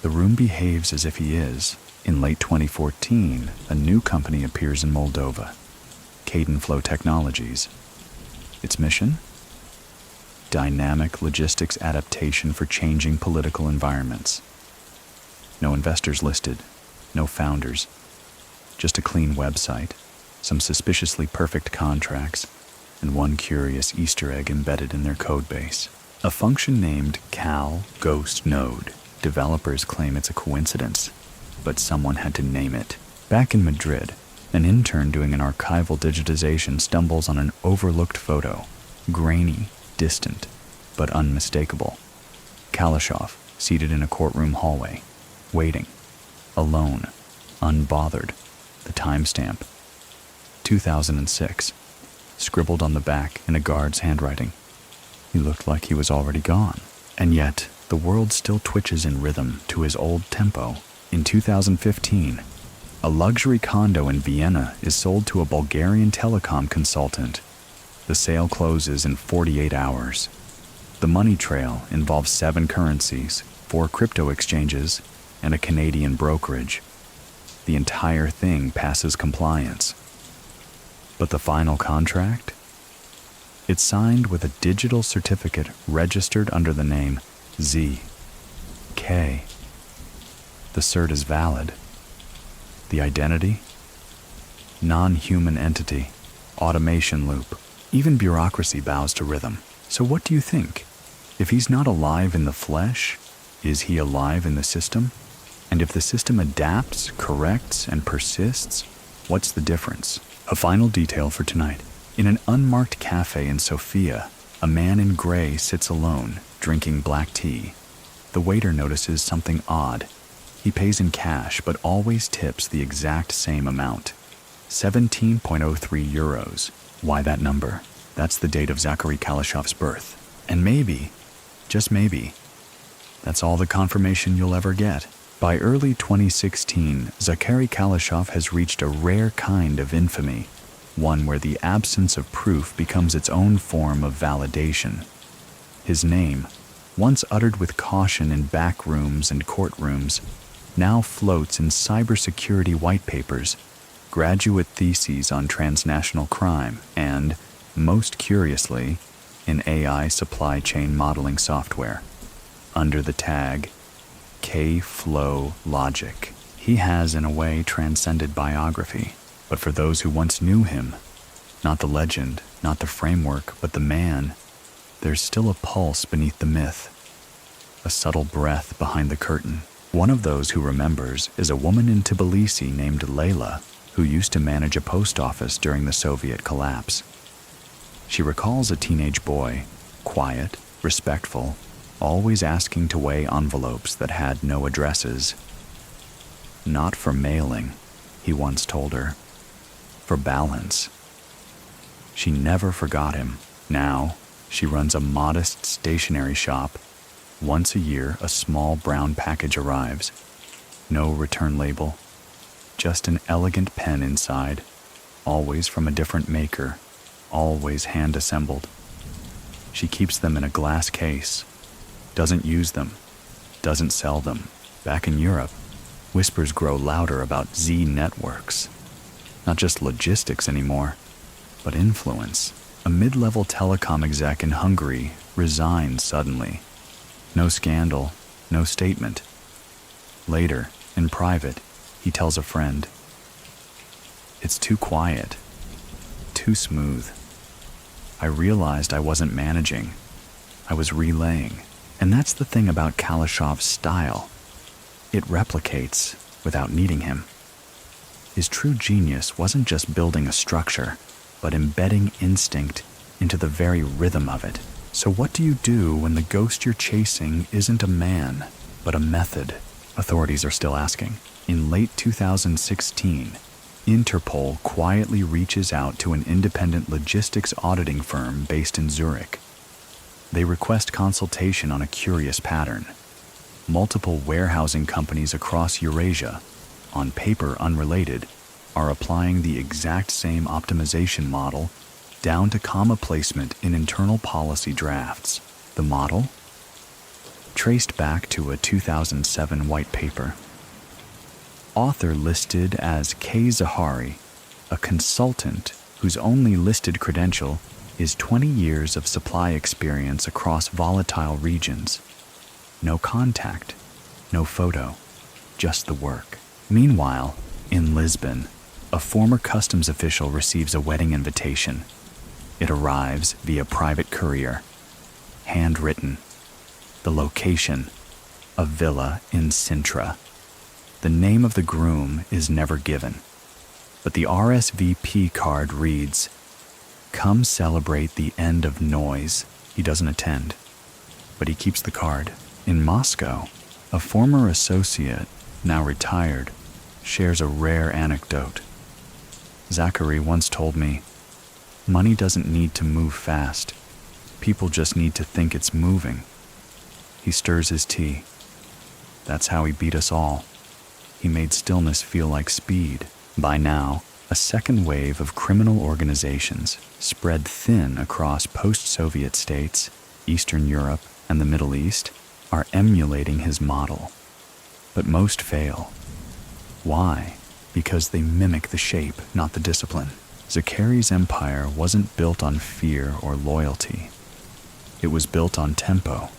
The room behaves as if he is. In late 2014, a new company appears in Moldova, Flow Technologies. Its mission? Dynamic logistics adaptation for changing political environments. No investors listed, no founders, just a clean website, some suspiciously perfect contracts, and one curious Easter egg embedded in their code base. A function named Cal Ghost Node. Developers claim it's a coincidence, but someone had to name it. Back in Madrid, an intern doing an archival digitization stumbles on an overlooked photo, grainy, distant, but unmistakable. Kalashoff, seated in a courtroom hallway, waiting, alone, unbothered. The timestamp, 2006, scribbled on the back in a guard's handwriting. He looked like he was already gone, and yet the world still twitches in rhythm to his old tempo. In 2015, a luxury condo in Vienna is sold to a Bulgarian telecom consultant. The sale closes in 48 hours. The money trail involves 7 currencies, 4 crypto exchanges, and a Canadian brokerage. The entire thing passes compliance. But the final contract? It's signed with a digital certificate registered under the name Z.K. The cert is valid. The identity? Non-human entity. Automation loop. Even bureaucracy bows to rhythm. So what do you think? If he's not alive in the flesh, is he alive in the system? And if the system adapts, corrects, and persists, what's the difference? A final detail for tonight. In an unmarked cafe in Sofia, a man in gray sits alone, drinking black tea. The waiter notices something odd. He pays in cash, but always tips the exact same amount. 17.03 euros. Why that number? That's the date of Zakhary Kalashov's birth. And maybe, just maybe, that's all the confirmation you'll ever get. By early 2016, Zakhary Kalashov has reached a rare kind of infamy, one where the absence of proof becomes its own form of validation. His name, once uttered with caution in back rooms and courtrooms, now floats in cybersecurity white papers, graduate theses on transnational crime, and, most curiously, in AI supply chain modeling software, under the tag K-Flow Logic. He has, in a way, transcended biography, but for those who once knew him, not the legend, not the framework, but the man, there's still a pulse beneath the myth, a subtle breath behind the curtain. One of those who remembers is a woman in Tbilisi named Layla, who used to manage a post office during the Soviet collapse. She recalls a teenage boy, quiet, respectful, always asking to weigh envelopes that had no addresses. Not for mailing, he once told her. For balance. She never forgot him. Now, she runs a modest stationery shop. Once a year, a small brown package arrives. No return label. Just an elegant pen inside, always from a different maker, always hand-assembled. She keeps them in a glass case, doesn't use them, doesn't sell them. Back in Europe, whispers grow louder about Z networks. Not just logistics anymore, but influence. A mid-level telecom exec in Hungary resigns suddenly. No scandal, no statement. Later, in private, he tells a friend, "It's too quiet, too smooth. I realized I wasn't managing, I was relaying." And that's the thing about Kalashov's style. It replicates without needing him. His true genius wasn't just building a structure, but embedding instinct into the very rhythm of it. So what do you do when the ghost you're chasing isn't a man, but a method? Authorities are still asking. In late 2016, Interpol quietly reaches out to an independent logistics auditing firm based in Zurich. They request consultation on a curious pattern. Multiple warehousing companies across Eurasia, on paper unrelated, are applying the exact same optimization model down to comma placement in internal policy drafts. The model? Traced back to a 2007 white paper. Author listed as K. Zakhary, a consultant whose only listed credential is 20 years of supply experience across volatile regions. No contact, no photo, just the work. Meanwhile, in Lisbon, a former customs official receives a wedding invitation. It arrives via private courier. Handwritten. The location, a villa in Sintra. The name of the groom is never given, but the RSVP card reads, "Come celebrate the end of noise." He doesn't attend, but he keeps the card. In Moscow, a former associate, now retired, shares a rare anecdote. Zakhary once told me, "Money doesn't need to move fast. People just need to think it's moving." He stirs his tea. That's how he beat us all. He made stillness feel like speed. By now, a second wave of criminal organizations, spread thin across post-Soviet states, Eastern Europe, and the Middle East, are emulating his model. But most fail. Why? Because they mimic the shape, not the discipline. Zakhary's empire wasn't built on fear or loyalty. It was built on tempo.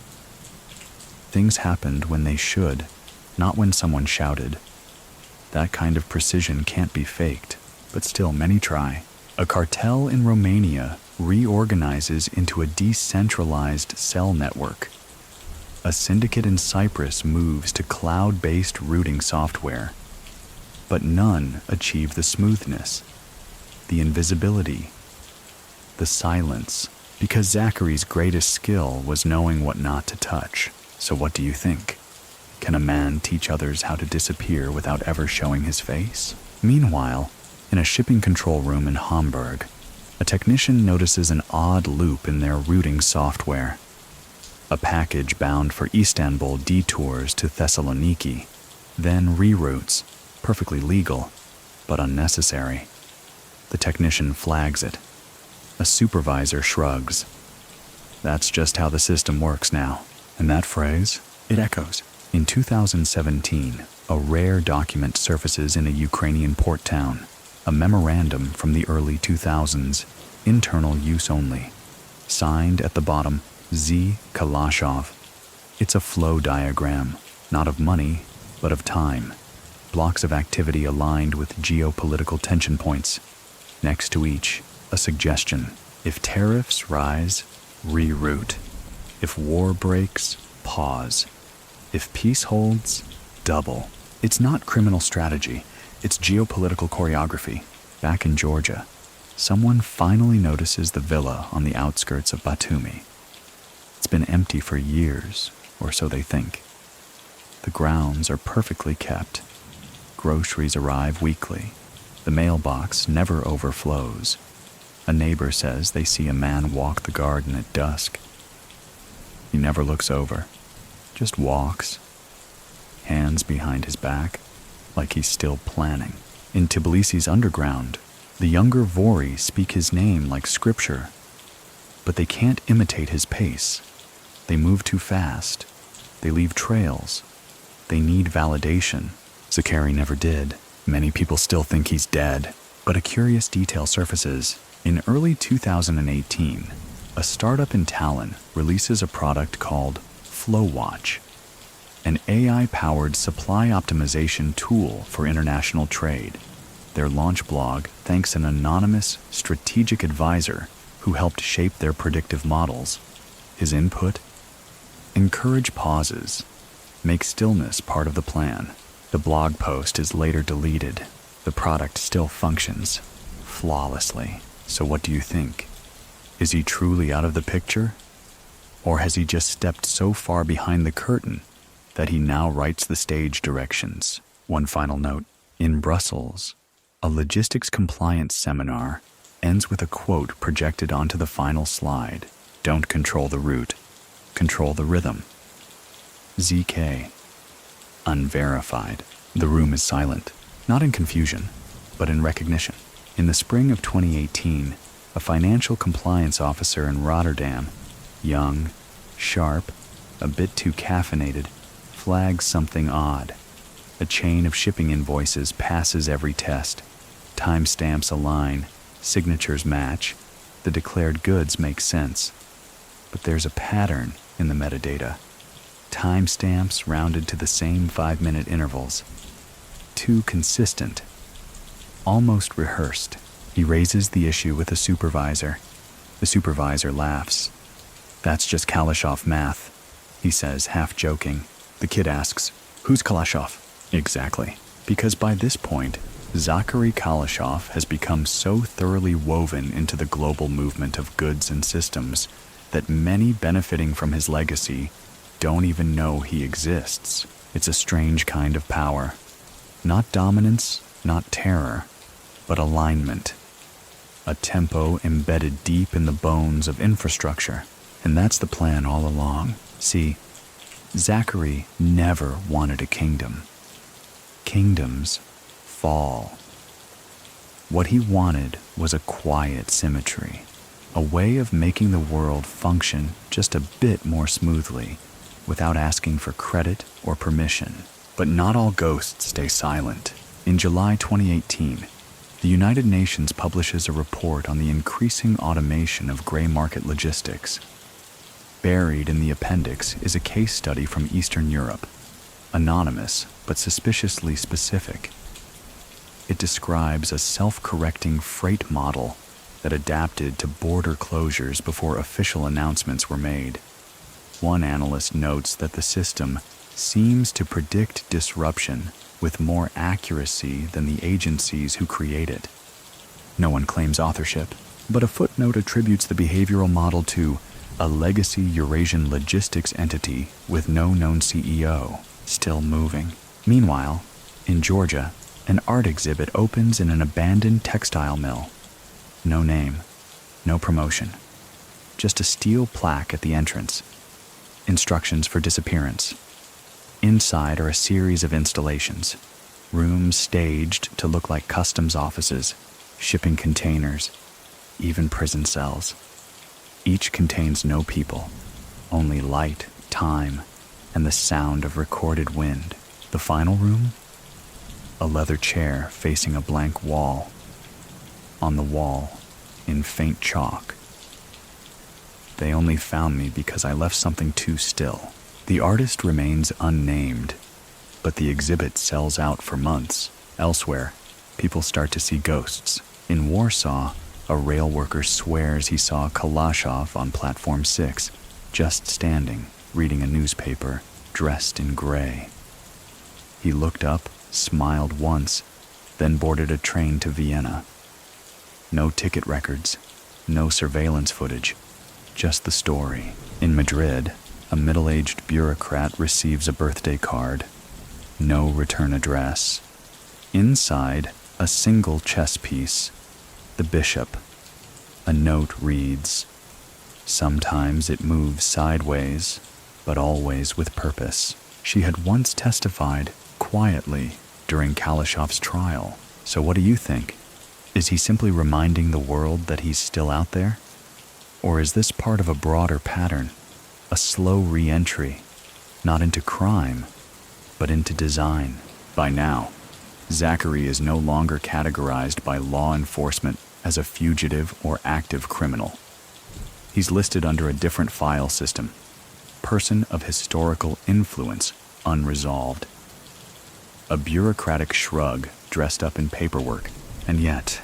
Things happened when they should, not when someone shouted. That kind of precision can't be faked, but still many try. A cartel in Romania reorganizes into a decentralized cell network. A syndicate in Cyprus moves to cloud-based routing software. But none achieve the smoothness, the invisibility, the silence, because Zakhary's greatest skill was knowing what not to touch. So what do you think? Can a man teach others how to disappear without ever showing his face? Meanwhile, in a shipping control room in Hamburg, a technician notices an odd loop in their routing software. A package bound for Istanbul detours to Thessaloniki, then reroutes, perfectly legal, but unnecessary. The technician flags it. A supervisor shrugs. That's just how the system works now. And that phrase, it echoes. In 2017, a rare document surfaces in a Ukrainian port town, a memorandum from the early 2000s, internal use only. Signed at the bottom, Z. Kalashoff. It's a flow diagram, not of money, but of time. Blocks of activity aligned with geopolitical tension points. Next to each, a suggestion. If tariffs rise, reroute. If war breaks, pause. If peace holds, double. It's not criminal strategy, it's geopolitical choreography. Back in Georgia, someone finally notices the villa on the outskirts of Batumi. It's been empty for years, or so they think. The grounds are perfectly kept. Groceries arrive weekly. The mailbox never overflows. A neighbor says they see a man walk the garden at dusk. He never looks over, just walks, hands behind his back, like he's still planning. In Tbilisi's underground, the younger Vori speak his name like scripture, but they can't imitate his pace. They move too fast. They leave trails. They need validation. Zakhary never did. Many people still think he's dead, but a curious detail surfaces. In early 2018, a startup in Tallinn releases a product called FlowWatch, an AI-powered supply optimization tool for international trade. Their launch blog thanks an anonymous strategic advisor who helped shape their predictive models. His input? Encourage pauses. Make stillness part of the plan. The blog post is later deleted. The product still functions flawlessly. So what do you think? Is he truly out of the picture? Or has he just stepped so far behind the curtain that he now writes the stage directions. One final note. In Brussels, a logistics compliance seminar ends with a quote projected onto the final slide. Don't control the route, control the rhythm. ZK. Unverified. The room is silent, not in confusion, but in recognition. In the spring of 2018, a financial compliance officer in Rotterdam, young, sharp, a bit too caffeinated, flags something odd. A chain of shipping invoices passes every test. Timestamps align, signatures match, the declared goods make sense. But there's a pattern in the metadata. Timestamps rounded to the same 5-minute intervals. Too consistent. Almost rehearsed. He raises the issue with the supervisor. The supervisor laughs. That's just Kalashoff math, he says, half joking. The kid asks, who's Kalashoff? Exactly. Because by this point, Zakhary Kalashov has become so thoroughly woven into the global movement of goods and systems that many benefiting from his legacy don't even know he exists. It's a strange kind of power. Not dominance, not terror, but alignment. A tempo embedded deep in the bones of infrastructure. And that's the plan all along. See, Zakhary never wanted a kingdom. Kingdoms fall. What he wanted was a quiet symmetry, a way of making the world function just a bit more smoothly, without asking for credit or permission. But not all ghosts stay silent. In July 2018, the United Nations publishes a report on the increasing automation of gray market logistics. Buried in the appendix is a case study from Eastern Europe, anonymous but suspiciously specific. It describes a self-correcting freight model that adapted to border closures before official announcements were made. One analyst notes that the system seems to predict disruption with more accuracy than the agencies who create it. No one claims authorship, but a footnote attributes the behavioral model to a legacy Eurasian logistics entity with no known CEO, still moving. Meanwhile, in Georgia, an art exhibit opens in an abandoned textile mill. No name, no promotion, just a steel plaque at the entrance. Instructions for disappearance. Inside are a series of installations, rooms staged to look like customs offices, shipping containers, even prison cells. Each contains no people, only light, time, and the sound of recorded wind. The final room? A leather chair facing a blank wall. On the wall, in faint chalk. They only found me because I left something too still. The artist remains unnamed, but the exhibit sells out for months. Elsewhere, people start to see ghosts. In Warsaw, a rail worker swears he saw Kalashoff on platform 6, just standing, reading a newspaper, dressed in gray. He looked up, smiled once, then boarded a train to Vienna. No ticket records, no surveillance footage, just the story. In Madrid, a middle-aged bureaucrat receives a birthday card. No return address. Inside, a single chess piece. The bishop. A note reads, "Sometimes it moves sideways, but always with purpose." She had once testified, quietly, during Kalashoff's trial. So what do you think? Is he simply reminding the world that he's still out there? Or is this part of a broader pattern? A slow re-entry, not into crime, but into design. By now, Zakhary is no longer categorized by law enforcement as a fugitive or active criminal. He's listed under a different file system, person of historical influence, unresolved. A bureaucratic shrug dressed up in paperwork, and yet,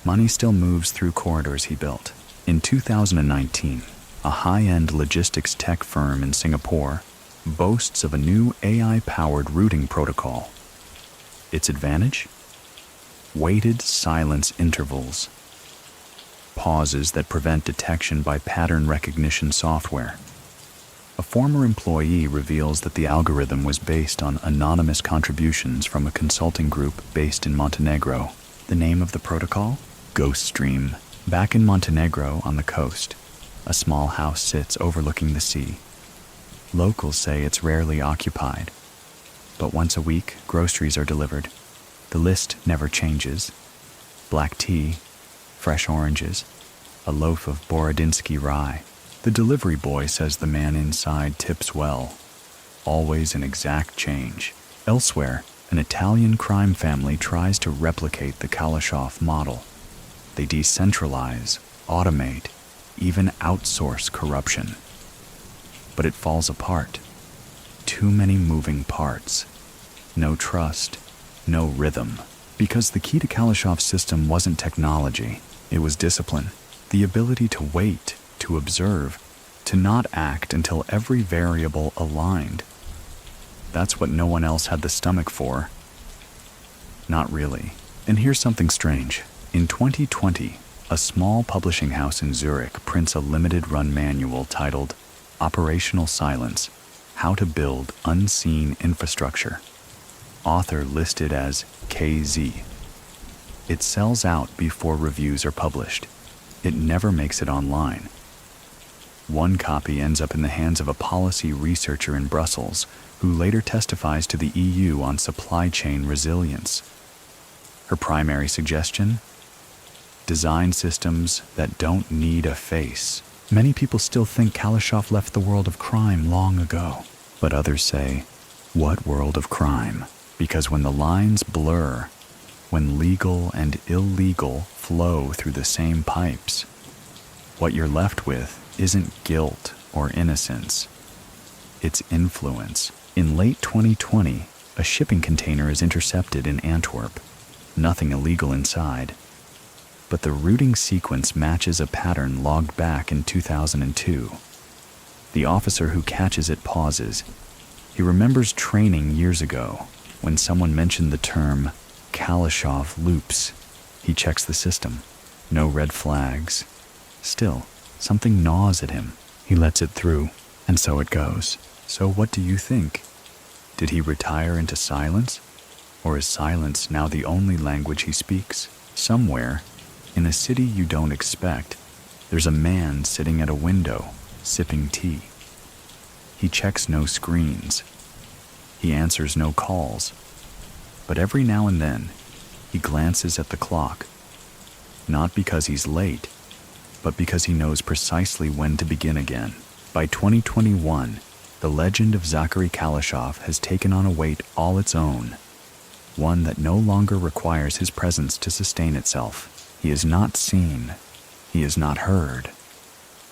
money still moves through corridors he built. In 2019, a high-end logistics tech firm in Singapore boasts of a new AI-powered routing protocol. Its advantage? Weighted silence intervals. Pauses that prevent detection by pattern recognition software. A former employee reveals that the algorithm was based on anonymous contributions from a consulting group based in Montenegro. The name of the protocol? Ghost Stream. Back in Montenegro on the coast, a small house sits overlooking the sea. Locals say it's rarely occupied, but once a week, groceries are delivered. The list never changes. Black tea, fresh oranges, a loaf of Borodinsky rye. The delivery boy says the man inside tips well. Always an exact change. Elsewhere, an Italian crime family tries to replicate the Kalashoff model. They decentralize, automate, even outsource corruption. But it falls apart. Too many moving parts. No trust, no rhythm. Because the key to Kalashoff's system wasn't technology, it was discipline. The ability to wait, to observe, to not act until every variable aligned. That's what no one else had the stomach for. Not really. And here's something strange. In 2020, a small publishing house in Zurich prints a limited-run manual titled Operational Silence: How to Build Unseen Infrastructure. Author listed as KZ. It sells out before reviews are published. It never makes it online. One copy ends up in the hands of a policy researcher in Brussels who later testifies to the EU on supply chain resilience. Her primary suggestion? Design systems that don't need a face. Many people still think Kalashoff left the world of crime long ago. But others say, what world of crime? Because when the lines blur, when legal and illegal flow through the same pipes, what you're left with isn't guilt or innocence. It's influence. In late 2020, a shipping container is intercepted in Antwerp. Nothing illegal inside. But the routing sequence matches a pattern logged back in 2002. The officer who catches it pauses. He remembers training years ago when someone mentioned the term Kalashoff loops. He checks the system. No red flags. Still, something gnaws at him. He lets it through, and so it goes. So what do you think? Did he retire into silence? Or is silence now the only language he speaks? Somewhere, in a city you don't expect, there's a man sitting at a window, sipping tea. He checks no screens. He answers no calls. But every now and then, he glances at the clock. Not because he's late, but because he knows precisely when to begin again. By 2021, the legend of Zakhary Kalashov has taken on a weight all its own, one that no longer requires his presence to sustain itself. He is not seen, he is not heard,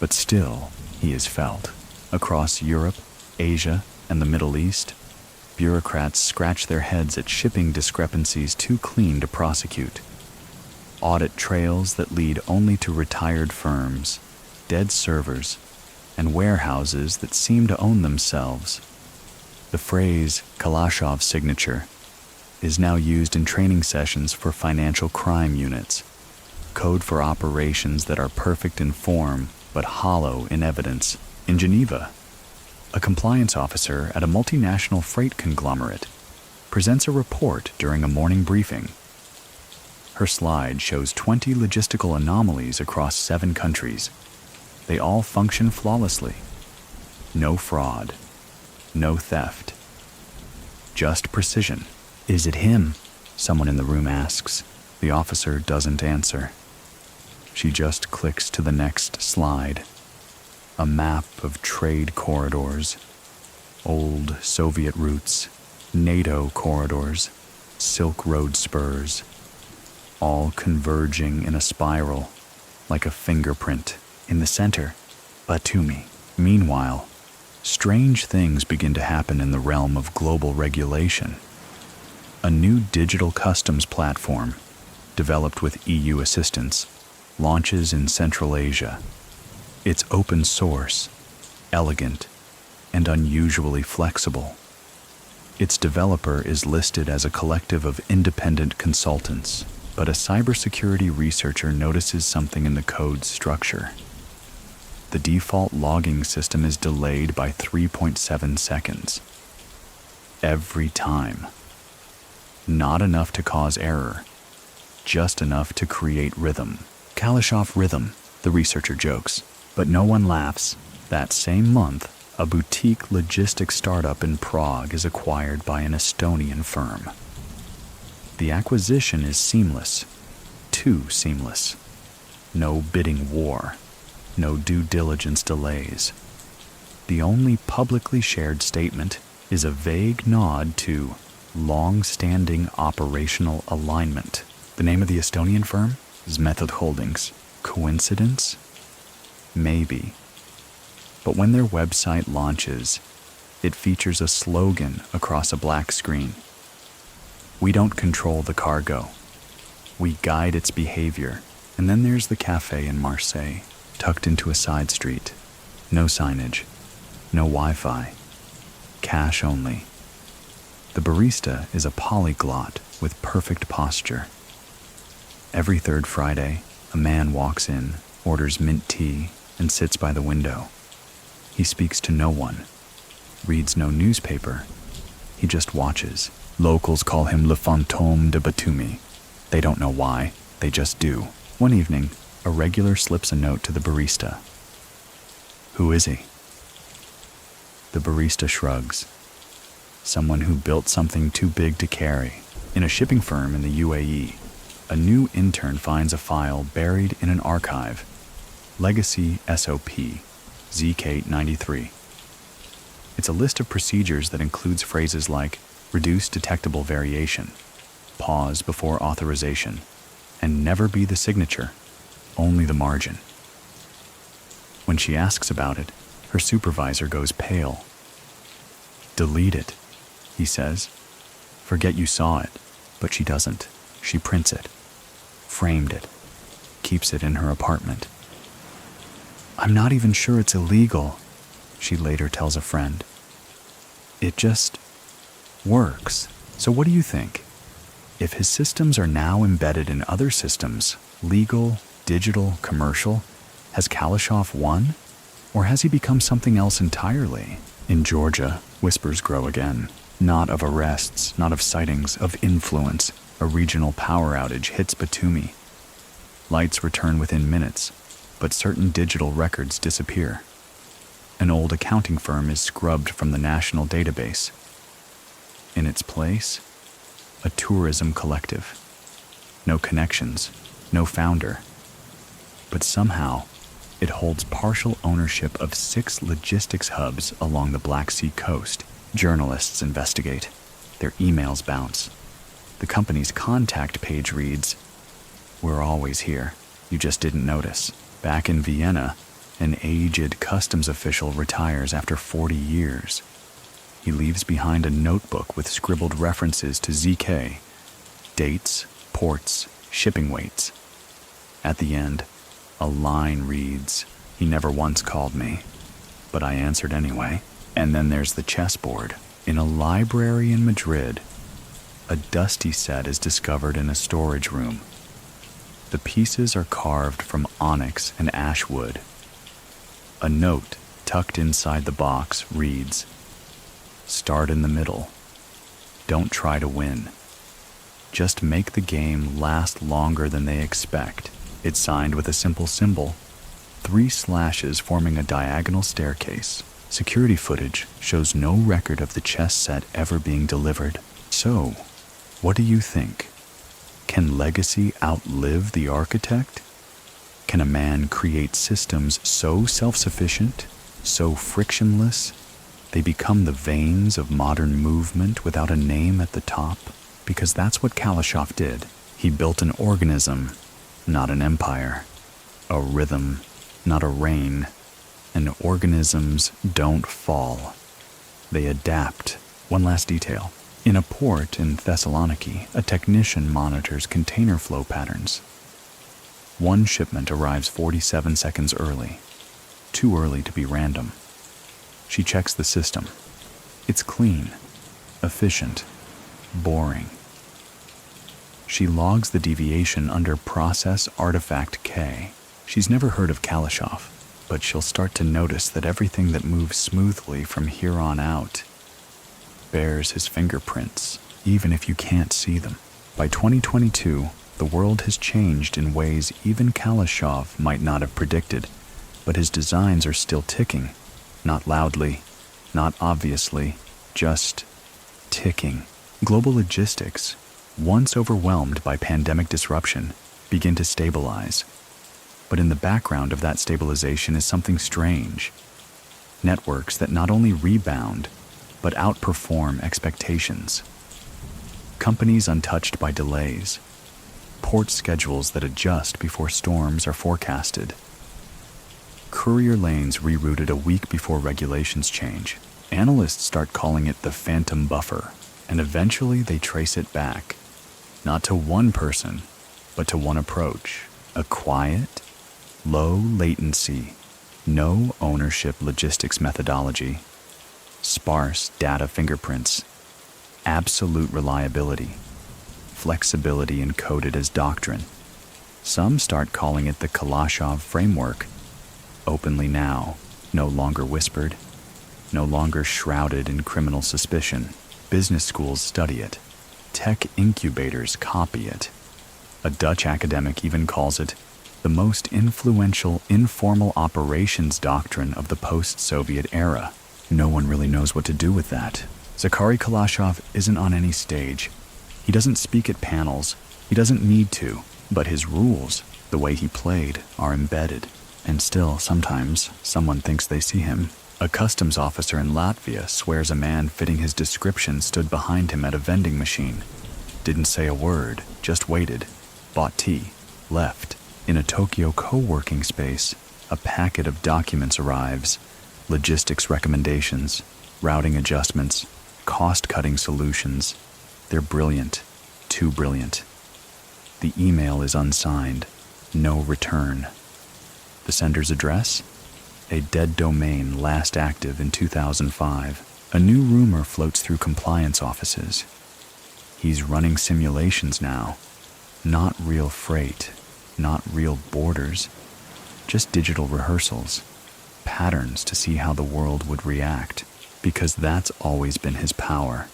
but still he is felt. Across Europe, Asia, and the Middle East, bureaucrats scratch their heads at shipping discrepancies too clean to prosecute. Audit trails that lead only to retired firms, dead servers, and warehouses that seem to own themselves. The phrase Kalashov's signature is now used in training sessions for financial crime units, code for operations that are perfect in form but hollow in evidence. In Geneva, a compliance officer at a multinational freight conglomerate presents a report during a morning briefing. Her slide shows 20 logistical anomalies across 7 countries. They all function flawlessly. No fraud, no theft, just precision. Is it him? Someone in the room asks. The officer doesn't answer. She just clicks to the next slide. A map of trade corridors, old Soviet routes, NATO corridors, Silk Road spurs, all converging in a spiral, like a fingerprint. In the center, Batumi. Meanwhile, strange things begin to happen in the realm of global regulation. A new digital customs platform, developed with EU assistance, launches in Central Asia. It's open source, elegant, and unusually flexible. Its developer is listed as a collective of independent consultants, but a cybersecurity researcher notices something in the code's structure. the default logging system is delayed by 3.7 seconds. Every time. Not enough to cause error, just enough to create rhythm. Kalashoff rhythm, the researcher jokes. But no one laughs. That same month, a boutique logistics startup in Prague is acquired by an Estonian firm. The acquisition is seamless. Too seamless. No bidding war. No due diligence delays. The only publicly shared statement is a vague nod to long-standing operational alignment. The name of the Estonian firm is Method Holdings. Coincidence? Maybe. But when their website launches, it features a slogan across a black screen. We don't control the cargo. We guide its behavior. And then there's the cafe in Marseille, tucked into a side street. No signage. No Wi-Fi. Cash only. The barista is a polyglot with perfect posture. Every third Friday, a man walks in, orders mint tea, and sits by the window. He speaks to no one, reads no newspaper. He just watches. Locals call him Le Fantôme de Batumi. They don't know why, they just do. One evening, a regular slips a note to the barista. Who is he? The barista shrugs. Someone who built something too big to carry. In a shipping firm in the UAE, a new intern finds a file buried in an archive. Legacy SOP, Zakhary 93. It's a list of procedures that includes phrases like reduce detectable variation, pause before authorization, and never be the signature, only the margin. When she asks about it, her supervisor goes pale. Delete it, he says. Forget you saw it, but she doesn't. She prints it, framed it, keeps it in her apartment. I'm not even sure it's illegal, she later tells a friend. It just works. So what do you think? If his systems are now embedded in other systems, legal, digital, commercial, has Kalashoff won? Or has he become something else entirely? In Georgia, whispers grow again. Not of arrests, not of sightings, of influence. A regional power outage hits Batumi. Lights return within minutes, but certain digital records disappear. An old accounting firm is scrubbed from the national database. In its place, a tourism collective. No connections, no founder. But somehow, it holds partial ownership of 6 logistics hubs along the Black Sea coast. Journalists investigate. Their emails bounce. The company's contact page reads, "We're always here. You just didn't notice." Back in Vienna, an aged customs official retires after 40 years. He leaves behind a notebook with scribbled references to ZK, dates, ports, shipping weights. At the end, a line reads, "He never once called me, but I answered anyway." And then there's the chessboard. In a library in Madrid, a dusty set is discovered in a storage room. The pieces are carved from onyx and ash wood. A note tucked inside the box reads, "Start in the middle. Don't try to win. Just make the game last longer than they expect." It's signed with a simple symbol, 3 slashes forming a diagonal staircase. Security footage shows no record of the chess set ever being delivered. So, what do you think? Can legacy outlive the architect? Can a man create systems so self-sufficient, so frictionless, they become the veins of modern movement without a name at the top? Because that's what Kalashoff did. He built an organism, not an empire. A rhythm, not a reign. And organisms don't fall. They adapt. One last detail. In a port in Thessaloniki, a technician monitors container flow patterns. One shipment arrives 47 seconds early. Too early to be random. She checks the system. It's clean, efficient, boring. She logs the deviation under Process Artifact K. She's never heard of Kalashoff, but she'll start to notice that everything that moves smoothly from here on out bears his fingerprints, even if you can't see them. By 2022, the world has changed in ways even Kalashoff might not have predicted, but his designs are still ticking. Not loudly, not obviously, just ticking. Global logistics, once overwhelmed by pandemic disruption, begin to stabilize. But in the background of that stabilization is something strange. Networks that not only rebound, but outperform expectations. Companies untouched by delays. Port schedules that adjust before storms are forecasted. Courier lanes rerouted a week before regulations change. Analysts start calling it the phantom buffer, and eventually they trace it back, not to one person, but to one approach: a quiet, low latency, no ownership logistics methodology, sparse data fingerprints, absolute reliability, flexibility encoded as doctrine. Some start calling it the Kalashoff framework, openly now, no longer whispered, no longer shrouded in criminal suspicion. Business schools study it. Tech incubators copy it. A Dutch academic even calls it the most influential informal operations doctrine of the post-Soviet era. No one really knows what to do with that. Zakhary Kalashov isn't on any stage. He doesn't speak at panels. He doesn't need to. But his rules, the way he played, are embedded. And still, sometimes, someone thinks they see him. A customs officer in Latvia swears a man fitting his description stood behind him at a vending machine. Didn't say a word, just waited, bought tea, left. In a Tokyo co-working space, a packet of documents arrives, logistics recommendations, routing adjustments, cost-cutting solutions. They're brilliant, too brilliant. The email is unsigned, no return. The sender's address? A dead domain last active in 2005. A new rumor floats through compliance offices. He's running simulations now. Not real freight, not real borders, just digital rehearsals, patterns to see how the world would react, because that's always been his power.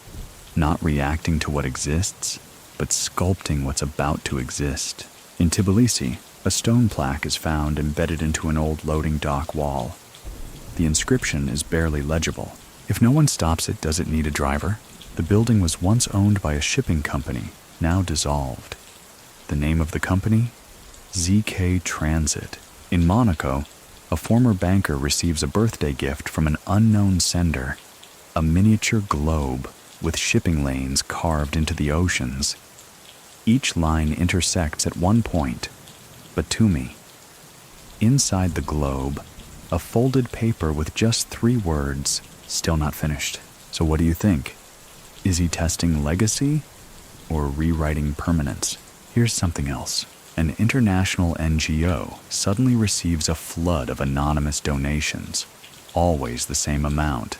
Not reacting to what exists, but sculpting what's about to exist. In Tbilisi, a stone plaque is found embedded into an old loading dock wall. The inscription is barely legible. If no one stops it, does it need a driver? The building was once owned by a shipping company, now dissolved. The name of the company? ZK Transit. In Monaco, a former banker receives a birthday gift from an unknown sender, a miniature globe with shipping lanes carved into the oceans. Each line intersects at one point, but to me. Inside the globe, a folded paper with just 3 words, still not finished. So what do you think? Is he testing legacy or rewriting permanence? Here's something else. An international NGO suddenly receives a flood of anonymous donations, always the same amount,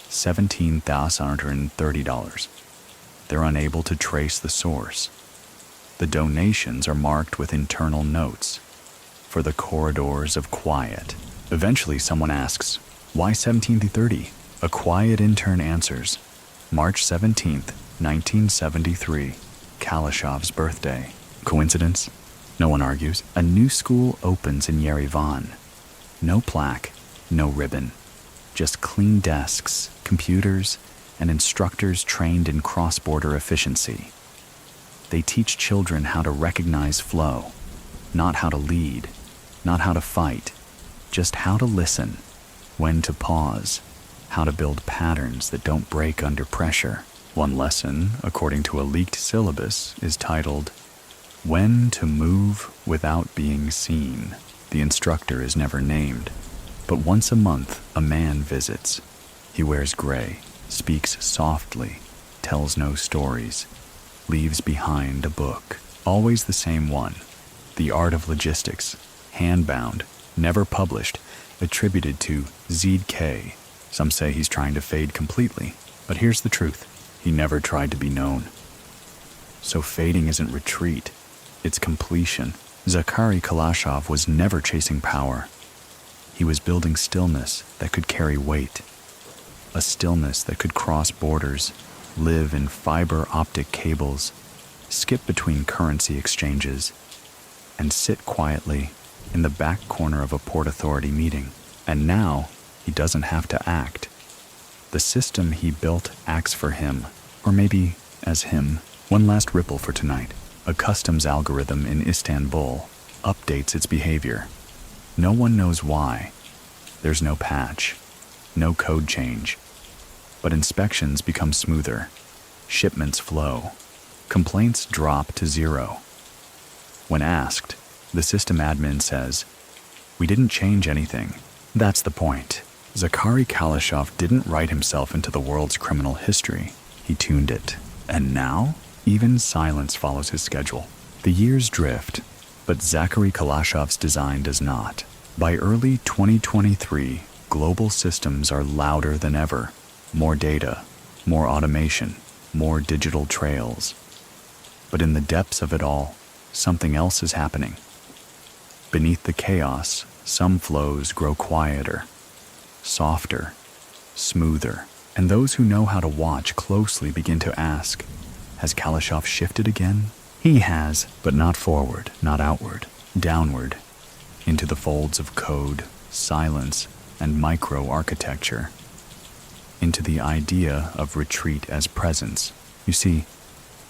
$17,130. They're unable to trace the source. The donations are marked with internal notes, for the corridors of quiet. Eventually someone asks, why 1730? A quiet intern answers, March 17th, 1973, Kalashov's birthday. Coincidence? No one argues. A new school opens in Yerevan. No plaque, no ribbon. Just clean desks, computers, and instructors trained in cross-border efficiency. They teach children how to recognize flow, not how to lead, not how to fight, just how to listen, when to pause, how to build patterns that don't break under pressure. One lesson, according to a leaked syllabus, is titled, When to Move Without Being Seen. The instructor is never named, but once a month a man visits. He wears gray, speaks softly, tells no stories, leaves behind a book, always the same one, The Art of Logistics, handbound, never published, attributed to ZK. Some say he's trying to fade completely, but here's the truth. He never tried to be known. So fading isn't retreat, it's completion. Zakhary Kalashov was never chasing power. He was building stillness that could carry weight, a stillness that could cross borders, live in fiber optic cables, skip between currency exchanges, and sit quietly in the back corner of a Port Authority meeting. And now, he doesn't have to act. The system he built acts for him, or maybe as him. One last ripple for tonight. A customs algorithm in Istanbul updates its behavior. No one knows why. There's no patch, no code change. But inspections become smoother. Shipments flow. Complaints drop to zero. When asked, the system admin says, "We didn't change anything." That's the point. Zakhary Kalashov didn't write himself into the world's criminal history. He tuned it. And now, even silence follows his schedule. The years drift, but Zakhary Kalashov's design does not. By early 2023, global systems are louder than ever. More data, more automation, more digital trails. But in the depths of it all, something else is happening. Beneath the chaos, some flows grow quieter, softer, smoother, and those who know how to watch closely begin to ask, has Kalashoff shifted again? He has, but not forward, not outward, downward, into the folds of code, silence, and micro-architecture, into the idea of retreat as presence. You see,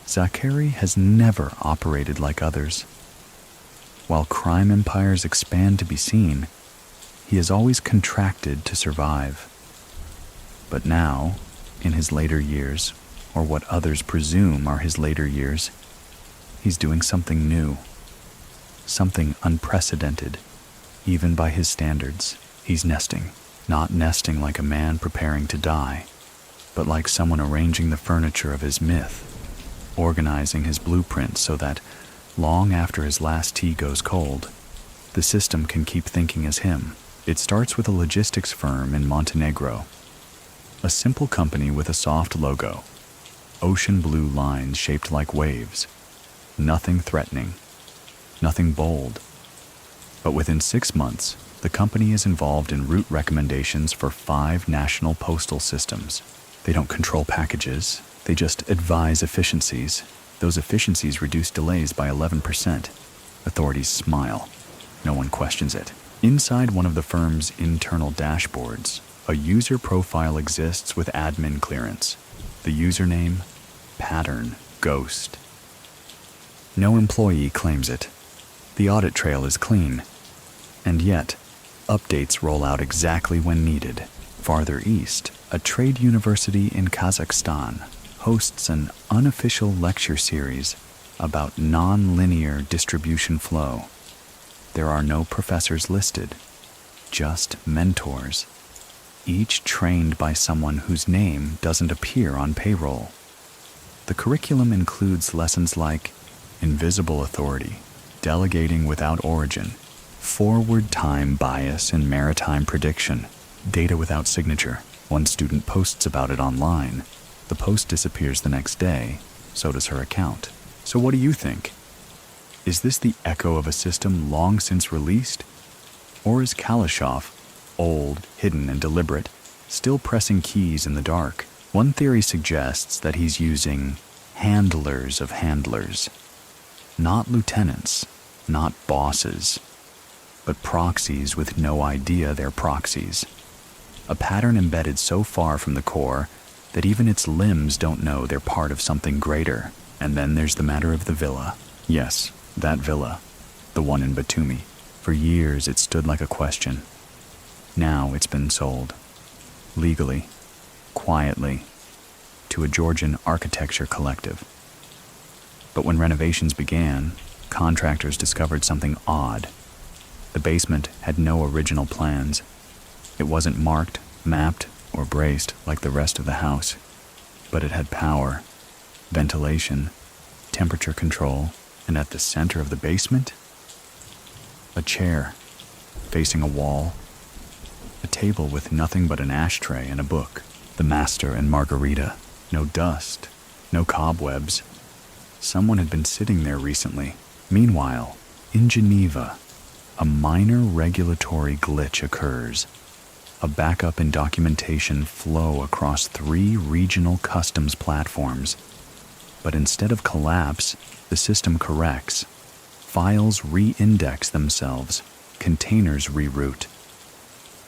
Zakhary has never operated like others. While crime empires expand to be seen, he has always contracted to survive. But now, in his later years, or what others presume are his later years, he's doing something new, something unprecedented, even by his standards. He's nesting, not nesting like a man preparing to die, but like someone arranging the furniture of his myth, organizing his blueprint so that, long after his last tea goes cold, the system can keep thinking as him. It starts with a logistics firm in Montenegro, a simple company with a soft logo, ocean blue lines shaped like waves, nothing threatening, nothing bold. But within 6 months, the company is involved in route recommendations for 5 national postal systems. They don't control packages, they just advise efficiencies. Those efficiencies reduce delays by 11%. Authorities smile. No one questions it. Inside one of the firm's internal dashboards, a user profile exists with admin clearance. The username, pattern, ghost. No employee claims it. The audit trail is clean. And yet, updates roll out exactly when needed. Farther east, a trade university in Kazakhstan hosts an unofficial lecture series about non-linear distribution flow. There are no professors listed, just mentors, each trained by someone whose name doesn't appear on payroll. The curriculum includes lessons like invisible authority, delegating without origin, forward time bias in maritime prediction, data without signature. One student posts about it online. The post disappears the next day, so does her account. So what do you think? Is this the echo of a system long since released? Or is Kalashoff, old, hidden, and deliberate, still pressing keys in the dark? One theory suggests that he's using handlers of handlers. Not lieutenants, not bosses, but proxies with no idea they're proxies. A pattern embedded so far from the core that even its limbs don't know they're part of something greater. And then there's the matter of the villa. Yes, that villa, the one in Batumi. For years it stood like a question. Now it's been sold, legally, quietly, to a Georgian architecture collective. But when renovations began, contractors discovered something odd. The basement had no original plans. It wasn't marked, mapped, or braced like the rest of the house, but it had power, ventilation, temperature control, and at the center of the basement, a chair facing a wall, a table with nothing but an ashtray and a book, The Master and Margarita. No dust, no cobwebs. Someone had been sitting there recently. Meanwhile, in Geneva, a minor regulatory glitch occurs. A backup in documentation flow across 3 regional customs platforms. But instead of collapse, the system corrects. Files re-index themselves, containers reroute.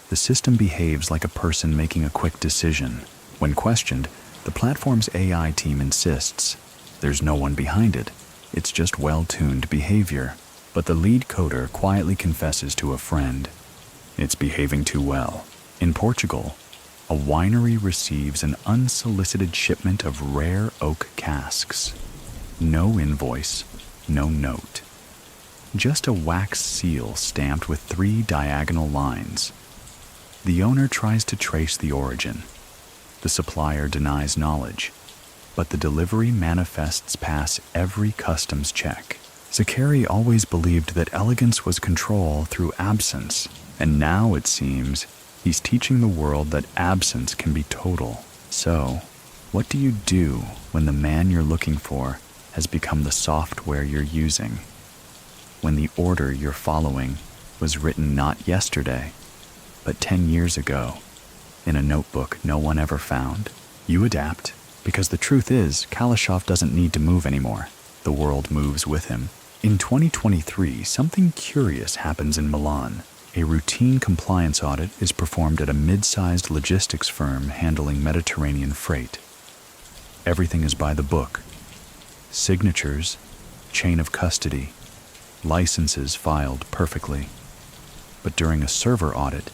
The system behaves like a person making a quick decision. When questioned, the platform's AI team insists there's no one behind it. It's just well-tuned behavior. But the lead coder quietly confesses to a friend, it's behaving too well. In Portugal, a winery receives an unsolicited shipment of rare oak casks. No invoice, no note. Just a wax seal stamped with 3 diagonal lines. The owner tries to trace the origin. The supplier denies knowledge, but the delivery manifests past every customs check. Zakhary always believed that elegance was control through absence, and now it seems he's teaching the world that absence can be total. So, what do you do when the man you're looking for has become the software you're using? When the order you're following was written not yesterday, but 10 years ago, in a notebook no one ever found? You adapt, because the truth is, Kalashoff doesn't need to move anymore. The world moves with him. In 2023, something curious happens in Milan. A routine compliance audit is performed at a mid-sized logistics firm handling Mediterranean freight. Everything is by the book. Signatures, chain of custody, licenses filed perfectly. But during a server audit,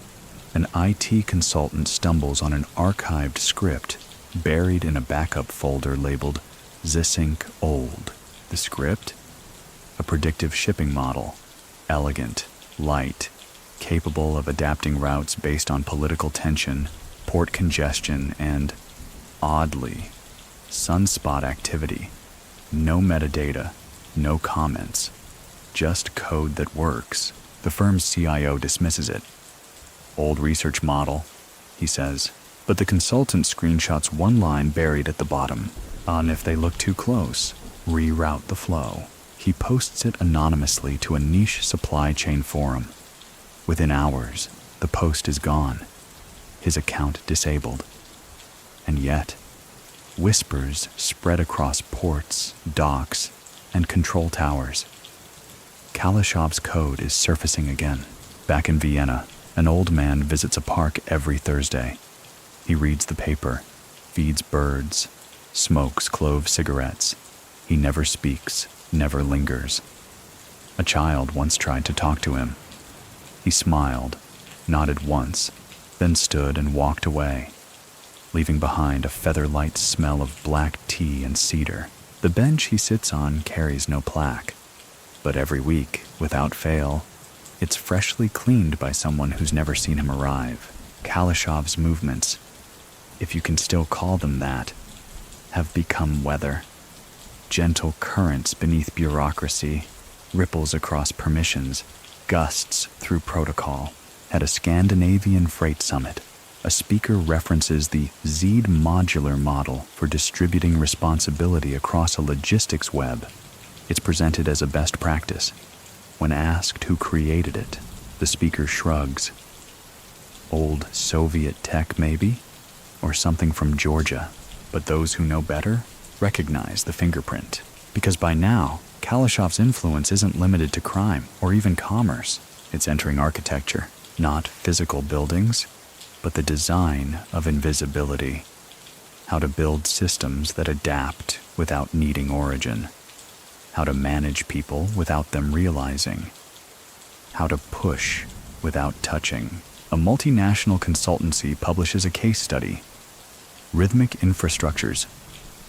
an IT consultant stumbles on an archived script buried in a backup folder labeled Zsync Old. The script? A predictive shipping model, elegant, light, capable of adapting routes based on political tension, port congestion, and, oddly, sunspot activity. No metadata, no comments, just code that works. The firm's CIO dismisses it. Old research model, he says, but the consultant screenshots one line buried at the bottom. On if they look too close, reroute the flow. He posts it anonymously to a niche supply chain forum. Within hours, the post is gone, his account disabled. And yet, whispers spread across ports, docks, and control towers. Kalashov's code is surfacing again. Back in Vienna, an old man visits a park every Thursday. He reads the paper, feeds birds, smokes clove cigarettes. He never speaks, never lingers. A child once tried to talk to him. He smiled, nodded once, then stood and walked away, leaving behind a feather-light smell of black tea and cedar. The bench he sits on carries no plaque, but every week, without fail, it's freshly cleaned by someone who's never seen him arrive. Kalashov's movements, if you can still call them that, have become weather. Gentle currents beneath bureaucracy, ripples across permissions, gusts through protocol. At a Scandinavian freight summit, a speaker references the Zed modular model for distributing responsibility across a logistics web. It's presented as a best practice. When asked who created it, the speaker shrugs. Old Soviet tech, maybe? Or something from Georgia. But those who know better recognize the fingerprint. Because by now, Kalashov's influence isn't limited to crime or even commerce. It's entering architecture, not physical buildings, but the design of invisibility. How to build systems that adapt without needing origin. How to manage people without them realizing. How to push without touching. A multinational consultancy publishes a case study. Rhythmic infrastructures,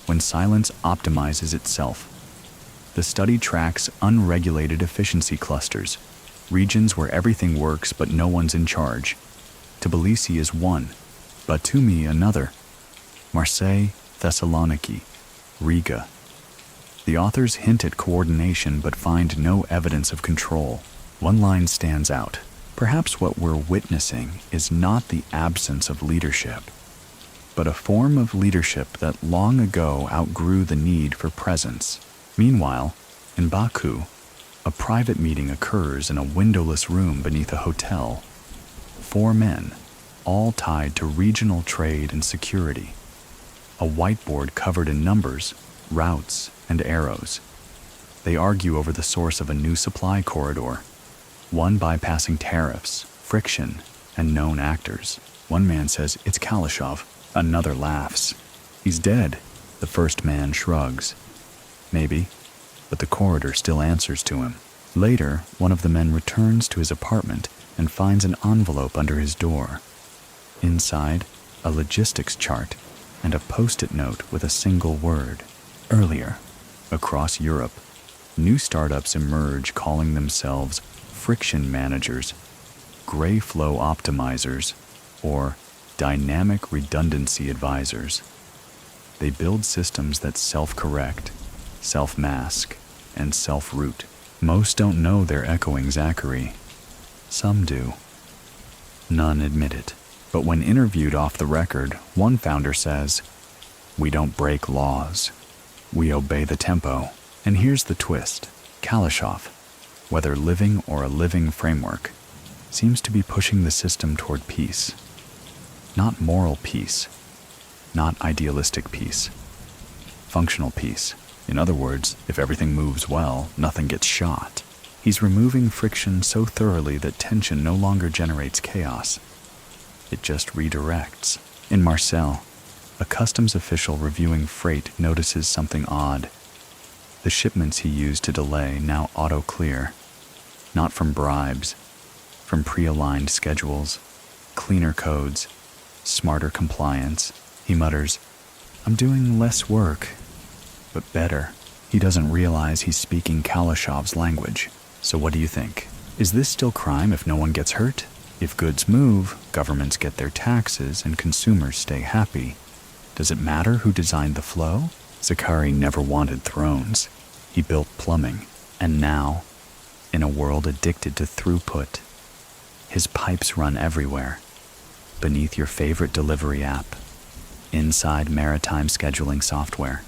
when silence optimizes itself. The study tracks unregulated efficiency clusters, regions where everything works but no one's in charge. Tbilisi is one, Batumi another, Marseille, Thessaloniki, Riga. The authors hint at coordination but find no evidence of control. One line stands out. Perhaps what we're witnessing is not the absence of leadership, but a form of leadership that long ago outgrew the need for presence. Meanwhile, in Baku, A private meeting occurs in a windowless room beneath a hotel. 4 men, all tied to regional trade and security. A whiteboard covered in numbers, routes, and arrows. They argue over the source of a new supply corridor, one bypassing tariffs, friction, and known actors. One man says it's Kalashoff, another laughs. He's dead. The first man shrugs. Maybe, but the corridor still answers to him. Later, one of the men returns to his apartment and finds an envelope under his door. Inside, a logistics chart and a post-it note with a single word. Earlier, across Europe, new startups emerge calling themselves friction managers, gray flow optimizers, or dynamic redundancy advisors. They build systems that self-correct, self-mask, and self-route. Most don't know they're echoing Zakhary. Some do. None admit it. But when interviewed off the record, one founder says, "We don't break laws. We obey the tempo." And here's the twist. Kalashoff, whether living or a living framework, seems to be pushing the system toward peace. Not moral peace, not idealistic peace. Functional peace. In other words, if everything moves well, nothing gets shot. He's removing friction so thoroughly that tension no longer generates chaos. It just redirects. In Marseille, a customs official reviewing freight notices something odd. The shipments he used to delay now auto-clear. Not from bribes, from pre-aligned schedules, cleaner codes, smarter compliance. He mutters, "I'm doing less work, but better." He doesn't realize he's speaking Kalashov's language. So what do you think? Is this still crime if no one gets hurt? If goods move, governments get their taxes, and consumers stay happy. Does it matter who designed the flow? Zakhary never wanted thrones. He built plumbing. And now, in a world addicted to throughput, his pipes run everywhere. Beneath your favorite delivery app, inside maritime scheduling software,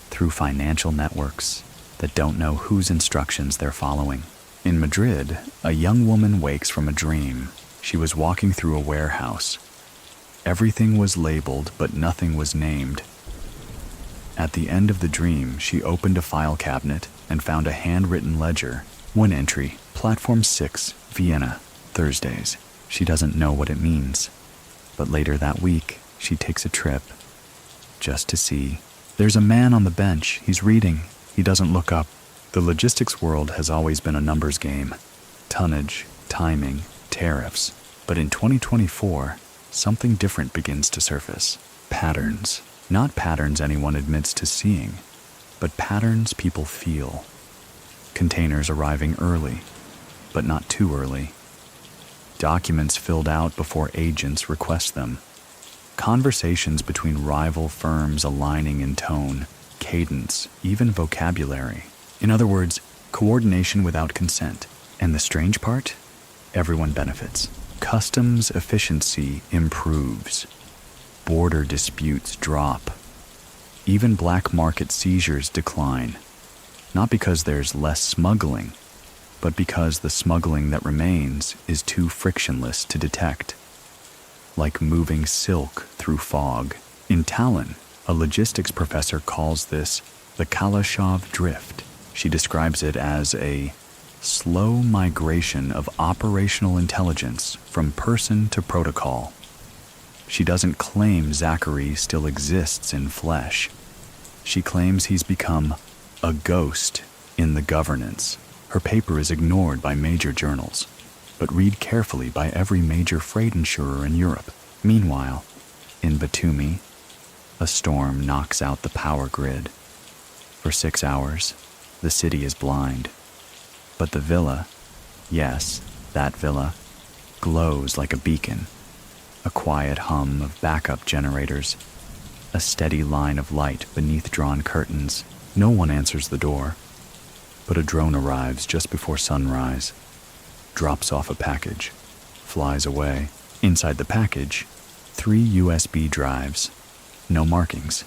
through financial networks that don't know whose instructions they're following. In Madrid, a young woman wakes from a dream. She was walking through a warehouse. Everything was labeled, but nothing was named. At the end of the dream, she opened a file cabinet and found a handwritten ledger. One entry, Platform 6, Vienna, Thursdays. She doesn't know what it means. But later that week, she takes a trip. Just to see. There's a man on the bench. He's reading. He doesn't look up. The logistics world has always been a numbers game. Tonnage, timing, tariffs. But in 2024, something different begins to surface. Patterns. Not patterns anyone admits to seeing, but patterns people feel. Containers arriving early, but not too early. Documents filled out before agents request them. Conversations between rival firms aligning in tone, cadence, even vocabulary. In other words, coordination without consent. And the strange part? Everyone benefits. Customs efficiency improves. Border disputes drop. Even black market seizures decline. Not because there's less smuggling, but because the smuggling that remains is too frictionless to detect. Like moving silk through fog. In Tallinn, a logistics professor calls this the Kalashoff drift. She describes it as a slow migration of operational intelligence from person to protocol. She doesn't claim Zakhary still exists in flesh. She claims he's become a ghost in the governance. Her paper is ignored by major journals, but read carefully by every major freight insurer in Europe. Meanwhile, in Batumi, a storm knocks out the power grid. For 6 hours, the city is blind. But the villa, yes, that villa, glows like a beacon. A quiet hum of backup generators. A steady line of light beneath drawn curtains. No one answers the door. But a drone arrives just before sunrise. Drops off a package. Flies away. Inside the package, 3 USB drives. No markings.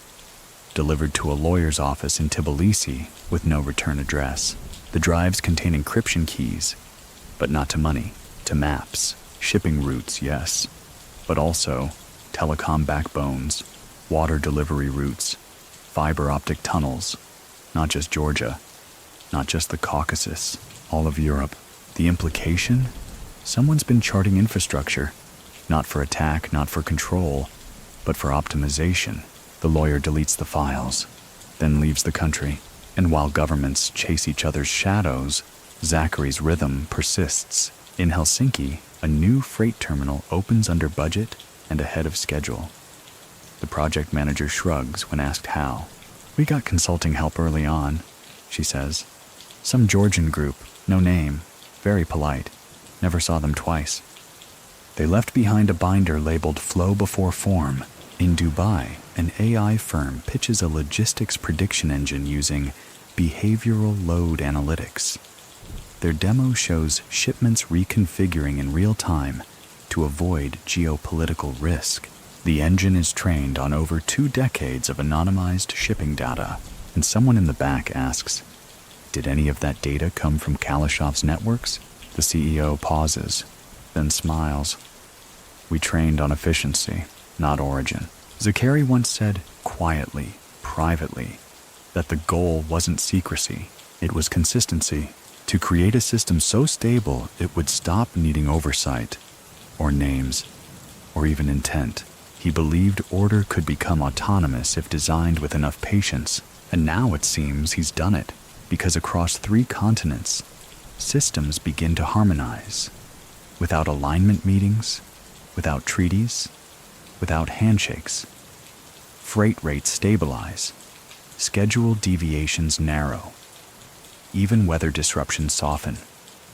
Delivered to a lawyer's office in Tbilisi with no return address. The drives contain encryption keys, but not to money, to maps, shipping routes, yes, but also telecom backbones, water delivery routes, fiber optic tunnels, not just Georgia, not just the Caucasus, all of Europe. The implication? Someone's been charting infrastructure, not for attack, not for control, but for optimization. The lawyer deletes the files, then leaves the country. And while governments chase each other's shadows, Zakhary's rhythm persists. In Helsinki, a new freight terminal opens under budget and ahead of schedule. The project manager shrugs when asked how. "We got consulting help early on," she says. "Some Georgian group, no name, very polite. Never saw them twice." They left behind a binder labeled Flow Before Form. In Dubai, an AI firm pitches a logistics prediction engine using behavioral load analytics. Their demo shows shipments reconfiguring in real time to avoid geopolitical risk. The engine is trained on over 2 decades of anonymized shipping data, and someone in the back asks, "Did any of that data come from Kalashov's networks?" The CEO pauses, then smiles. "We trained on efficiency, not origin." Zakhary once said, quietly, privately, that the goal wasn't secrecy, it was consistency. To create a system so stable it would stop needing oversight, or names, or even intent. He believed order could become autonomous if designed with enough patience, and now it seems he's done it, because across 3 continents, systems begin to harmonize, without alignment meetings, without treaties, without handshakes. Freight rates stabilize, schedule deviations narrow, even weather disruptions soften,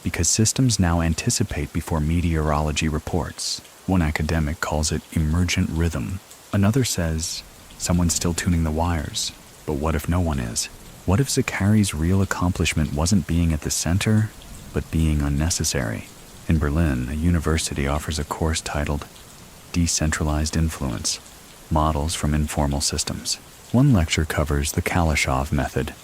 because systems now anticipate before meteorology reports. One academic calls it emergent rhythm. Another says, someone's still tuning the wires. But what if no one is? What if Zakhary's real accomplishment wasn't being at the center, but being unnecessary? In Berlin, a university offers a course titled Decentralized Influence, Models from Informal Systems. One lecture covers the Kalashoff method.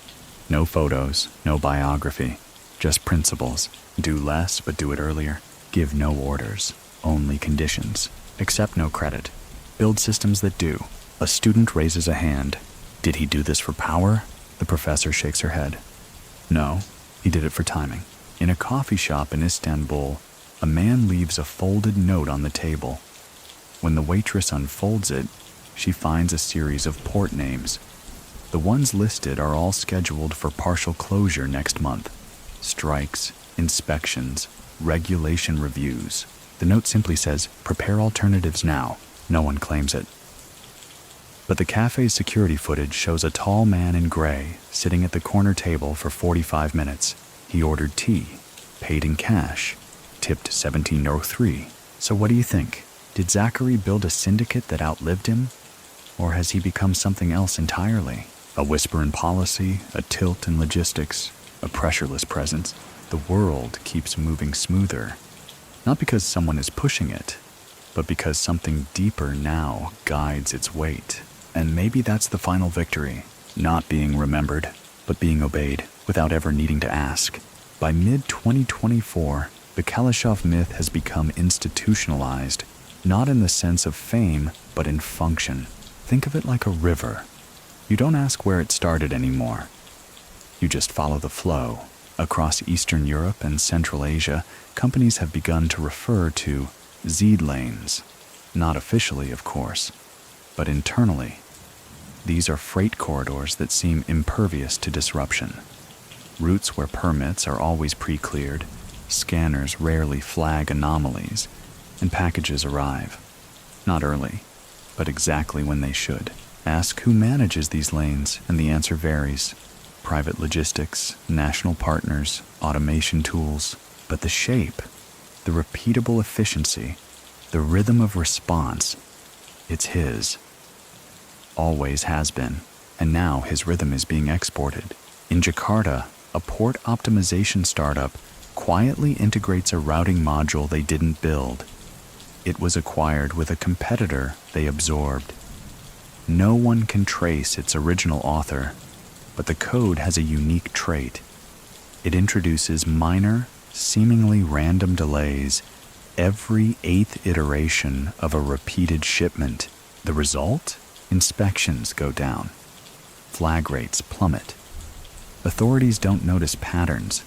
No photos, no biography, just principles. Do less, but do it earlier. Give no orders, only conditions. Accept no credit. Build systems that do. A student raises a hand. Did he do this for power? The professor shakes her head. No, he did it for timing. In a coffee shop in Istanbul, a man leaves a folded note on the table. When the waitress unfolds it, she finds a series of port names. The ones listed are all scheduled for partial closure next month. Strikes, inspections, regulation reviews. The note simply says, "Prepare alternatives now." No one claims it. But the cafe's security footage shows a tall man in gray sitting at the corner table for 45 minutes. He ordered tea, paid in cash, tipped €17.03. So what do you think? Did Zakhary build a syndicate that outlived him? Or has he become something else entirely? A whisper in policy, a tilt in logistics, a pressureless presence. The world keeps moving smoother. Not because someone is pushing it, but because something deeper now guides its weight. And maybe that's the final victory. Not being remembered, but being obeyed without ever needing to ask. By mid-2024, the Kalashoff myth has become institutionalized, not in the sense of fame, but in function. Think of it like a river. You don't ask where it started anymore. You just follow the flow. Across Eastern Europe and Central Asia, companies have begun to refer to Z lanes. Not officially, of course, but internally. These are freight corridors that seem impervious to disruption. Routes where permits are always pre-cleared, scanners rarely flag anomalies, and packages arrive. Not early, but exactly when they should. Ask who manages these lanes, and the answer varies. Private logistics, national partners, automation tools. But the shape, the repeatable efficiency, the rhythm of response, it's his. Always has been, and now his rhythm is being exported. In Jakarta, a port optimization startup quietly integrates a routing module they didn't build. It was acquired with a competitor they absorbed. No one can trace its original author, but the code has a unique trait. It introduces minor, seemingly random delays every 8th iteration of a repeated shipment. The result? Inspections go down. Flag rates plummet. Authorities don't notice patterns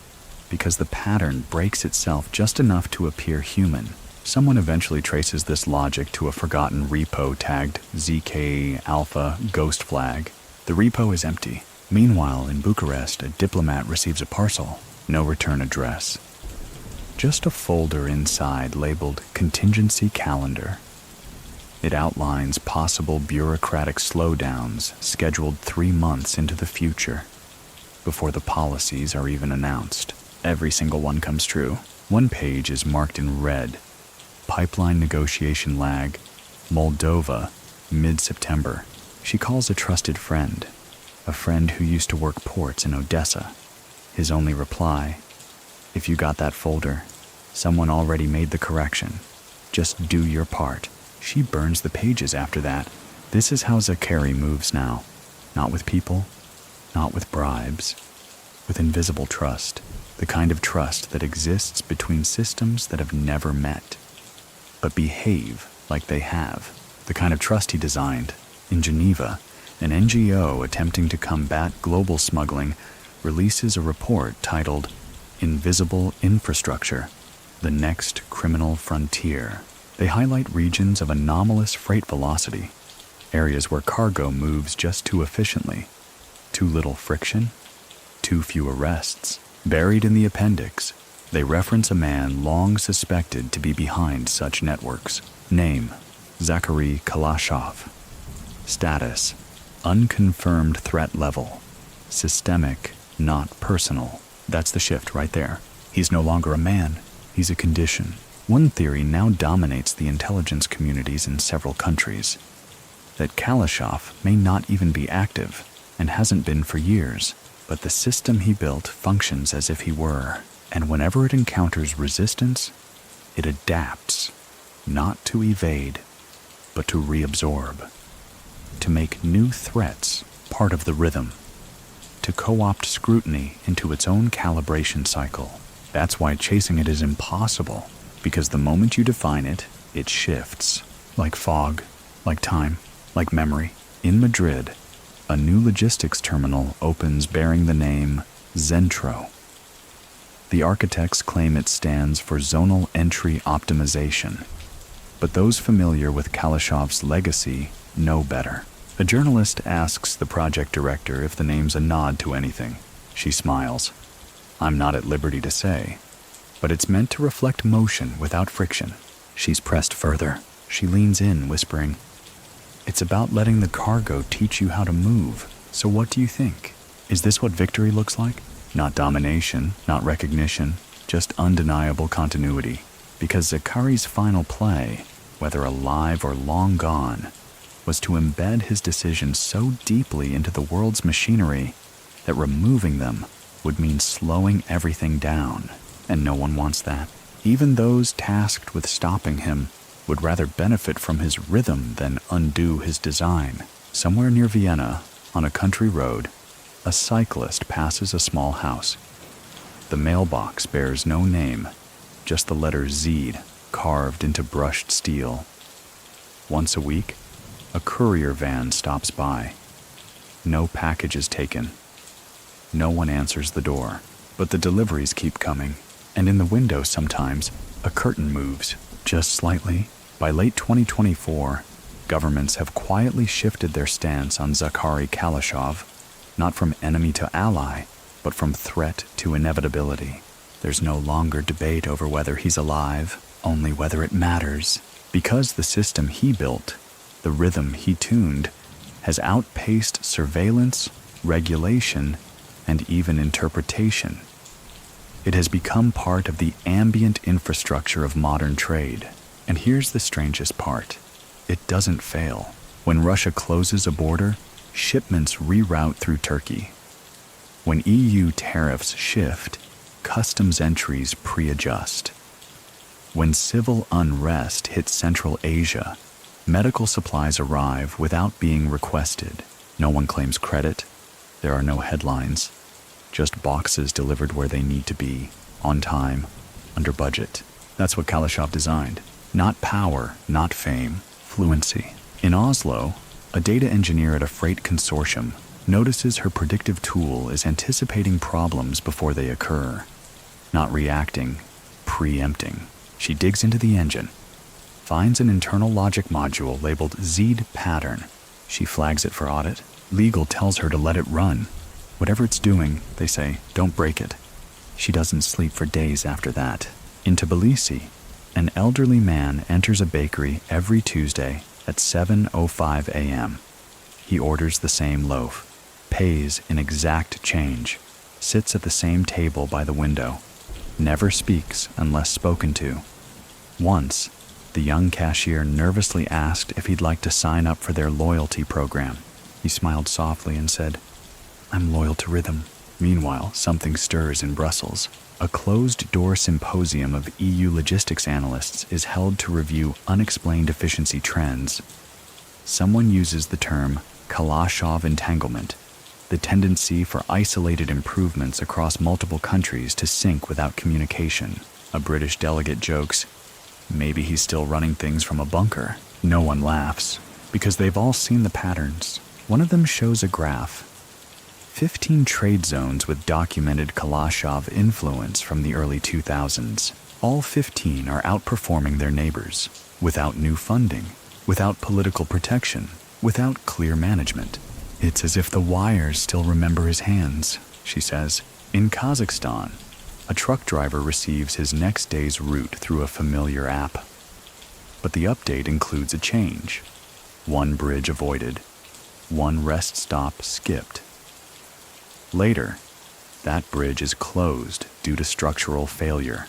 because the pattern breaks itself just enough to appear human. Someone eventually traces this logic to a forgotten repo tagged ZK Alpha Ghost Flag. The repo is empty. Meanwhile, in Bucharest, a diplomat receives a parcel. No return address. Just a folder inside labeled Contingency Calendar. It outlines possible bureaucratic slowdowns scheduled 3 months into the future, before the policies are even announced. Every single one comes true. One page is marked in red. Pipeline negotiation lag, Moldova, mid-September. She calls a trusted friend, a friend who used to work ports in Odessa. His only reply, "If you got that folder, someone already made the correction. Just do your part." She burns the pages after that. This is how Zakhary moves now. Not with people, not with bribes, with invisible trust. The kind of trust that exists between systems that have never met, but behave like they have. The kind of trust he designed. In Geneva, an NGO attempting to combat global smuggling releases a report titled Invisible Infrastructure, the Next Criminal Frontier. They highlight regions of anomalous freight velocity, areas where cargo moves just too efficiently, too little friction, too few arrests. Buried in the appendix, they reference a man long suspected to be behind such networks. Name, Zakhary Kalashov. Status, unconfirmed threat level. Systemic, not personal. That's the shift right there. He's no longer a man, he's a condition. One theory now dominates the intelligence communities in several countries, that Kalashoff may not even be active and hasn't been for years. But the system he built functions as if he were, and whenever it encounters resistance, it adapts, not to evade, but to reabsorb, to make new threats part of the rhythm, to co-opt scrutiny into its own calibration cycle. That's why chasing it is impossible, because the moment you define it, it shifts, like fog, like time, like memory. In Madrid, a new logistics terminal opens bearing the name Zentro. The architects claim it stands for zonal entry optimization, but those familiar with Kalashov's legacy know better. A journalist asks the project director if the name's a nod to anything. She smiles. "I'm not at liberty to say, but it's meant to reflect motion without friction." She's pressed further. She leans in, whispering, "It's about letting the cargo teach you how to move. So what do you think? Is this what victory looks like? Not domination, not recognition, just undeniable continuity." Because Zakhary's final play, whether alive or long gone, was to embed his decisions so deeply into the world's machinery that removing them would mean slowing everything down. And no one wants that. Even those tasked with stopping him would rather benefit from his rhythm than undo his design. Somewhere near Vienna, on a country road, a cyclist passes a small house. The mailbox bears no name, just the letter Z carved into brushed steel. Once a week, a courier van stops by. No package is taken. No one answers the door, but the deliveries keep coming, and in the window sometimes, a curtain moves, just slightly. By late 2024, governments have quietly shifted their stance on Zakhary Kalashov, not from enemy to ally, but from threat to inevitability. There's no longer debate over whether he's alive, only whether it matters. Because the system he built, the rhythm he tuned, has outpaced surveillance, regulation, and even interpretation. It has become part of the ambient infrastructure of modern trade. And here's the strangest part. It doesn't fail. When Russia closes a border, shipments reroute through Turkey. When EU tariffs shift, customs entries pre-adjust. When civil unrest hits Central Asia, medical supplies arrive without being requested. No one claims credit. There are no headlines. just boxes delivered where they need to be, on time, under budget. That's what Kalashoff designed. Not power, not fame, fluency. In Oslo, a data engineer at a freight consortium notices her predictive tool is anticipating problems before they occur, not reacting, preempting. She digs into the engine, finds an internal logic module labeled ZEED pattern. She flags it for audit. Legal tells her to let it run. Whatever it's doing, they say, don't break it. She doesn't sleep for days after that. In Tbilisi, an elderly man enters a bakery every Tuesday at 7:05 a.m. He orders the same loaf, pays in exact change, sits at the same table by the window, never speaks unless spoken to. Once, the young cashier nervously asked if he'd like to sign up for their loyalty program. He smiled softly and said, "I'm loyal to rhythm." Meanwhile, something stirs in Brussels. A closed-door symposium of EU logistics analysts is held to review unexplained efficiency trends. Someone uses the term Kalashoff entanglement, the tendency for isolated improvements across multiple countries to sync without communication. A British delegate jokes, maybe he's still running things from a bunker. No one laughs, because they've all seen the patterns. One of them shows a graph. 15 trade zones with documented Kalashoff influence from the early 2000s. All 15 are outperforming their neighbors, without new funding, without political protection, without clear management. It's as if the wires still remember his hands, she says. In Kazakhstan, a truck driver receives his next day's route through a familiar app. But the update includes a change. One bridge avoided, one rest stop skipped. Later, that bridge is closed due to structural failure.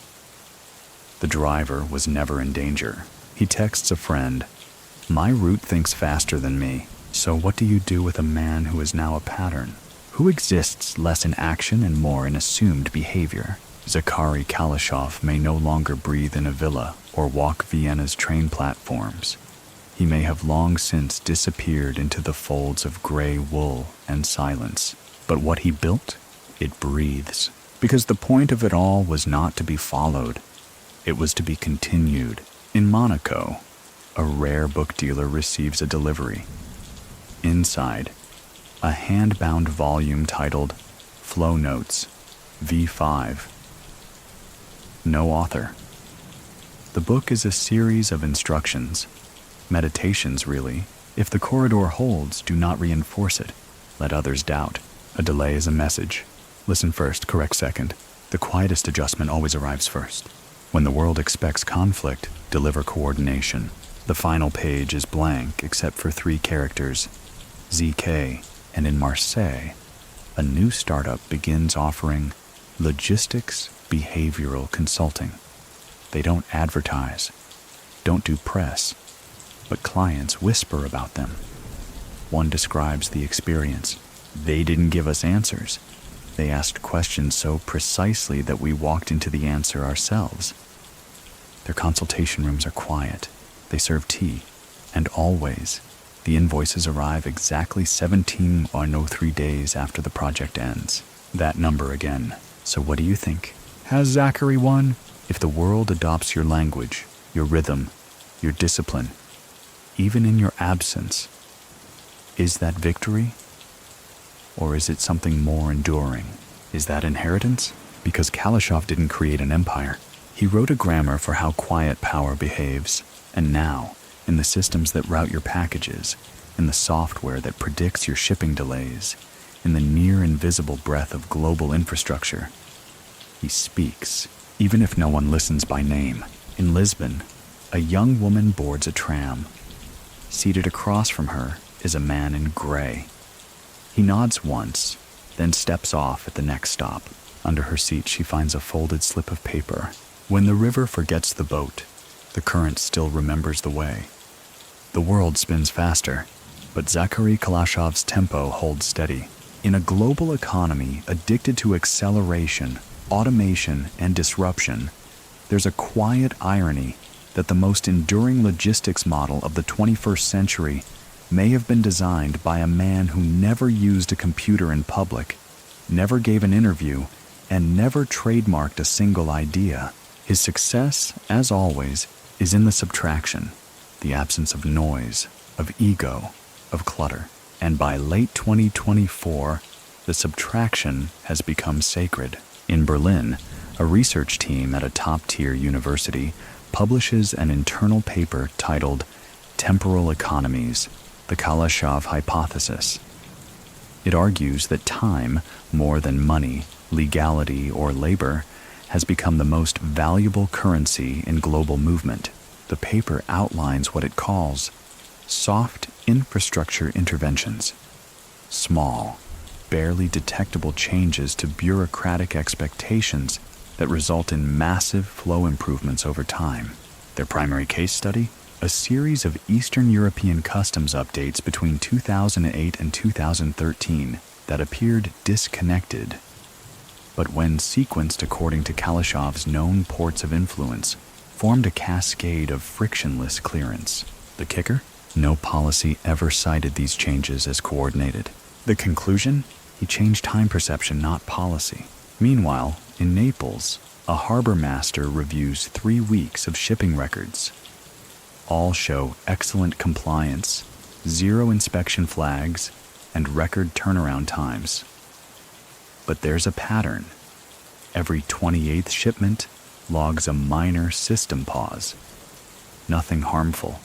The driver was never in danger. He texts a friend, "My route thinks faster than me, so what do you do with a man who is now a pattern? Who exists less in action and more in assumed behavior?" Zakhary Kalashov may no longer breathe in a villa or walk Vienna's train platforms. He may have long since disappeared into the folds of gray wool and silence. But what he built, it breathes. Because the point of it all was not to be followed. It was to be continued. In Monaco, a rare book dealer receives a delivery. Inside, a hand-bound volume titled Flow Notes, V5. No author. The book is a series of instructions. Meditations, really. If the corridor holds, do not reinforce it. Let others doubt. A delay is a message. Listen first, correct second. The quietest adjustment always arrives first. When the world expects conflict, deliver coordination. The final page is blank except for 3 characters, ZK, and in Marseille, a new startup begins offering logistics behavioral consulting. They don't advertise, don't do press, but clients whisper about them. One describes the experience. They didn't give us answers. They asked questions so precisely that we walked into the answer ourselves. Their consultation rooms are quiet. They serve tea. And always, the invoices arrive exactly 17.03 days after the project ends. That number again. So what do you think? Has Zakhary won? If the world adopts your language, your rhythm, your discipline, even in your absence, is that victory? Or is it something more enduring? Is that inheritance? Because Kalashoff didn't create an empire. He wrote a grammar for how quiet power behaves. And now, in the systems that route your packages, in the software that predicts your shipping delays, in the near-invisible breath of global infrastructure, he speaks, even if no one listens by name. In Lisbon, a young woman boards a tram. Seated across from her is a man in gray. He nods once, then steps off at the next stop. Under her seat, she finds a folded slip of paper. When the river forgets the boat, the current still remembers the way. The world spins faster, but Zakhary Kalashov's tempo holds steady. In a global economy addicted to acceleration, automation, and disruption, there's a quiet irony that the most enduring logistics model of the 21st century may have been designed by a man who never used a computer in public, never gave an interview, and never trademarked a single idea. His success, as always, is in the subtraction, the absence of noise, of ego, of clutter. And by late 2024, the subtraction has become sacred. In Berlin, a research team at a top-tier university publishes an internal paper titled Temporal Economies, the Kalashoff Hypothesis. It argues that time, more than money, legality, or labor, has become the most valuable currency in global movement. The paper outlines what it calls soft infrastructure interventions, small, barely detectable changes to bureaucratic expectations that result in massive flow improvements over time. Their primary case study? A series of Eastern European customs updates between 2008 and 2013 that appeared disconnected. But when sequenced according to Kalashov's known ports of influence, formed a cascade of frictionless clearance. The kicker? No policy ever cited these changes as coordinated. The conclusion? He changed time perception, not policy. Meanwhile, in Naples, a harbor master reviews 3 weeks of shipping records. All show excellent compliance, 0 inspection flags, and record turnaround times. But there's a pattern. Every 28th shipment logs a minor system pause. Nothing harmful,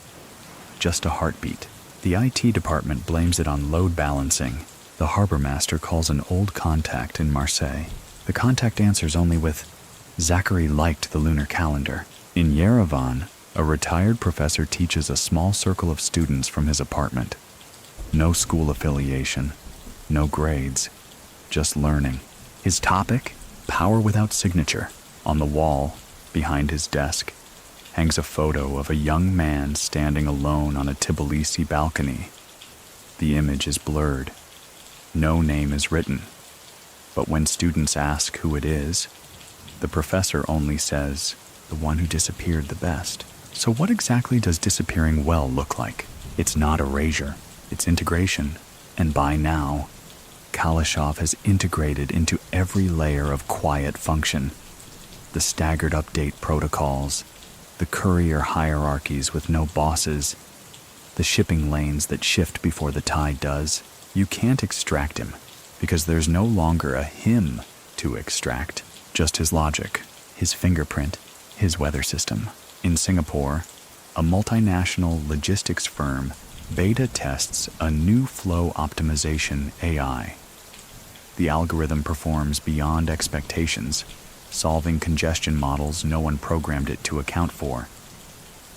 just a heartbeat. The IT department blames it on load balancing. The harbor master calls an old contact in Marseille. The contact answers only with, "Zakhary liked the lunar calendar." In Yerevan, a retired professor teaches a small circle of students from his apartment. No school affiliation, no grades, just learning. His topic? Power without signature. On the wall, behind his desk, hangs a photo of a young man standing alone on a Tbilisi balcony. The image is blurred. No name is written. But when students ask who it is, the professor only says, "The one who disappeared the best." So what exactly does disappearing well look like? It's not erasure, it's integration. And by now, Kalashoff has integrated into every layer of quiet function. The staggered update protocols, the courier hierarchies with no bosses, the shipping lanes that shift before the tide does. You can't extract him, because there's no longer a him to extract, just his logic, his fingerprint, his weather system. In Singapore, a multinational logistics firm beta tests a new flow optimization AI. The algorithm performs beyond expectations, solving congestion models no one programmed it to account for.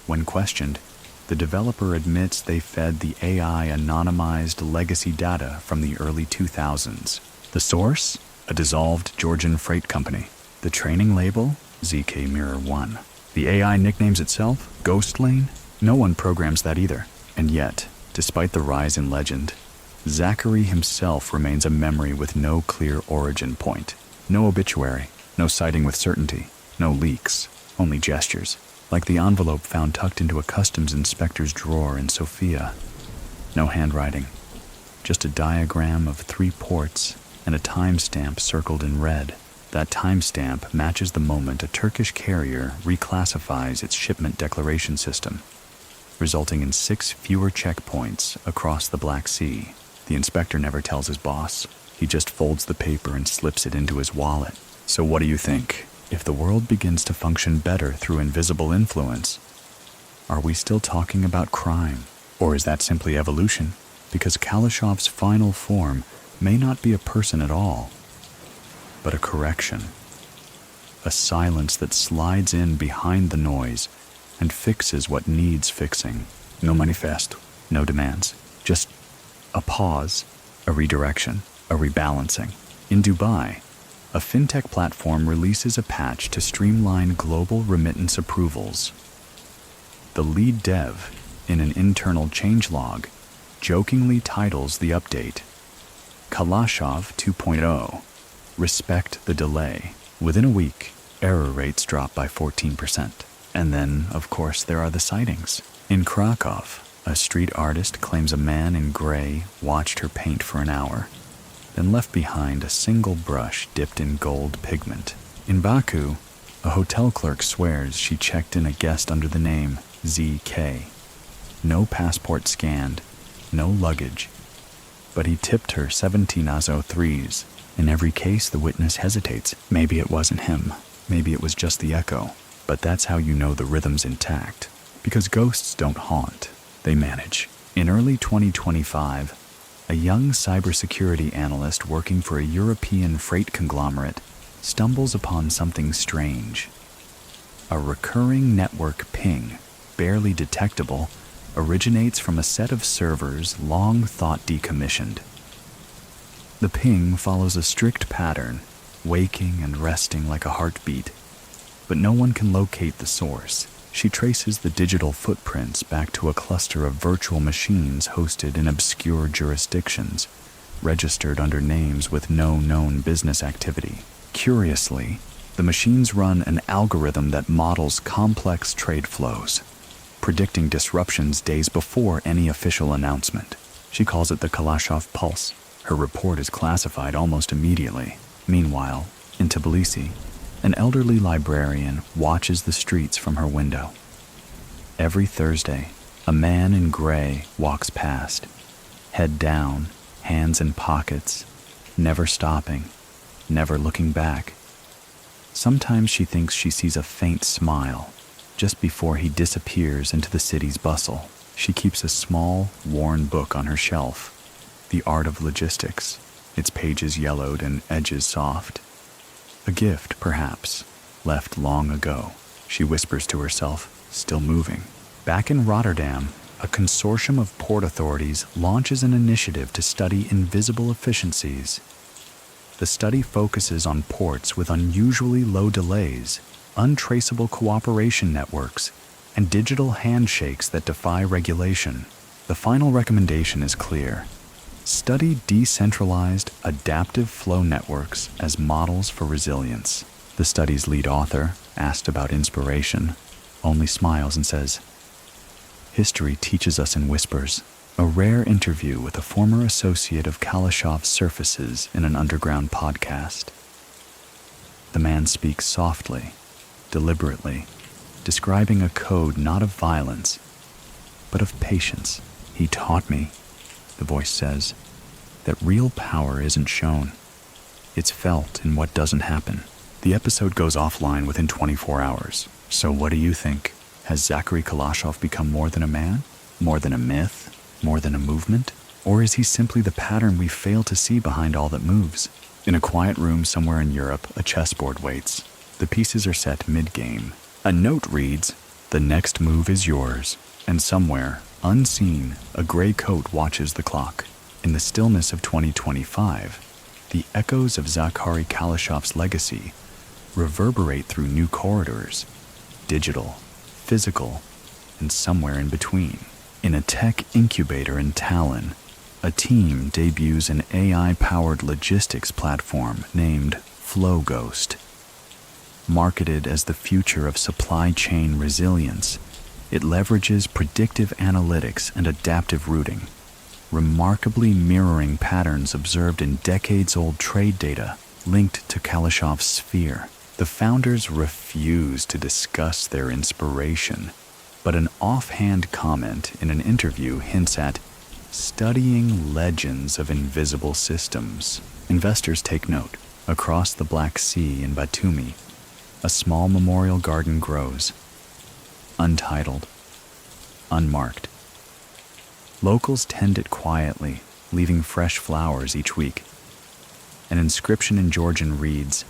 When questioned, the developer admits they fed the AI anonymized legacy data from the early 2000s. The source? A dissolved Georgian freight company. The training label? ZK Mirror 1. The AI nicknames itself? Ghost Lane? No one programs that either. And yet, despite the rise in legend, Zakhary himself remains a memory with no clear origin point. No obituary, no sighting with certainty, no leaks, only gestures. Like the envelope found tucked into a customs inspector's drawer in Sofia. No handwriting, just a diagram of 3 ports and a timestamp circled in red. That timestamp matches the moment a Turkish carrier reclassifies its shipment declaration system, resulting in 6 fewer checkpoints across the Black Sea. The inspector never tells his boss. He just folds the paper and slips it into his wallet. So what do you think? If the world begins to function better through invisible influence, are we still talking about crime? Or is that simply evolution? Because Kalashov's final form may not be a person at all, but a correction. A silence that slides in behind the noise and fixes what needs fixing. No manifesto, no demands, just a pause, a redirection, a rebalancing. In Dubai, a fintech platform releases a patch to streamline global remittance approvals. The lead dev, in an internal changelog, jokingly titles the update, Kalashoff 2.0, Respect the Delay. Within a week, error rates drop by 14%. And then, of course, there are the sightings. In Krakow, a street artist claims a man in gray watched her paint for an hour. then left behind a single brush dipped in gold pigment. In Baku, a hotel clerk swears she checked in a guest under the name ZK. No passport scanned, no luggage. But he tipped her 17 Azo 3s. In every case, the witness hesitates. Maybe it wasn't him. Maybe it was just the echo. But that's how you know the rhythm's intact. Because ghosts don't haunt, they manage. In early 2025, a young cybersecurity analyst working for a European freight conglomerate stumbles upon something strange. A recurring network ping, barely detectable, originates from a set of servers long thought decommissioned. The ping follows a strict pattern, waking and resting like a heartbeat, but no one can locate the source. She traces the digital footprints back to a cluster of virtual machines hosted in obscure jurisdictions, registered under names with no known business activity. Curiously, the machines run an algorithm that models complex trade flows, predicting disruptions days before any official announcement. She calls it the Kalashoff pulse. Her report is classified almost immediately. Meanwhile, in Tbilisi, an elderly librarian watches the streets from her window. Every Thursday, a man in gray walks past, head down, hands in pockets, never stopping, never looking back. Sometimes she thinks she sees a faint smile just before he disappears into the city's bustle. She keeps a small, worn book on her shelf, The Art of Logistics, its pages yellowed and edges soft. A gift, perhaps, left long ago, she whispers to herself, still moving. Back in Rotterdam, a consortium of port authorities launches an initiative to study invisible efficiencies. The study focuses on ports with unusually low delays, untraceable cooperation networks, and digital handshakes that defy regulation. The final recommendation is clear. Study decentralized, adaptive flow networks as models for resilience. The study's lead author, asked about inspiration, only smiles and says, "History teaches us in whispers." A rare interview with a former associate of Kalashoff surfaces in an underground podcast. The man speaks softly, deliberately, describing a code not of violence, but of patience. "He taught me," the voice says, "that real power isn't shown. It's felt in what doesn't happen." The episode goes offline within 24 hours. So what do you think? Has Zakhary Kalashov become more than a man? More than a myth? More than a movement? Or is he simply the pattern we fail to see behind all that moves? In a quiet room somewhere in Europe, a chessboard waits. The pieces are set mid-game. A note reads, "The next move is yours." And somewhere, unseen, a gray coat watches the clock. In the stillness of 2025, the echoes of Zakhary Kalashov's legacy reverberate through new corridors, digital, physical, and somewhere in between. In a tech incubator in Tallinn, a team debuts an AI-powered logistics platform named FlowGhost. Marketed as the future of supply chain resilience, it leverages predictive analytics and adaptive routing, remarkably mirroring patterns observed in decades-old trade data linked to Kalashov's sphere. The founders refuse to discuss their inspiration, but an offhand comment in an interview hints at studying legends of invisible systems. Investors take note. Across the Black Sea in Batumi, a small memorial garden grows, untitled, unmarked. Locals tend it quietly, leaving fresh flowers each week. An inscription in Georgian reads,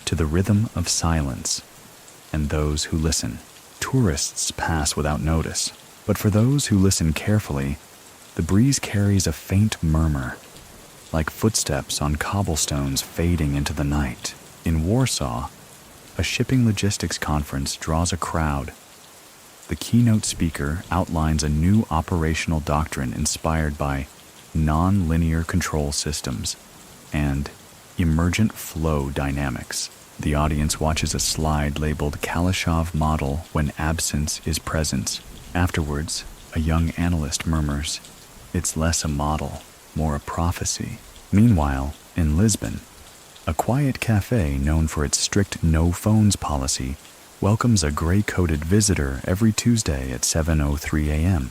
"To the rhythm of silence, and those who listen." Tourists pass without notice, but for those who listen carefully, the breeze carries a faint murmur, like footsteps on cobblestones fading into the night. In Warsaw, a shipping logistics conference draws a crowd. The keynote speaker outlines a new operational doctrine inspired by non-linear control systems and emergent flow dynamics. The audience watches a slide labeled Kalashoff model when absence is presence. Afterwards, a young analyst murmurs, "It's less a model, more a prophecy." Meanwhile, in Lisbon, a quiet cafe known for its strict no-phones policy welcomes a gray-coated visitor every Tuesday at 7:03 a.m.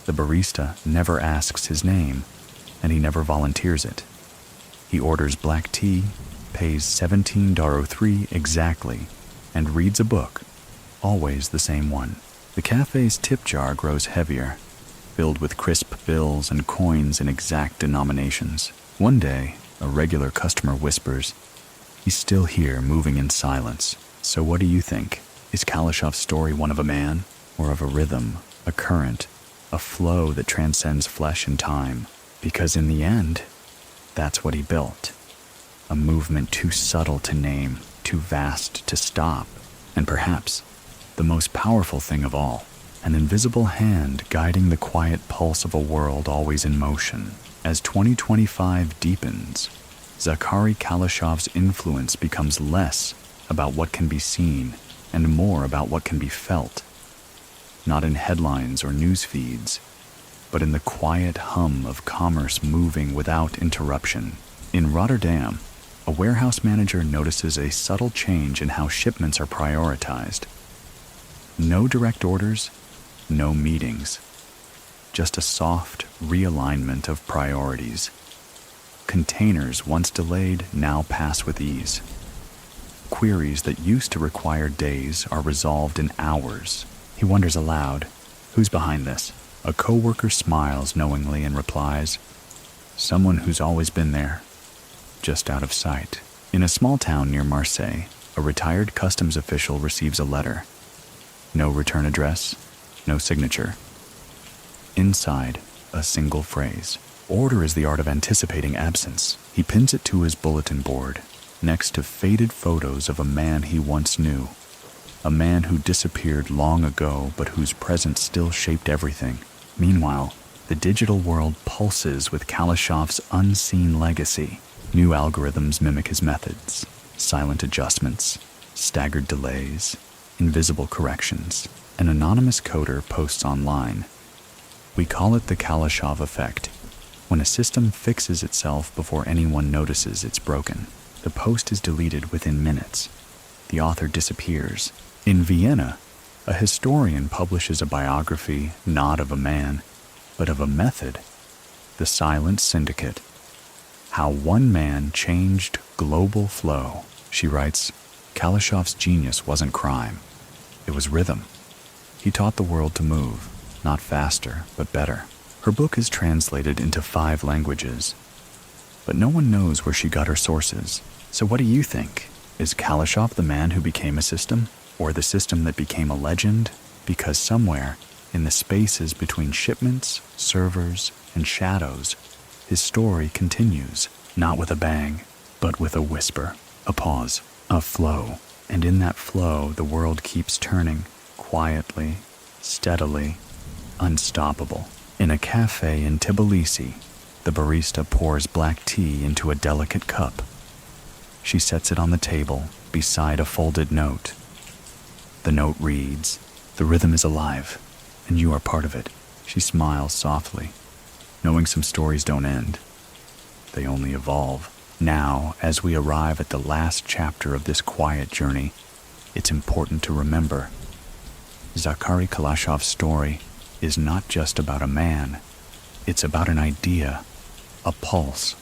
The barista never asks his name, and he never volunteers it. He orders black tea, pays $17.03 exactly, and reads a book, always the same one. The cafe's tip jar grows heavier, filled with crisp bills and coins in exact denominations. One day, a regular customer whispers, "He's still here, moving in silence." So what do you think? Is Kalashoff's story one of a man, or of a rhythm, a current, a flow that transcends flesh and time? Because in the end, that's what he built. A movement too subtle to name, too vast to stop, and perhaps the most powerful thing of all, an invisible hand guiding the quiet pulse of a world always in motion. As 2025 deepens, Zakhary Kalashov's influence becomes less about what can be seen and more about what can be felt, not in headlines or news feeds, but in the quiet hum of commerce moving without interruption. In Rotterdam, a warehouse manager notices a subtle change in how shipments are prioritized. No direct orders, no meetings, just a soft realignment of priorities. Containers once delayed now pass with ease. Queries that used to require days are resolved in hours. He wonders aloud, who's behind this? A coworker smiles knowingly and replies, someone who's always been there, just out of sight. In a small town near Marseille, a retired customs official receives a letter. No return address, no signature. Inside, a single phrase. Order is the art of anticipating absence. He pins it to his bulletin board, next to faded photos of a man he once knew. A man who disappeared long ago, but whose presence still shaped everything. Meanwhile, the digital world pulses with Kalashoff's unseen legacy. New algorithms mimic his methods. Silent adjustments, staggered delays, invisible corrections. An anonymous coder posts online. We call it the Kalashoff effect. When a system fixes itself before anyone notices it's broken, the post is deleted within minutes. The author disappears. In Vienna, a historian publishes a biography not of a man, but of a method, the silent Syndicate. How one man changed global flow. She writes, Kalashoff's genius wasn't crime. It was rhythm. He taught the world to move, not faster, but better. Her book is translated into 5 languages, but no one knows where she got her sources. So what do you think? Is Kalashoff the man who became a system, or the system that became a legend? Because somewhere, in the spaces between shipments, servers, and shadows, his story continues, not with a bang, but with a whisper, a pause, a flow. And in that flow, the world keeps turning, quietly, steadily, unstoppable. In a cafe in Tbilisi, the barista pours black tea into a delicate cup. She sets it on the table beside a folded note. The note reads, "The rhythm is alive, and you are part of it." She smiles softly, knowing some stories don't end. They only evolve. Now, as we arrive at the last chapter of this quiet journey, it's important to remember, Zakhary Kalashov's story is not just about a man. It's about an idea, a pulse,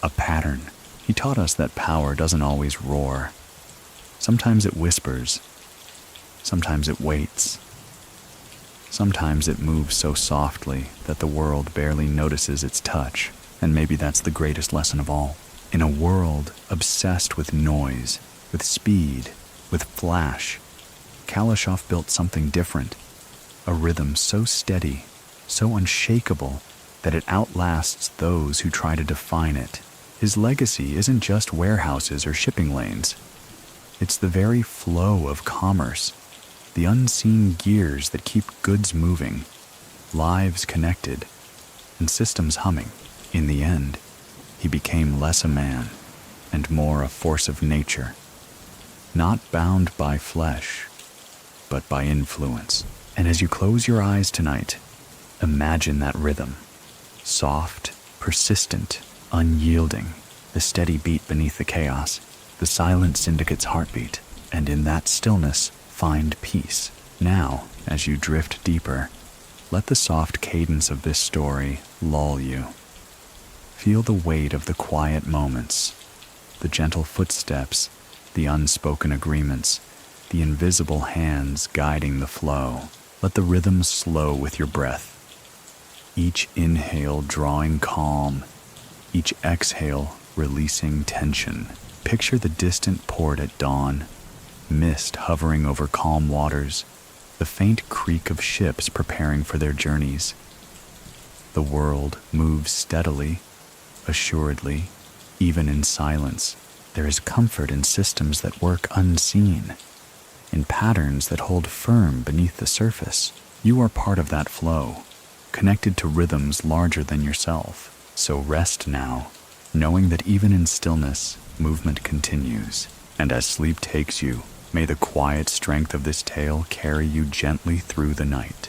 a pattern. He taught us that power doesn't always roar. Sometimes it whispers. Sometimes it waits. Sometimes it moves so softly that the world barely notices its touch. And maybe that's the greatest lesson of all. In a world obsessed with noise, with speed, with flash, Kalashoff built something different. A rhythm so steady, so unshakable, that it outlasts those who try to define it. His legacy isn't just warehouses or shipping lanes. It's the very flow of commerce, the unseen gears that keep goods moving, lives connected, and systems humming. In the end, he became less a man and more a force of nature, not bound by flesh, but by influence. And as you close your eyes tonight, imagine that rhythm, soft, persistent, unyielding, the steady beat beneath the chaos, the silent Syndicate's heartbeat, and in that stillness, find peace. Now, as you drift deeper, let the soft cadence of this story lull you. Feel the weight of the quiet moments, the gentle footsteps, the unspoken agreements, the invisible hands guiding the flow. Let the rhythm slow with your breath. Each inhale drawing calm, each exhale releasing tension. Picture the distant port at dawn, mist hovering over calm waters, the faint creak of ships preparing for their journeys. The world moves steadily, assuredly, even in silence. There is comfort in systems that work unseen, in patterns that hold firm beneath the surface. You are part of that flow, connected to rhythms larger than yourself. So rest now, knowing that even in stillness, movement continues. And as sleep takes you, may the quiet strength of this tale carry you gently through the night.